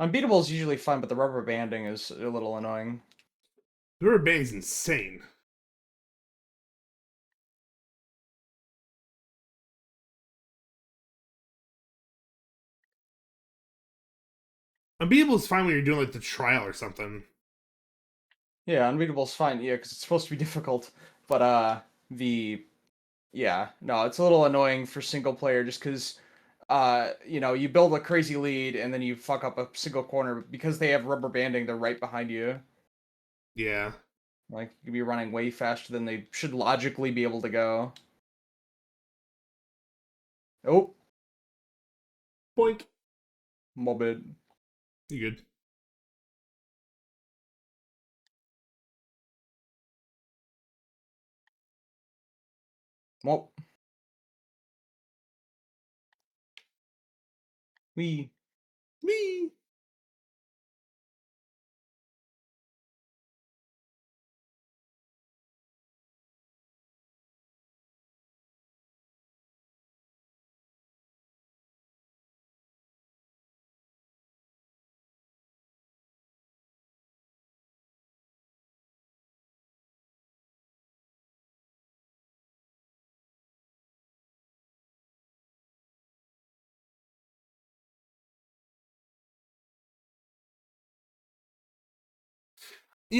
Unbeatable is usually fun, but the rubber banding is a little annoying. The river band's insane. Unbeatable is fine when you're doing like the trial or something. Yeah, unbeatable's fine. Yeah, because it's supposed to be difficult. But yeah, no, it's a little annoying for single player just because you build a crazy lead and then you fuck up a single corner because they have rubber banding. They're right behind you. Yeah. Like you could be running way faster than they should logically be able to go. Oh, Boink. morbid. You good? Well, we Me.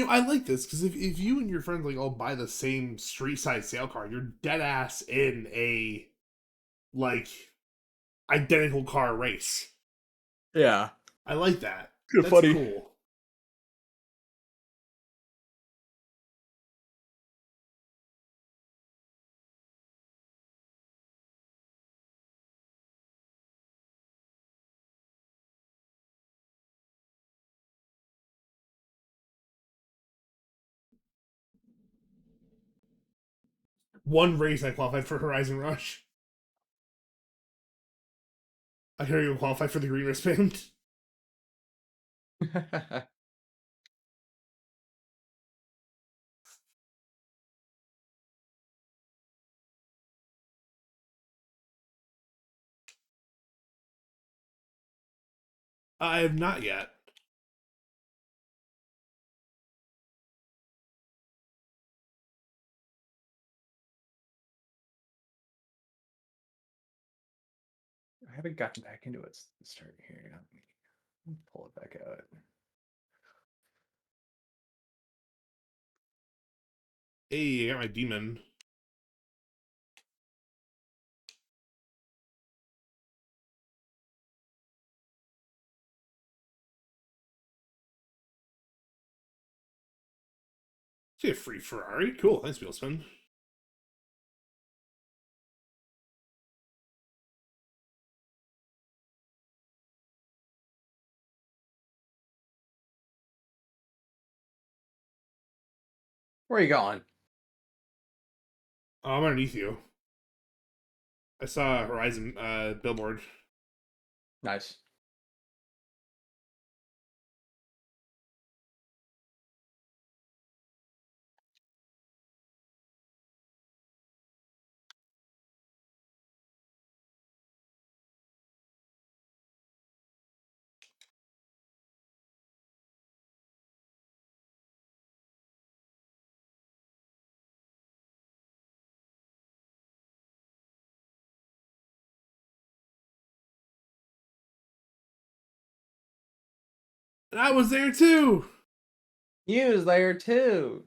I like this because if you and your friends like all buy the same street side sale car, you're dead ass in a like identical car race. yeah. I like that. Good That's funny. cool. One race I qualified for Horizon Rush. I hear you qualified for the green wristband. I have not yet. I haven't gotten back into it. Start here. Let me pull it back out. Hey, I got my demon. See a free Ferrari. Cool. Nice wheel spin. Where are you going? Oh, I'm underneath you. I saw a Horizon billboard. Nice. And I was there too. You was there too.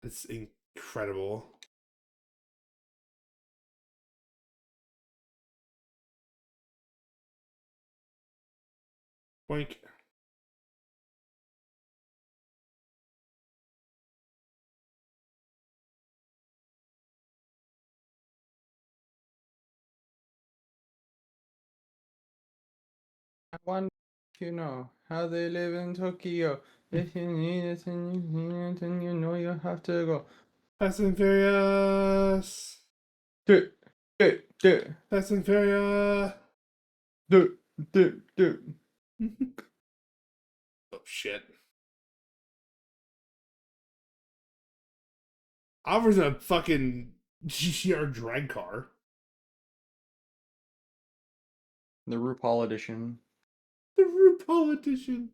It's incredible. Boink. I want to know how they live in Tokyo. If you need it and you need it, then you know you have to go. Fast and Furious. Do, do, do, Fast and Furious. do, do. Oh shit. Offers a fucking GCR drag car. The RuPaul edition. The RuPaul edition.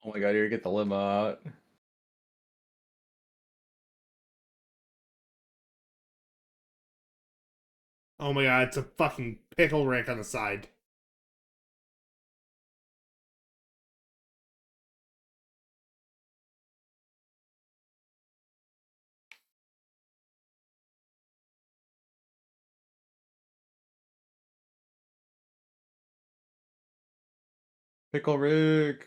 Oh my god, here get the limo out. Oh my god, it's a fucking pickle Rick on the side. Pickle Rick.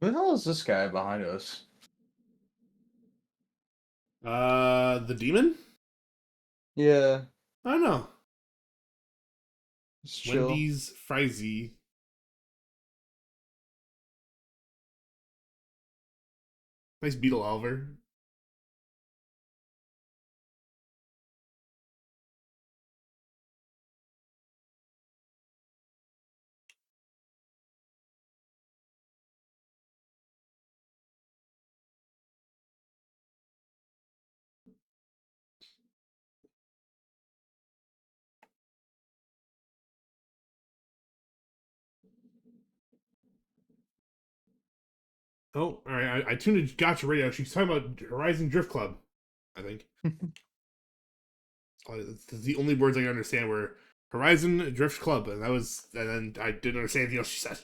Who the hell is this guy behind us? The demon? Yeah, I don't know. it's chill. Wendy's Frizy. Nice Beetle Elver. Oh, all right. I tuned into Gotcha Radio. She's talking about Horizon Drift Club, I think. That's the only words I can understand were Horizon Drift Club, and then I didn't understand anything else she said.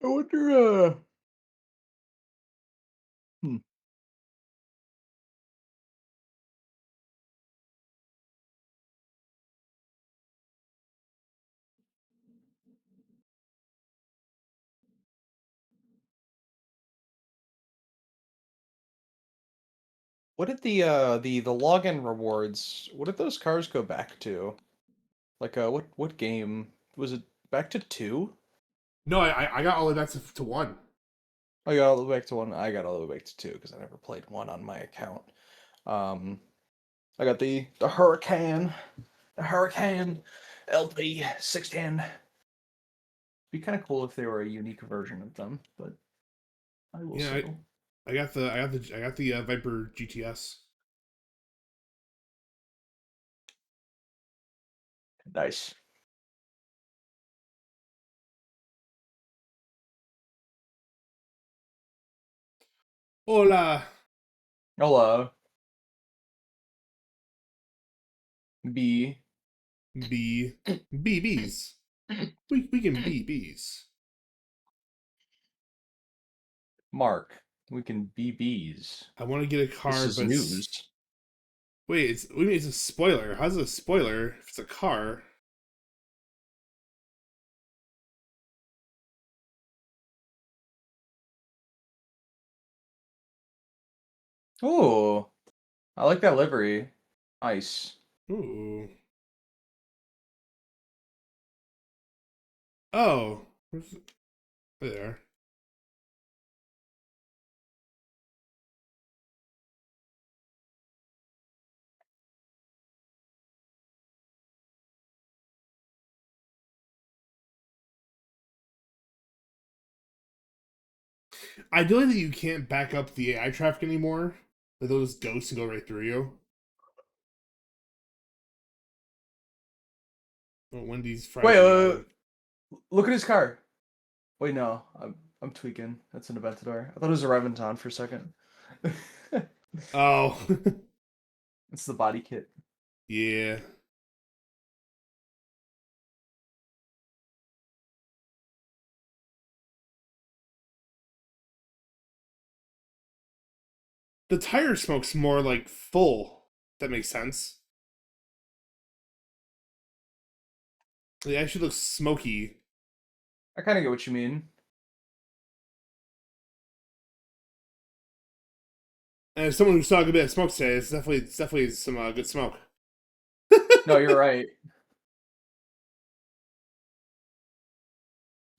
I wonder. Hmm. What did the login rewards? What did those cars go back to? Like what game was it? Back to two? No, I got all the way back to one. I got all the way back to one. I got all the way back to two because I never played one on my account. Um, I got the Hurricane LP 610. Be kind of cool if they were a unique version of them, but I will Yeah, settle. I got the Viper GTS. Nice. Hola, Hello. B. B BBs. We can be bees. Mark. We can be bees. I want to get a This car, is but news. wait, it's a spoiler. How's it a spoiler if it's a car? Ooh, I like that livery. Nice. Ooh. Oh, there. I do like that you can't back up the AI traffic anymore. That those ghosts can go right through you. Oh, Wendy's fries Wait, are yawning. look at his car. Wait, no, I'm tweaking. That's an Aventador. I thought it was a Reventon for a second. Oh, It's the body kit. yeah. The tire smoke's more like full. That makes sense. It actually looks smoky. I kind of get what you mean. And as someone who saw a good bit of smoke today, it's definitely some good smoke. No, you're right.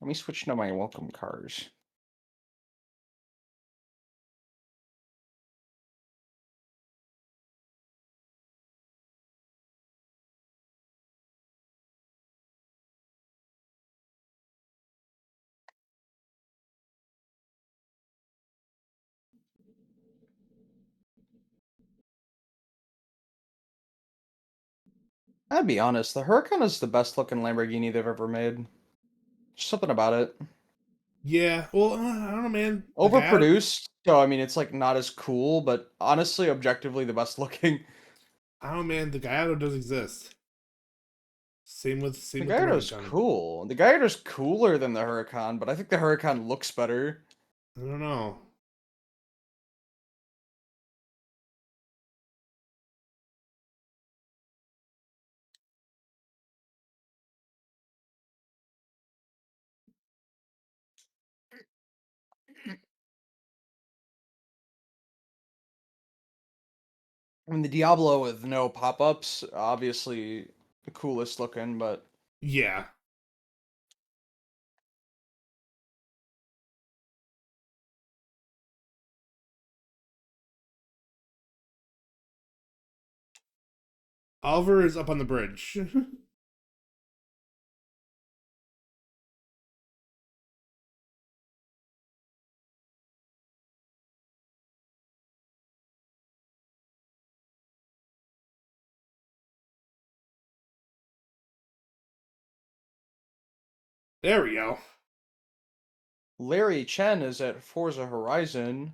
Let me switch to my welcome cars. I'd be honest, the Huracan is the best looking Lamborghini they've ever made. Just something about it. Yeah, well, I don't know, man. The guy out, Overproduced, so I mean it's like not as cool, but honestly, objectively the best looking. I don't know, man. The guy out does exist. The Same with the Gallardo's Reventon. cool. The Gallardo's cooler than the Huracan, but I think the Huracan looks better. I don't know. I mean, the Diablo with no pop-ups, obviously the coolest looking, but Yeah, Oliver is up on the bridge. There we go. Larry Chen is at Forza Horizon.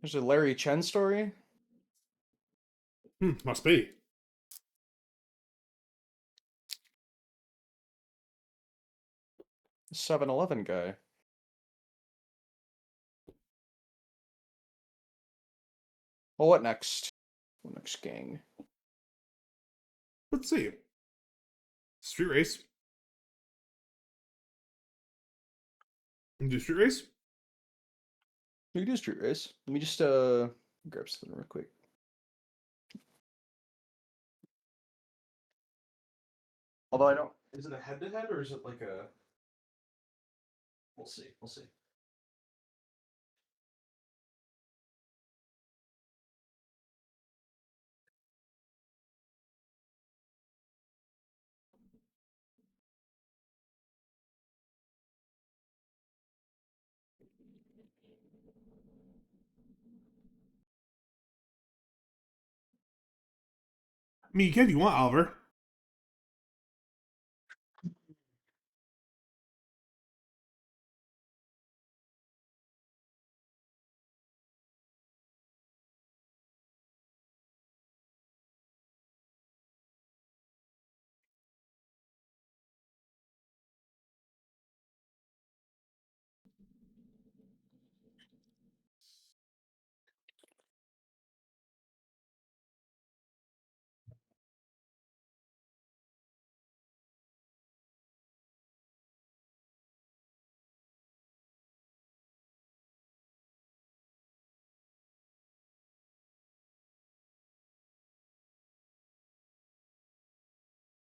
There's a Larry Chen story. Must be. 7-Eleven guy. Well, what next? What next, gang? Let's see. Street race. Do street race? We can do street race. Let me just grab something real quick. Although I don't. Is it a head-to-head or is it like a? We'll see. We'll see. I mean, you can if you want, Oliver.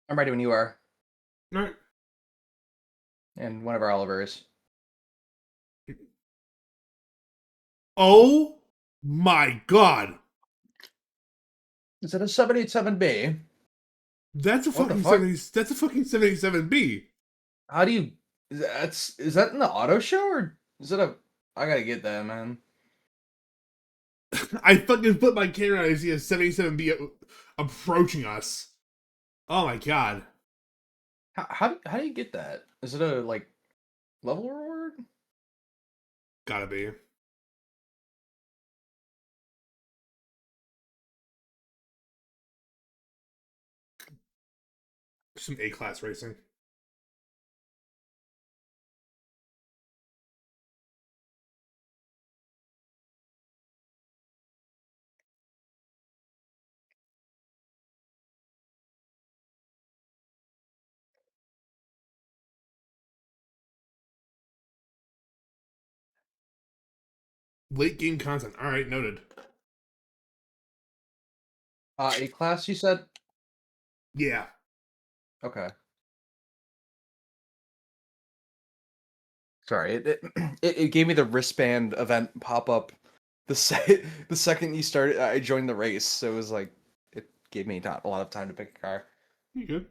I'm ready when you are. All right. And whenever Oliver is. Oh my god. Is it a 787B? That's a What the fucking fuck? 70s. That's a fucking 77B. How do you? Is that in the auto show or is it a? I gotta get that, man. I fucking put my camera and I see a 77B approaching us. Oh my god. How do you get that? Is it a like level reward? Gotta be. Some A-class racing. Late game content. All right, noted. A class, you said? Yeah. Okay. Sorry, it gave me the wristband event pop up the second you started. I joined the race, so it was like it gave me not a lot of time to pick a car. You good?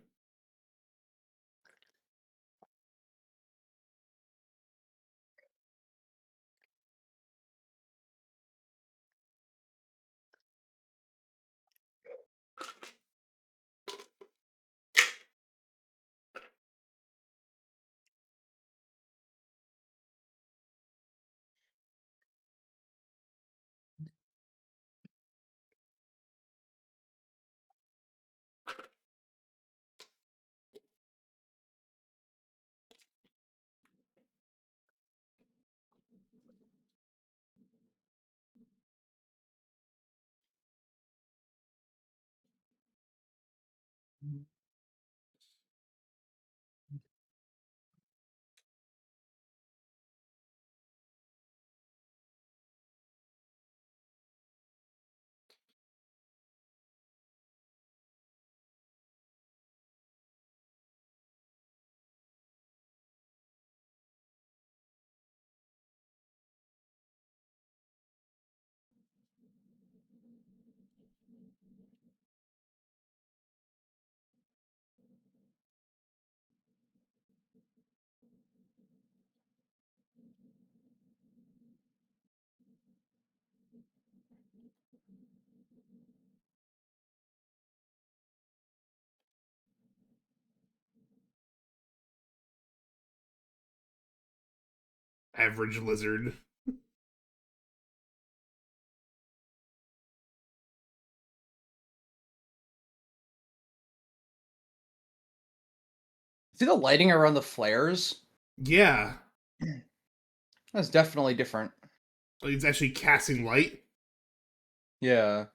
Average lizard. See the lighting around the flares? Yeah. That's definitely different. Like it's actually casting light. Yeah.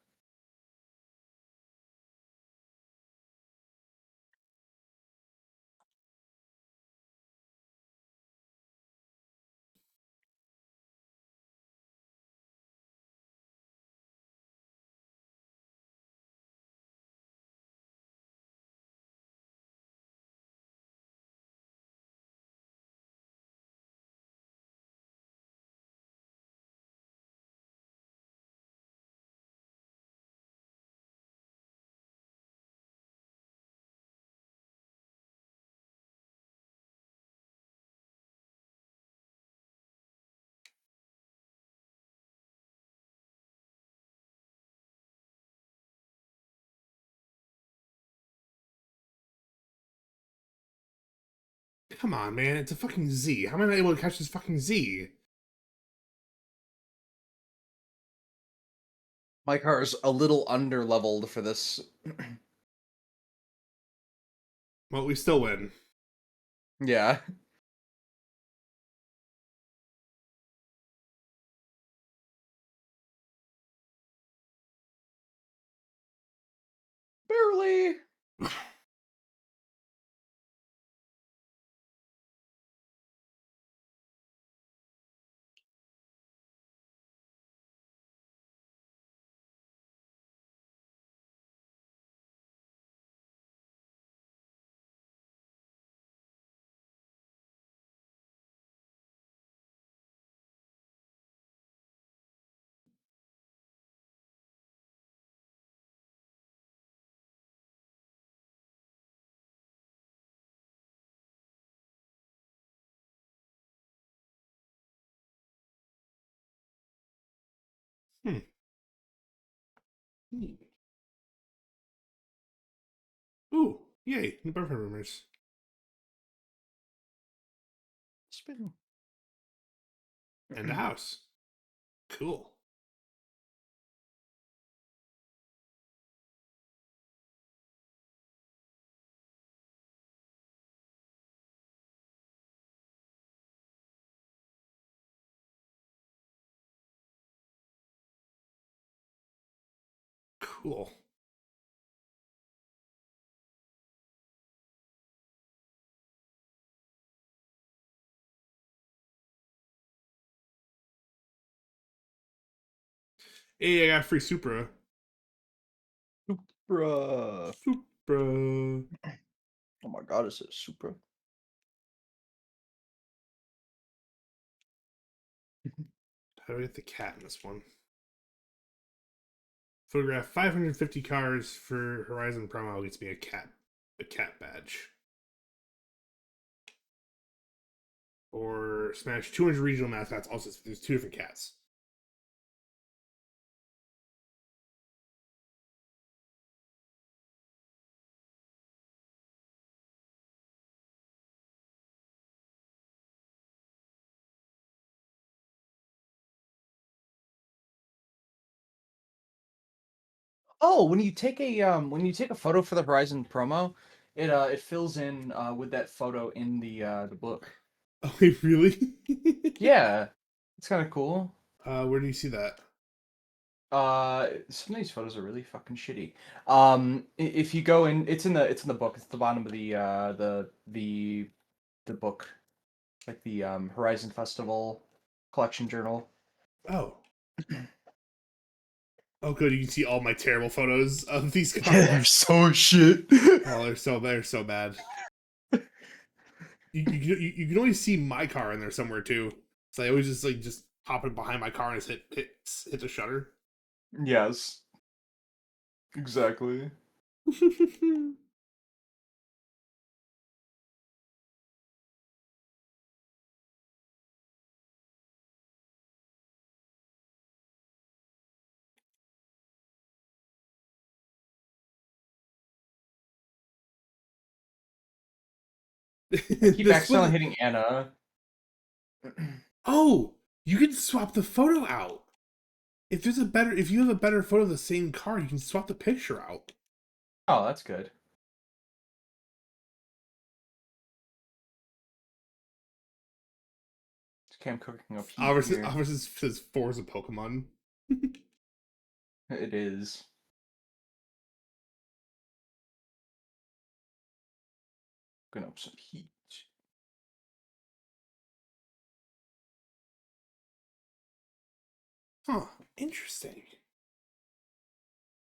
Come on, man. It's a fucking Z. How am I not able to catch this fucking Z? My car is a little under leveled for this. Well, we still win. Yeah. Barely. Hmm. Ooh, yay. New boyfriend rumors. Spin. And a house. Cool. Cool. Hey, I got free Supra. Supra. Supra. Oh my god, is it Supra? How do I get the cat in this one? Photograph 550 cars for Horizon promo gets me a cat badge. Or smash 200 regional mascots. Also, there's two different cats. Oh, when you take a photo for the Horizon promo, it fills in with that photo in the book. Oh, wait, really? Yeah. It's kind of cool. Where do you see that? Some of these photos are really fucking shitty. If you go in, it's in the book. It's the bottom of the book, like the Horizon Festival collection journal. Oh. Oh, good. You can see all my terrible photos of these Yeah, they're cars. so shit. Oh, they're so bad. You can always see my car in there somewhere too. So I always just pop it behind my car and just hit the shutter. Yes, exactly. I keep This accidentally was hitting Anna. Oh, you can swap the photo out. If you have a better photo of the same car, you can swap the picture out. Oh, that's good. Okay, I'm cooking up heat here. Obviously says Forza Pokemon. It is. Cooking up some heat. Huh, interesting.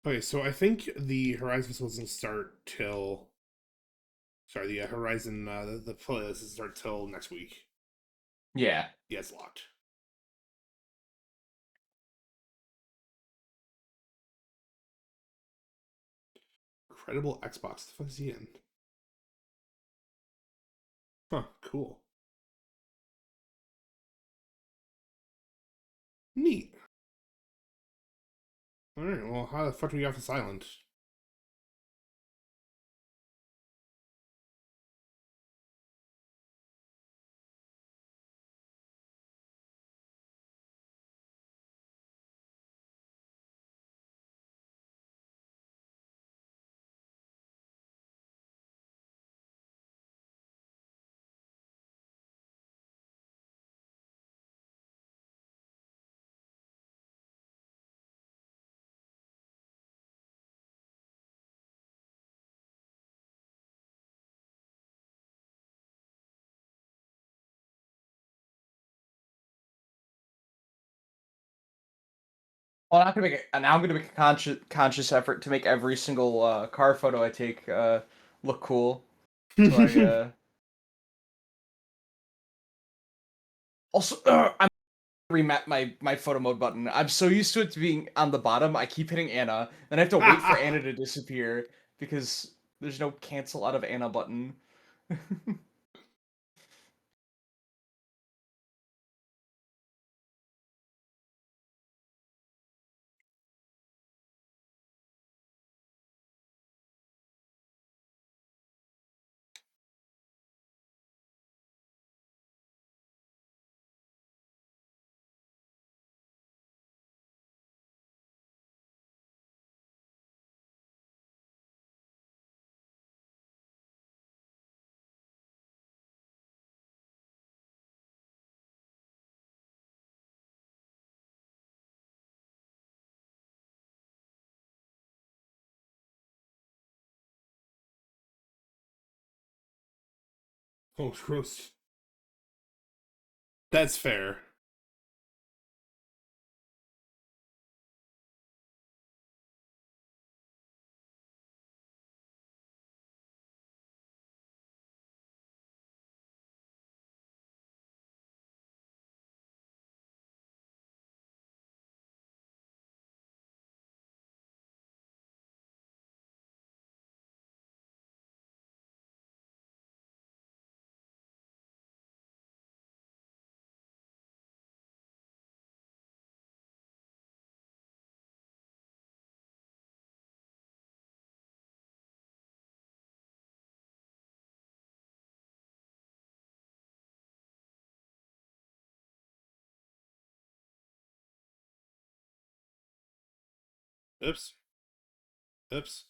Okay, so I think the Horizon Festival doesn't start till. Sorry, the Horizon, the playlist doesn't start till next week. Yeah. Yeah, it's locked. Incredible Xbox. The fuck is he in? Huh, cool. Neat. Alright, well, how the fuck do we get off this island? Well, I'm not gonna now I'm gonna make a conscious effort to make every single car photo I take look cool. So I also I'm remat my photo mode button. I'm so used to it to being on the bottom. I keep hitting Anna, then I have to wait for Anna to disappear because there's no cancel out of Anna button. Oh, gross. That's fair. Oops. Oops.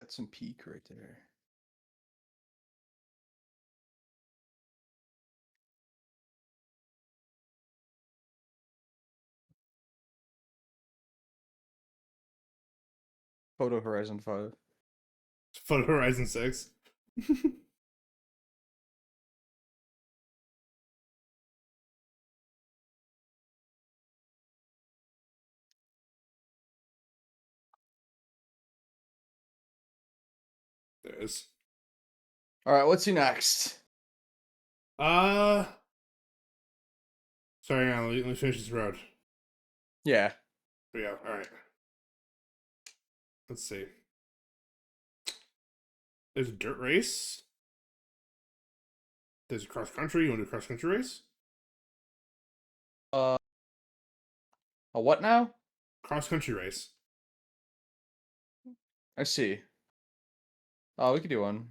That's some peak right there. Photo Horizon 5. Photo Horizon 6. There it is. All right, what's your next? Uh. Sorry, hang on, let me finish this road. Yeah. There we go. Alright. Let's see. There's a dirt race. There's a cross country. You want to do a cross country race? Uh, A what now? Cross country race. I see. Oh, we could do one.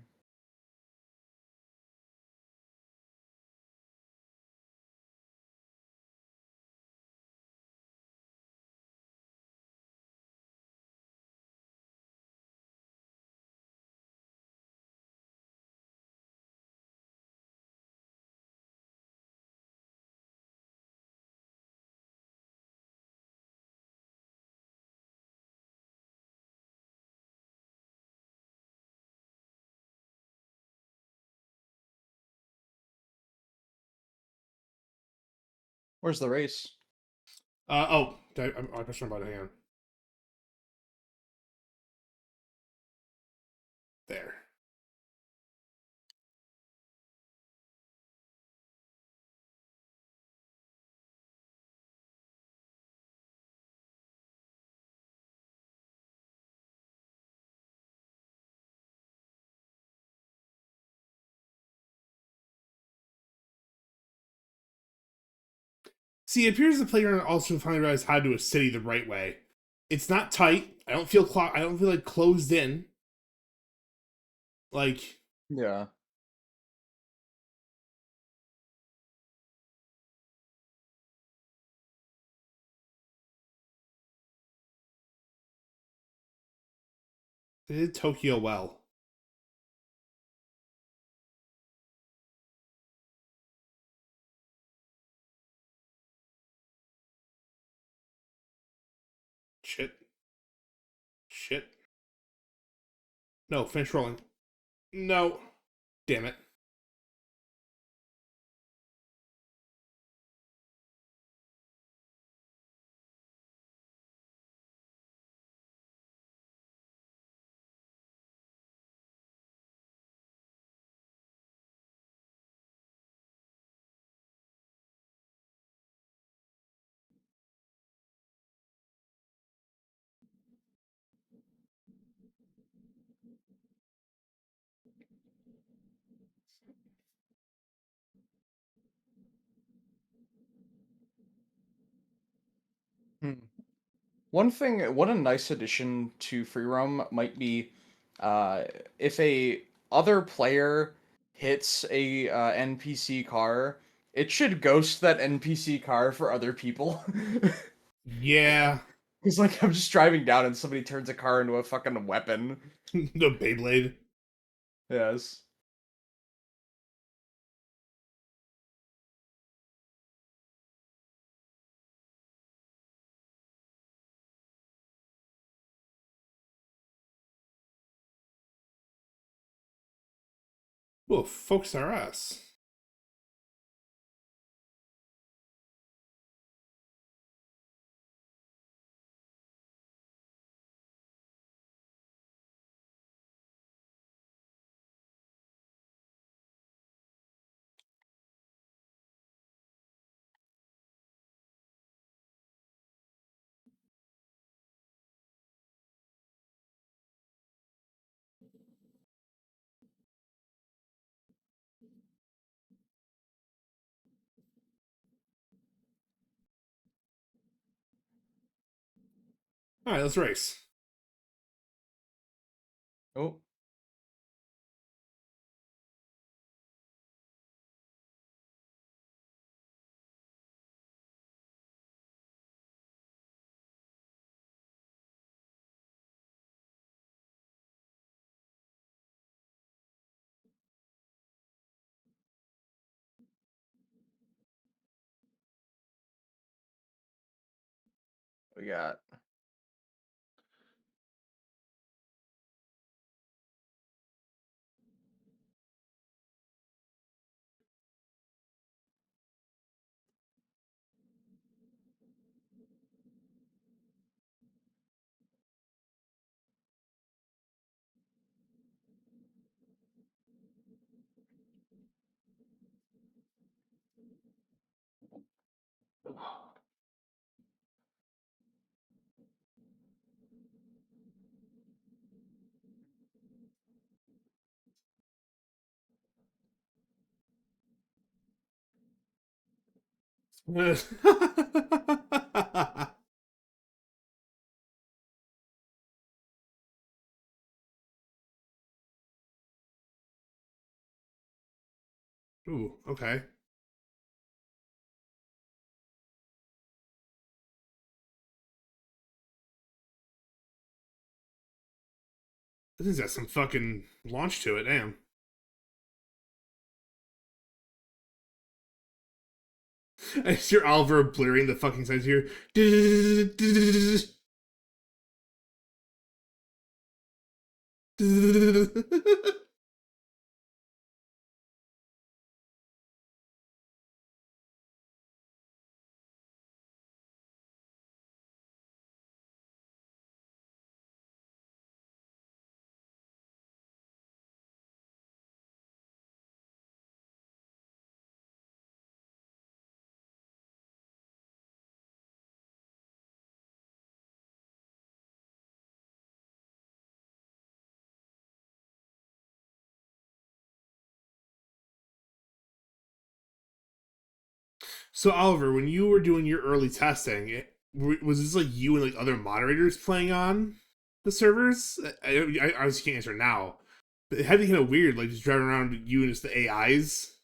Where's the race? I pressed my button. Hang on. There. See, it appears the playground also finally realized how to do a city the right way. It's not tight. I don't feel like closed in. Like Yeah. they did Tokyo well. Shit. Shit. No, finish rolling. No. Damn it. Hmm. What a nice addition to free roam might be, uh, if a other player hits a NPC car, it should ghost that NPC car for other people. Yeah. It's like I'm just driving down and somebody turns a car into a fucking weapon. The Beyblade. Yes. Well, focus our ass. Alright, let's race. Oh, we got. Ooh, okay. This thing's got some fucking launch to it, damn. I hear Oliver blurring the fucking sides here. So Oliver, when you were doing your early testing, was this like you and like other moderators playing on the servers? I obviously can't answer now, but it had to be kind of weird, like just driving around you and just the AIs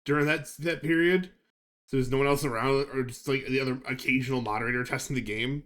during that period. So there's no one else around, or just like the other occasional moderator testing the game.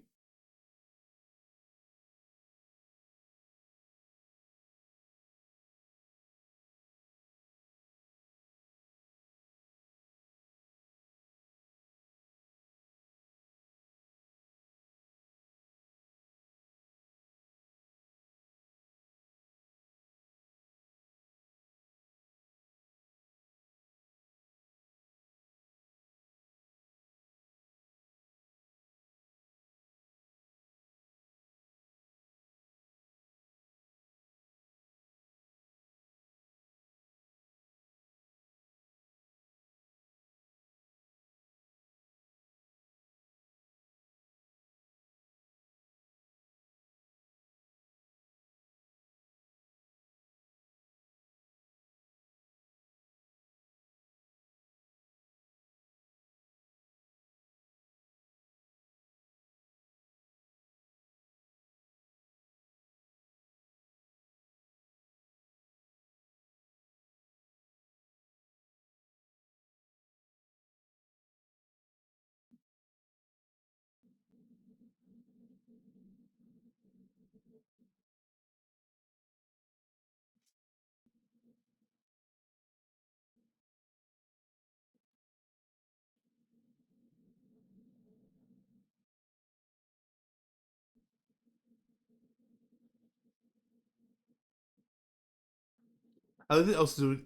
I think also do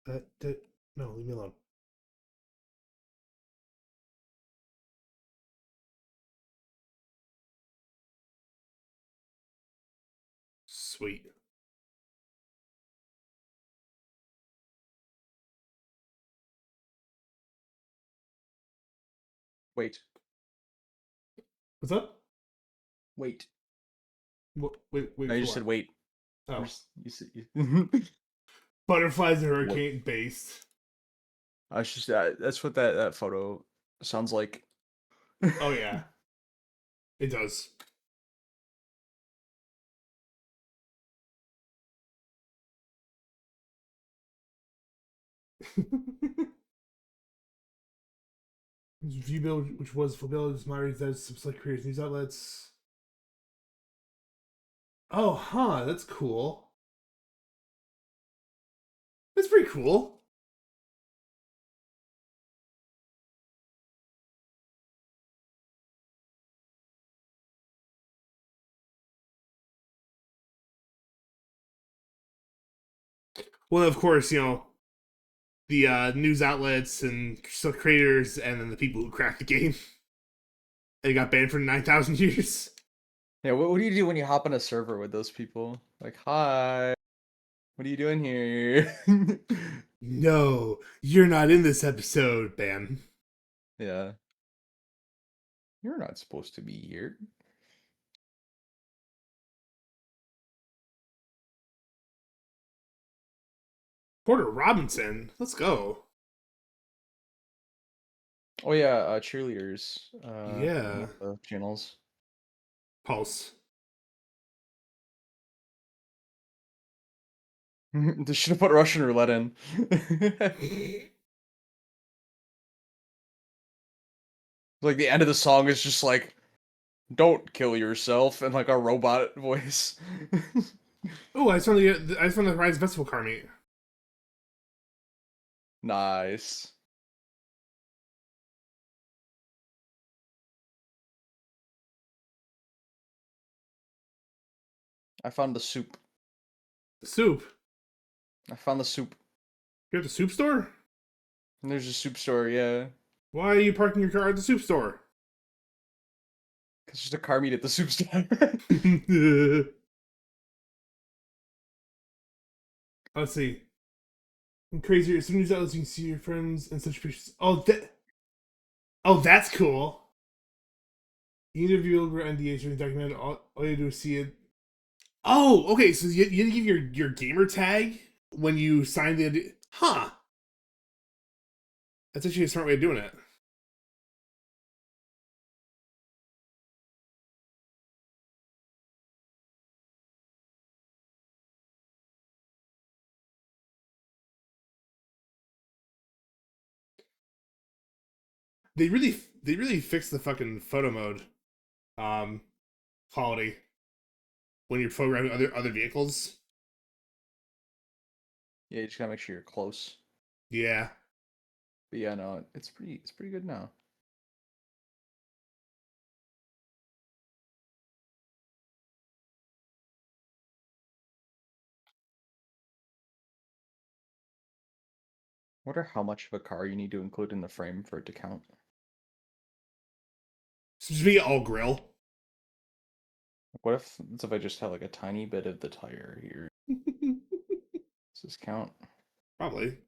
that. No, leave me alone. Sweet. Wait. What's up? Wait. Wait No, you for just said what? wait. Oh, You said butterflies and hurricane based. I was just that's what that photo sounds like. Oh yeah, it does. View build, which was for builders, moderators, as some select creators, news outlets. Oh, huh, that's cool. That's pretty cool. Well, of course, the news outlets and creators, and then the people who cracked the game. And got banned for 9,000 years. Yeah, what do you do when you hop on a server with those people? Like, hi, what are you doing here? No, you're not in this episode, ban. Yeah. You're not supposed to be here. Porter Robinson, let's go. Oh yeah, cheerleaders. One Yeah. of the channels. Pulse. They should have put Russian roulette in. Like the end of the song is just like, "Don't kill yourself," and like a robot voice. Oh, I just found the Rise Festival car meet. Nice. I found the soup. The soup. I found the soup. You're at the soup store? And there's a soup store, yeah. Why are you parking your car at the soup store? Because there's a car meet at the soup store. Let's see. And crazier. As soon as you can see your friends and such pictures. Oh, that's cool. You interview over NDAs or document. All you do is see it. Oh, okay. So you had to give your gamer tag when you sign the. Huh. That's actually a smart way of doing it. They really fixed the fucking photo mode um quality when you're programming other vehicles. Yeah, you just gotta make sure you're close. Yeah. But yeah, no, it's pretty good now. Wonder how much of a car you need to include in the frame for it to count. So just be all grill. Like, what if I just have like a tiny bit of the tire here? Does this count? Probably.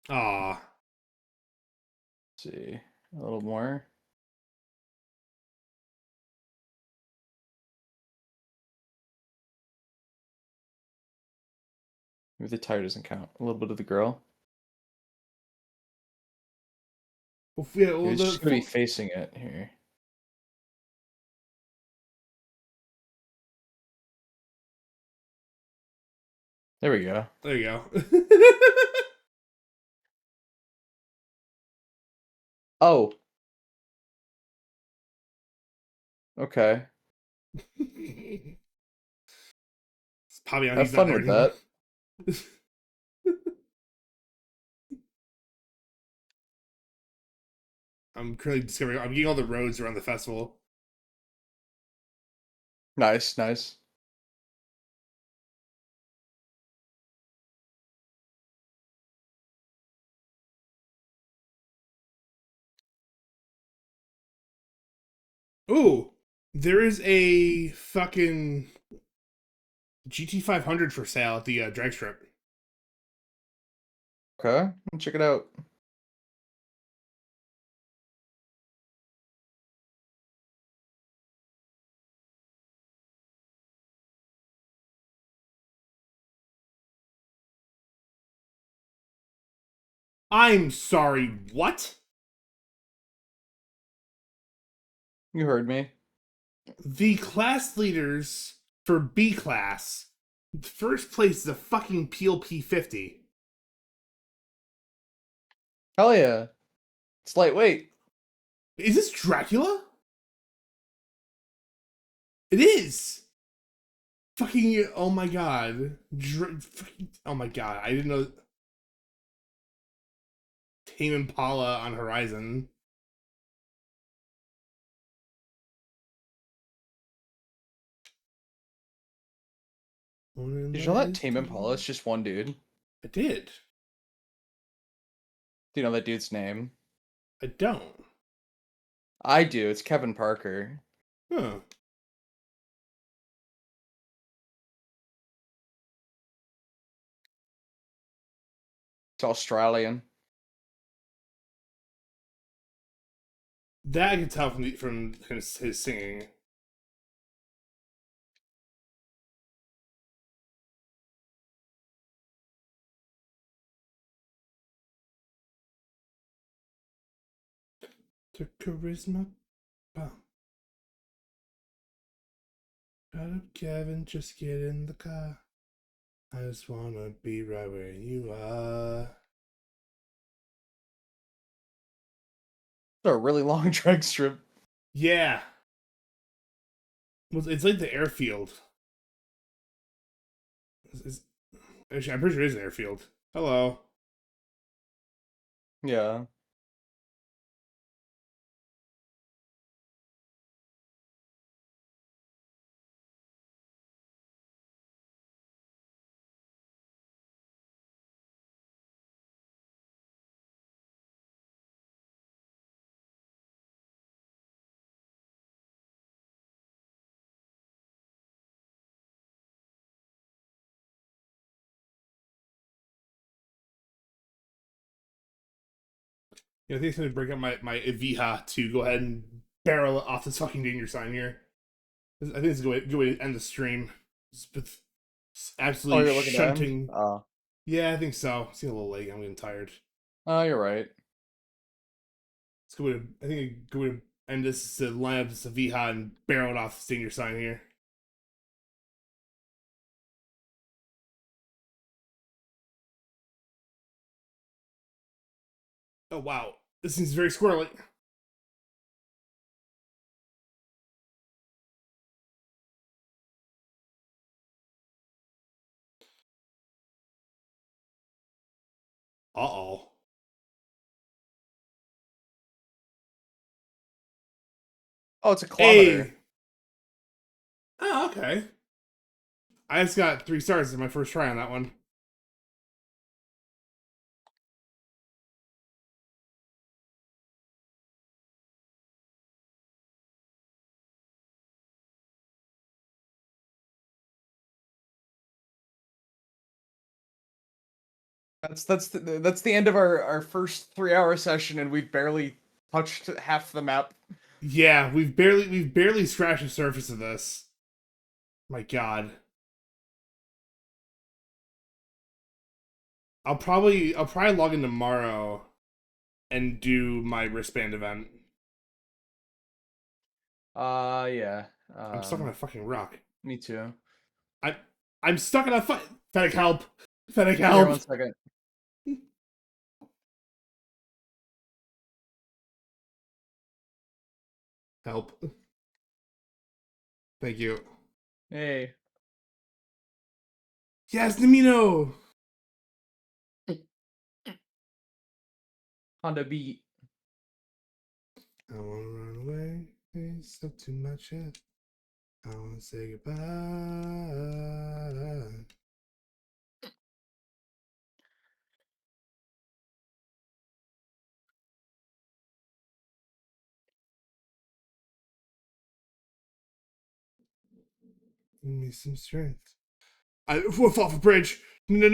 Ah. Let's see, a little more. Maybe the tire doesn't count. A little bit of the grill. Well, yeah, well, It's just gonna be facing it here. There we go. there you go. Oh, okay. It's probably on Have he's not fun there with anymore. that. I'm currently discovering. I'm getting all the roads around the festival. Nice, nice. Ooh, there is a fucking GT500 for sale at the drag strip. Okay, check it out. I'm sorry, what? You heard me. The class leaders for B class. First place is a fucking Peel P50. Hell yeah. It's lightweight. Is this Dracula? It is. Fucking, oh my god. Oh my god, I didn't know. Tame Impala on Horizon. Did you know that Tame Impala is just one dude? I did. Do you know that dude's name? I don't. I do. It's Kevin Parker. Huh. It's Australian. That I can tell from his singing. The charisma. Oh. Shut up, Kevin. Just get in the car. I just wanna be right where you are. It's a really long drag strip. Yeah. Well, it's like the airfield. Actually, I'm pretty sure it is an airfield. Hello. Yeah. Yeah, I think it's gonna break up my Eviha to go ahead and barrel it off this fucking danger sign here. I think it's a good way to end the stream. It's Oh, absolutely you're looking to end? shunting. Yeah, I think so. It's getting a little late. I'm getting tired. Oh, you're right. It's a good way to, I think a good way to end this is to line up this Eviha and barrel it off the danger sign here. Oh wow, this seems very squirrely. Uh-oh. Oh, it's a kilometer. Hey! Oh, okay. I just got 3 stars in my first try on that one. That's the end of our first 3-hour session, and we've barely touched half the map. Yeah, we've barely scratched the surface of this. My God. I'll probably log in tomorrow and do my wristband event. Yeah. I'm stuck on a fucking rock. Me too. I I'm stuck on a Fennec, help! Fennec, Here, help! 1 second. Help. Thank you. Hey. Yes, Namino! Honda Beat. I wanna run away. It's up too much yet. I wanna say goodbye. Give me some strength. I fall off a bridge. Okay.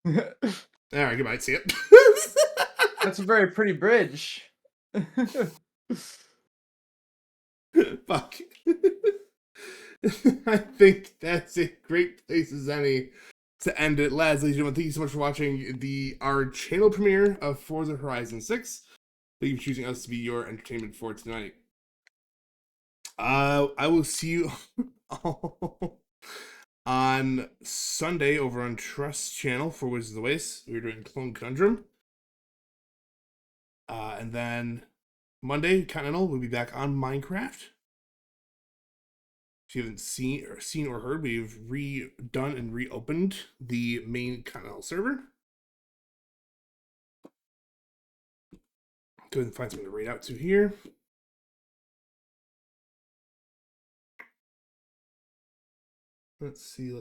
All right. Goodbye. See it. That's a very pretty bridge. Fuck. I think that's a great place as any to end it. Lads, ladies and gentlemen, thank you so much for watching our channel premiere of Forza Horizon 6. Thank you for choosing us to be your entertainment for tonight. I will see you on Sunday over on Trust's channel for Wizards of the Waste. We're doing Clone Conundrum. And then Monday, Continental, we'll be back on Minecraft. If you haven't seen or heard, we've redone and reopened the main Continental server. Go ahead and find something to raid out to here. Let's see.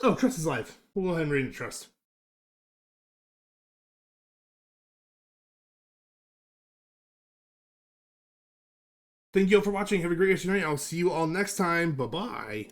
Oh, Trust is live. We'll go ahead and raid Trust. Thank you all for watching. Have a great rest of your night. I'll see you all next time. Bye-bye.